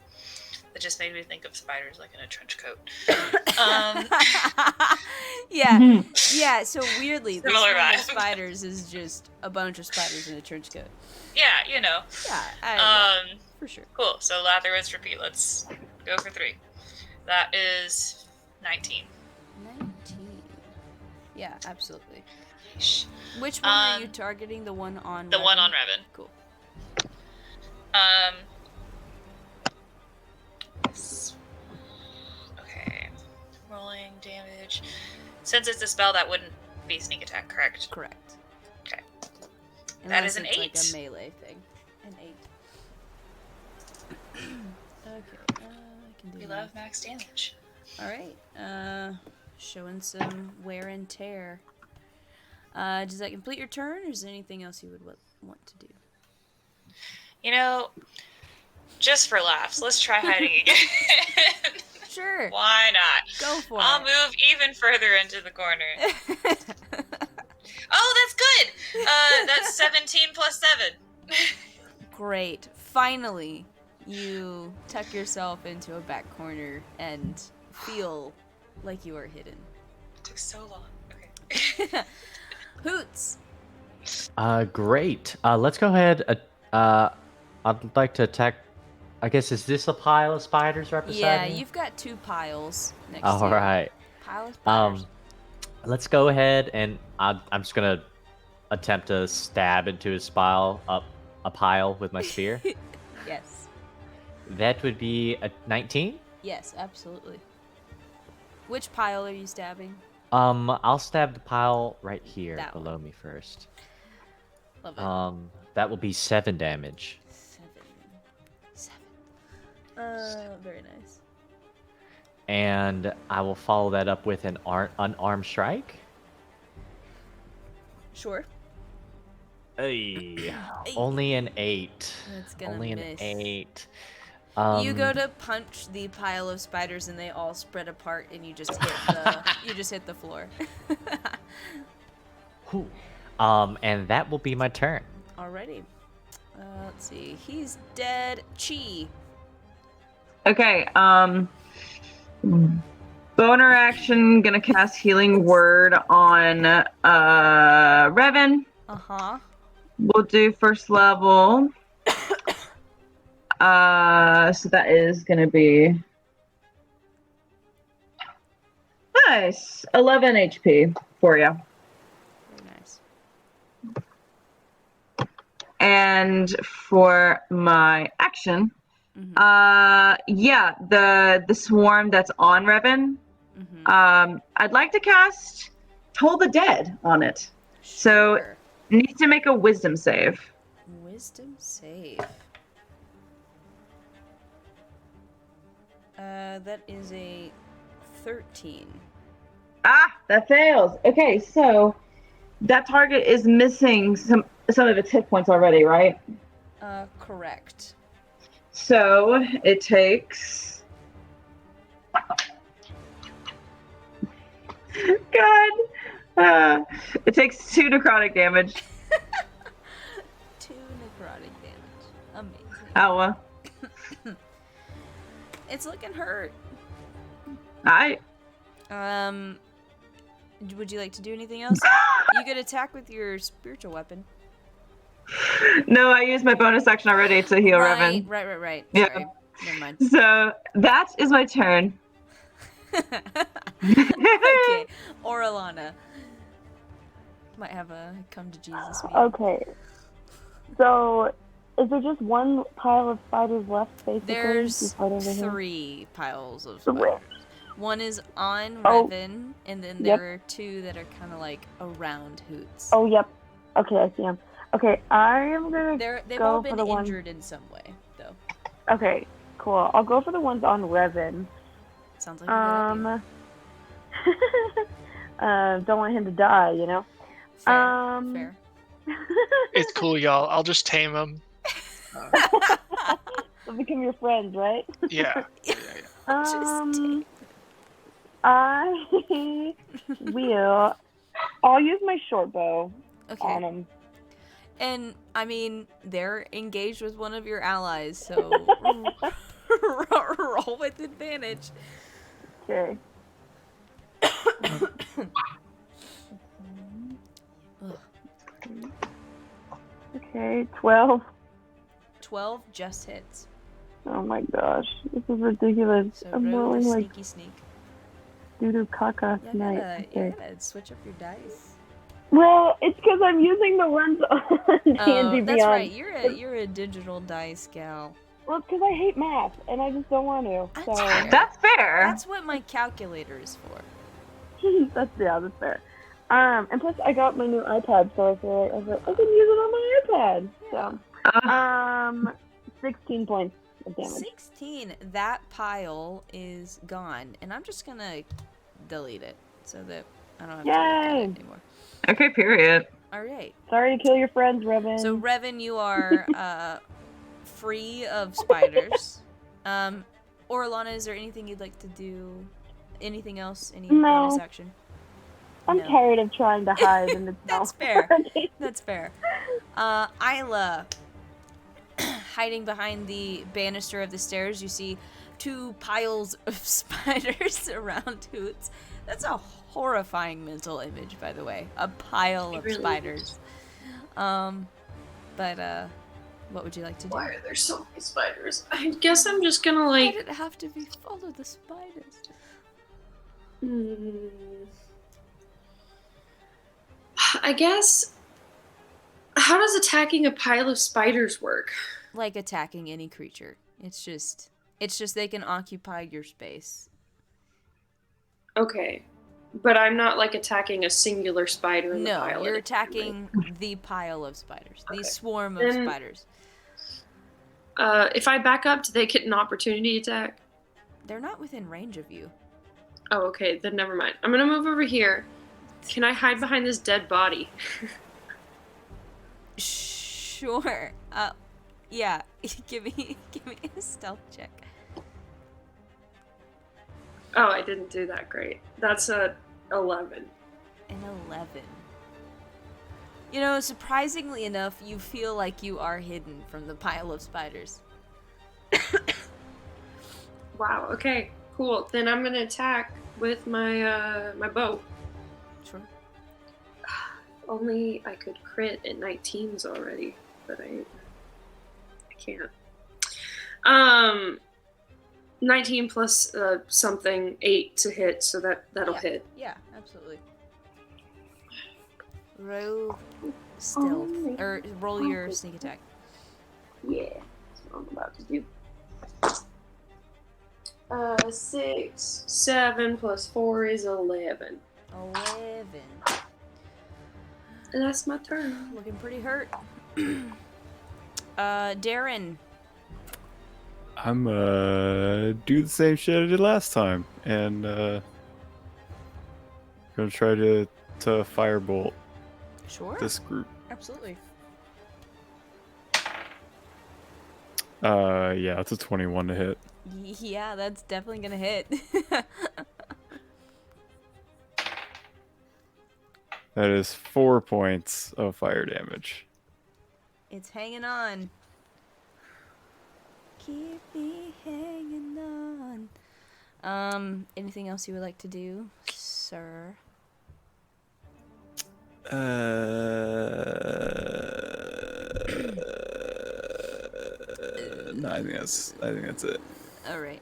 That just made me think of spiders like in a trench coat. Yeah, yeah. So weirdly, this Similar one of vibe. spiders is just a bunch of spiders in a trench coat. Yeah, you know. Yeah, for sure. Cool. So lather, rinse, repeat. Let's go for 3. That is 19. 19. Yeah, absolutely. Yeesh. Which one are you targeting? The one on The Revan? one on Revan. Cool. Okay. Rolling damage. Since it's a spell, that wouldn't be sneak attack, correct? Correct. Okay. Unless is an it's 8. like a melee thing. An 8. Okay, I can do We that. love max damage. Alright, showing some wear and tear. Does that complete your turn, or is there anything else you would want to do? You know, just for laughs, let's try hiding again. Sure. Why not? Go for I'll it. move even further into the corner. Oh, that's good! That's 17 plus 7. Great. Finally, you tuck yourself into a back corner and feel like you are hidden. It took so long. Okay. Hoots. Great. Let's go ahead. I'd like to attack. I guess, is this a pile of spiders right beside Yeah, me? you've got 2 piles next to you. All right. Pile of spiders. Let's go ahead and I'm just gonna attempt to stab into his pile with my spear. Yes. That would be a 19. Yes, absolutely. Which pile are you stabbing? I'll stab the pile right here That below one. me first. Love it. That will be 7 damage. 7. Very nice. And I will follow that up with an unarmed strike. Sure. Hey, only an 8. That's gonna Only miss. an 8. You go to punch the pile of spiders and they all spread apart and you just hit the floor. Whew. And that will be my turn. Alrighty. Let's see. He's dead. Chi. Okay, Boner action, gonna cast Healing Word on Revan. Uh-huh. We'll do first level. So that is gonna be nice. 11 HP for you. Very nice. And for my action, yeah, the swarm that's on Revan. I'd like to cast Toll the Dead on it. So Sure. needs to make a Wisdom save. Wisdom save. That is a 13. Ah, that fails. Okay, so that target is missing some of its hit points already, right? Correct. So it takes. God, it takes 2 necrotic damage. 2 necrotic damage. Amazing. Ow. It's looking hurt. Would you like to do anything else? You could attack with your spiritual weapon. No, I used my bonus action already to heal Revan. Right. Yeah. Sorry. Never mind. So that is my turn. Okay. Orlana. Might have a come to Jesus meeting. Okay. So, is there just one pile of spiders left, basically? There's 3 piles of spiders. One is on Revan, and then there are 2 that are kind of like around Hoots. Oh, yep. Okay, I see them. Okay, I am gonna They've go all for been the injured in some way, though. Okay, cool. I'll go for the ones on Revan. Sounds like a good idea. Don't want him to die, you know? Fair. It's cool, y'all. I'll just tame him. They'll become your friends, right? Yeah. I will. I'll use my short bow on them. And, I mean, they're engaged with one of your allies, so roll with advantage. Okay. Okay, 12. 12 just hits. Oh my gosh, this is ridiculous. So I'm roll rolling the like sneaky. doo-doo caca You tonight. gotta switch up your dice. Well, it's because I'm using the ones on D&D that's Beyond. right. You're a digital dice gal. Well, it's because I hate math, and I just don't want to. So. That's fair. That's what my calculator is for. that's fair. And plus I got my new iPad, so I feel like I can use it on my iPad. So, 16 points of damage. 16. That pile is gone, and I'm just gonna delete it so that I don't have to look at it anymore. Okay, period. All right. Sorry to kill your friends, Revan. So Revan, you are free of spiders. Orlana, is there anything you'd like to do? Anything else? Any bonus action? I'm tired of trying to hide in the That's fair. That's fair. Isla, hiding behind the banister of the stairs, you see 2 piles of spiders around Hoots. That's a horrifying mental image, by the way. A pile of spiders. But what would you like to do? Why are there so many spiders? I guess I'm just gonna like. Why did it have to be full of the spiders? I guess. How does attacking a pile of spiders work? Like attacking any creature. It's just they can occupy your space. Okay. But I'm not like attacking a singular spider in the pile. No, you're attacking the pile of spiders. The swarm of spiders. If I back up, do they get an opportunity attack? They're not within range of you. Oh, okay. Then never mind. I'm gonna move over here. Can I hide behind this dead body? Sure. Yeah. give me a stealth check. Oh, I didn't do that great. That's a 11. An 11. You know, surprisingly enough, you feel like you are hidden from the pile of spiders. Wow, okay, cool. Then I'm gonna attack with my my bow. Sure. Only I could crit at 19s already, but I can't. 19 plus something 8 to hit, so that'll hit. Yeah, absolutely. Roll stealth or roll your sneak attack. Yeah, that's what I'm about to do. 6, 7 plus 4 is 11. 11. And that's my turn. Looking pretty hurt. Darren. I'm do the same shit I did last time, and gonna try to firebolt this group. Absolutely. Yeah, it's a 21 to hit. Yeah, that's definitely gonna hit. That is 4 points of fire damage. It's hanging on. Keep me hanging on. Anything else you would like to do, sir? No, I think that's it. All right.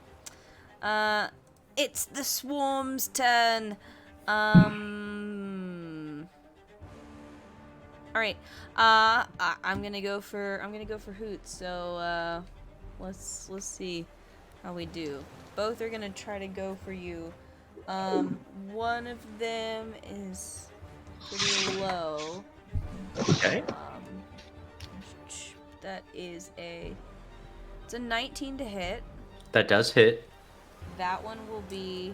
It's the swarm's turn. All right. I'm gonna go for Hoot. So let's see how we do. Both are gonna try to go for you. One of them is pretty low. Okay. That is it's a 19 to hit. That does hit. That one will be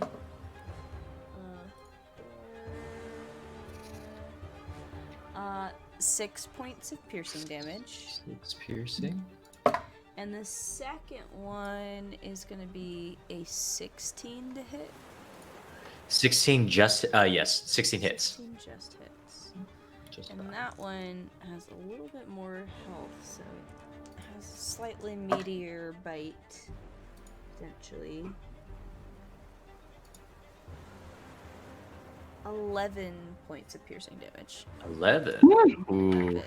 6 points of piercing damage. 6 piercing. And the second one is going to be a 16 to hit. 16 just yes, 16 hits. 16 just hits. And that one has a little bit more health, so it has a slightly meatier bite, potentially. 11 points of piercing damage. 11. Ooh.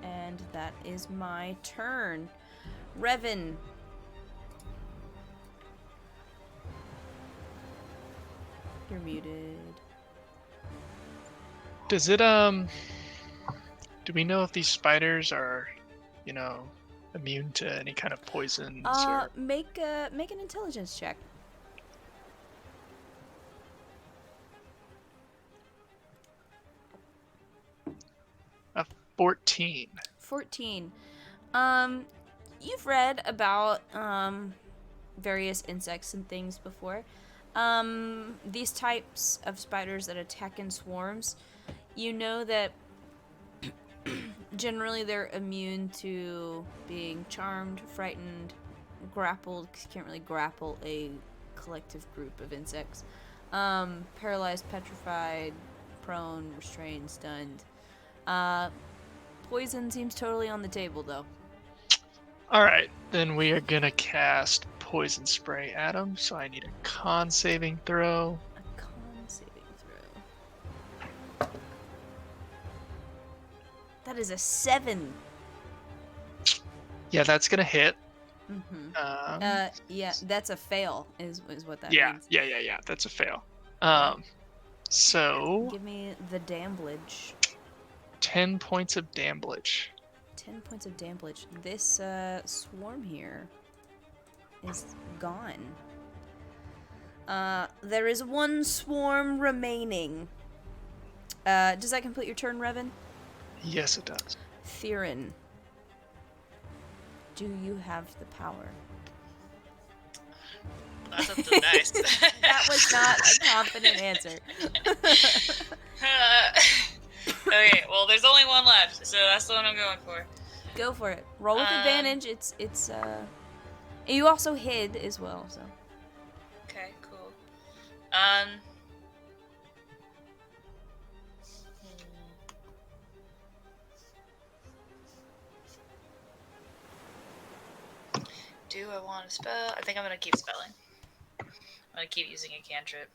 And that is my turn. Revan. You're muted. Does it do we know if these spiders are, immune to any kind of poisons or... Make an intelligence check. A 14. 14. You've read about various insects and things before. These types of spiders that attack in swarms, you know that generally they're immune to being charmed, frightened, grappled, 'cause you can't really grapple a collective group of insects. Paralyzed, petrified, prone, restrained, stunned. Poison seems totally on the table, though. Alright, then we are gonna cast Poison Spray at him, so I need a con saving throw. A con saving throw. That is a 7. Yeah, that's gonna hit. Mm-hmm. Yeah, that's a fail, is what that yeah, means. Yeah, that's a fail. So... Give me the damblage. 10 points of damblage. 10 points of damblage. This swarm here is gone. There is one swarm remaining. Does that complete your turn, Revan? Yes, it does. Theron, do you have the power? That's something nice. That was not a confident answer. Okay, well, there's only one left, so that's the one I'm going for. Go for it. Roll with advantage. It's you also hid as well, so. Okay, cool. Do I want to spell? I think I'm going to keep spelling. I'm going to keep using a cantrip.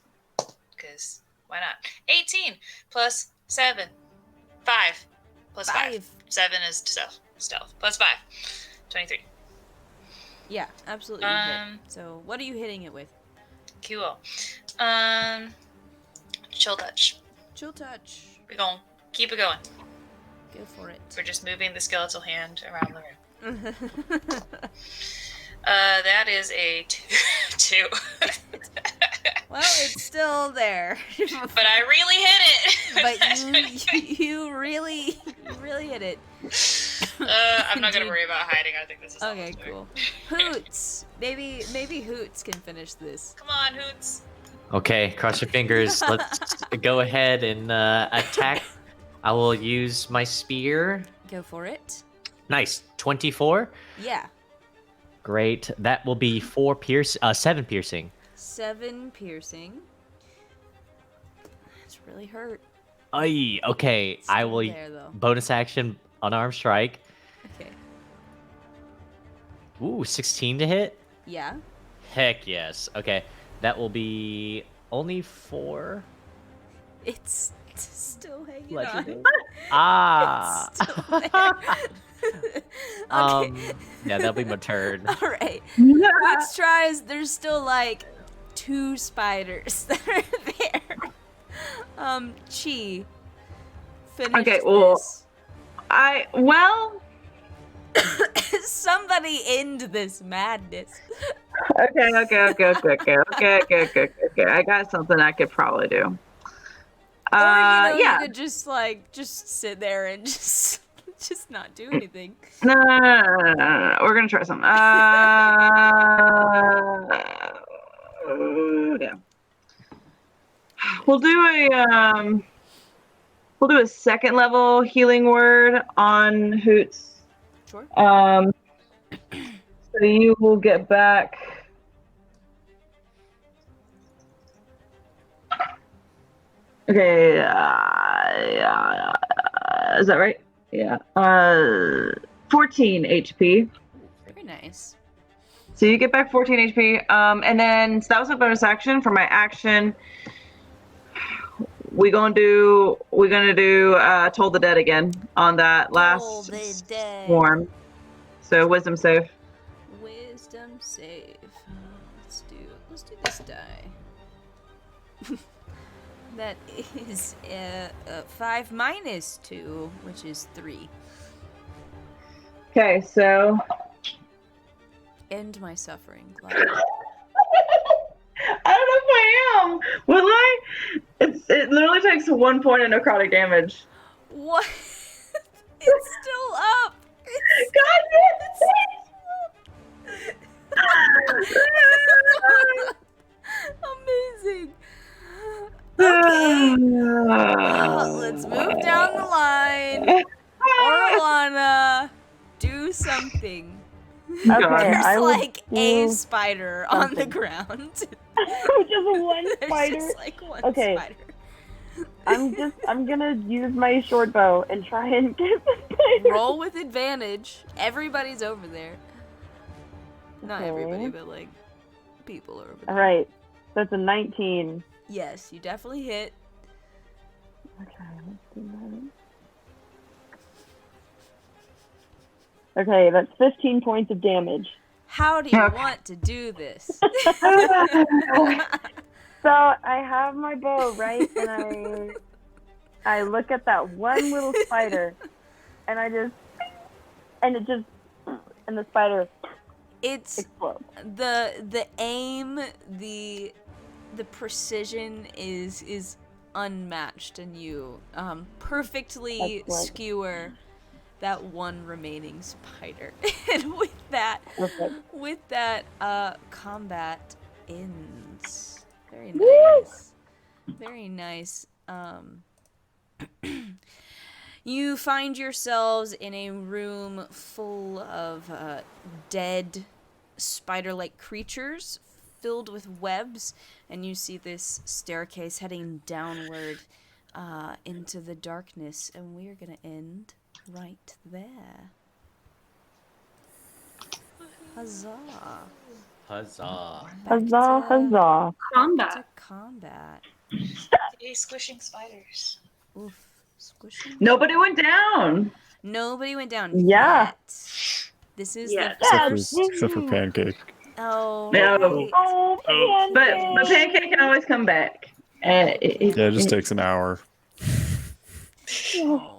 Because why not? 18 plus 7. 5 plus 5. 7 is stealth. Plus 5. 23. Yeah, absolutely. Hit. So what are you hitting it with? Cool. Chill touch. Chill touch. We're going to keep it going. Go for it. We're just moving the skeletal hand around the room. That is a 2. Well, it's still there. But I really hit it. But you really hit it. I'm not gonna worry about hiding. I think this is okay. Cool. Hoots. Maybe Hoots can finish this. Come on, Hoots. Okay, cross your fingers. Let's go ahead and attack. I will use my spear. Go for it. Nice. 24. Yeah. Great. That will be 7 piercing. 7 piercing. It's really hurt. Aye. Okay. I will bonus action unarmed strike. Okay. Ooh, 16 to hit? Yeah. Heck yes. Okay. That will be only 4. It's still hanging on. Ah. It's still there. Okay. Yeah, that'll be my turn. All right. Hoots tries. There's still like 2 spiders that are there. Chi. Finish Okay, well, this. Somebody end this madness. Okay. I got something I could probably do. Or you could just sit there and just not do anything. No. We're gonna try something. Yeah. We'll do a second level healing word on Hoots. Sure. So you will get back. Okay. Is that right? Yeah. 14 HP. Very nice. So you get back 14 HP. And then so that was a bonus action. For my action, we're gonna do Toll the Dead again on that last swarm. So wisdom save. Wisdom save. Let's do this die. That is 5 minus 2, which is 3. Okay, so end my suffering. I don't know if I am. Will I? It literally takes 1 point of necrotic damage. What? It's still up. Amazing. Okay. Let's move down the line. Orlana, do something. Okay, There's like a spider on the ground. Just one spider. There's just like one spider. I'm gonna use my short bow and try and get the spider. Roll with advantage. Everybody's over there. Not everybody, but like people are over there. Alright. That's a 19. Yes, you definitely hit. Okay, let's do that. Okay, that's 15 points of damage. How do you want to do this? So I have my bow, right? And I look at that one little spider, and the spider explodes. The aim, the precision is unmatched, and you perfectly skewer that one remaining spider. And with that, combat ends. Very nice. Very nice. You find yourselves in a room full of dead spider-like creatures filled with webs, and you see this staircase heading downward into the darkness, and we are going to end right there. Huzzah. Huzzah. Huzzah. Combat. Yay, squishing spiders. Oof. Squishing. Nobody went down. Nobody went down Yeah. yet. This is Yeah. the first. Except for Pancake. Oh, No. right. Oh, But Pancake. Pancake can always come back. Yeah, it just takes an hour. Oh.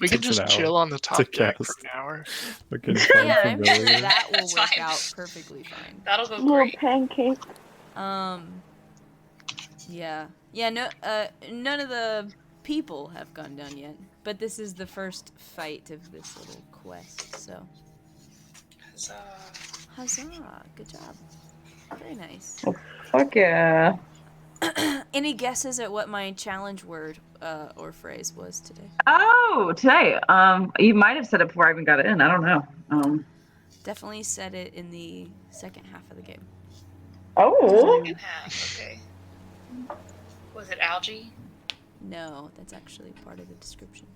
We can Takes an just hour chill on the top deck for cast. an hour. Looking Yeah, I'm sure familiar. that will That's work fine. out perfectly fine. That'll go Little great. Pancake. Yeah. Yeah, no, none of the people have gone down yet, but this is the first fight of this little quest, so. Huzzah. Huzzah. Good job. Very nice. Fuck yeah. Any guesses at what my challenge word or phrase was today? Oh, today. You might have said it before I even got in. I don't know. Definitely said it in the second half of the game. Oh. Second half, okay. Was it algae? No, that's actually part of the description.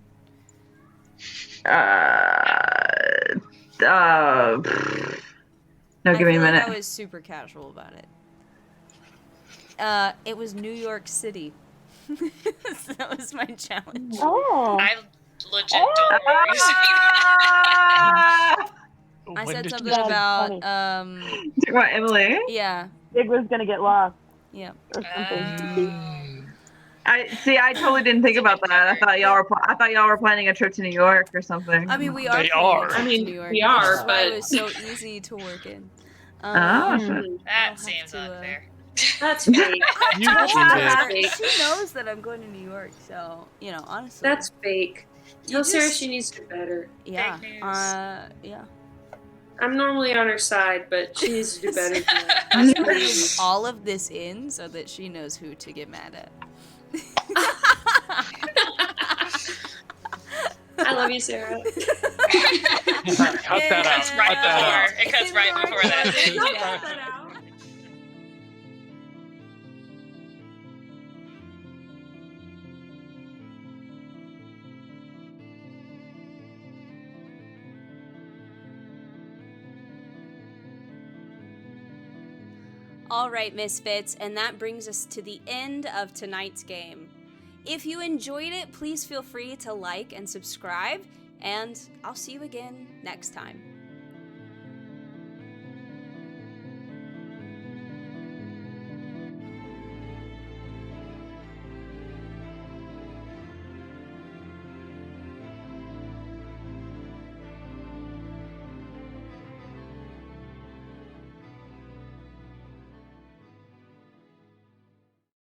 No, give me a minute. I was super casual about it. It was New York City. So that was my challenge. Oh. I legit don't remember you saying that. I When said did something you- about What, Emily? yeah. Big was gonna get lost Yeah. or something. I totally didn't think about that. I thought y'all were planning a trip to New York or something. I mean, we are. They planning a are. trip I to mean, New York, we which are, is why it but- was so easy to work in. Oh, shit. I'll That have seems to, unfair. That's fake. You That's cheated. fake. She knows that I'm going to New York, so honestly. That's fake. You Tell Sarah just- she needs to do better. yeah. Fake news. Yeah. I'm normally on her side, but she needs to do better than that. I'm gonna leave all of this in so that she knows who to get mad at. I love you, Sarah. Cut that out. Cuts right Cut that before. It cuts right before that. Yeah. All right, Misfits, and that brings us to the end of tonight's game. If you enjoyed it, please feel free to like and subscribe, and I'll see you again next time.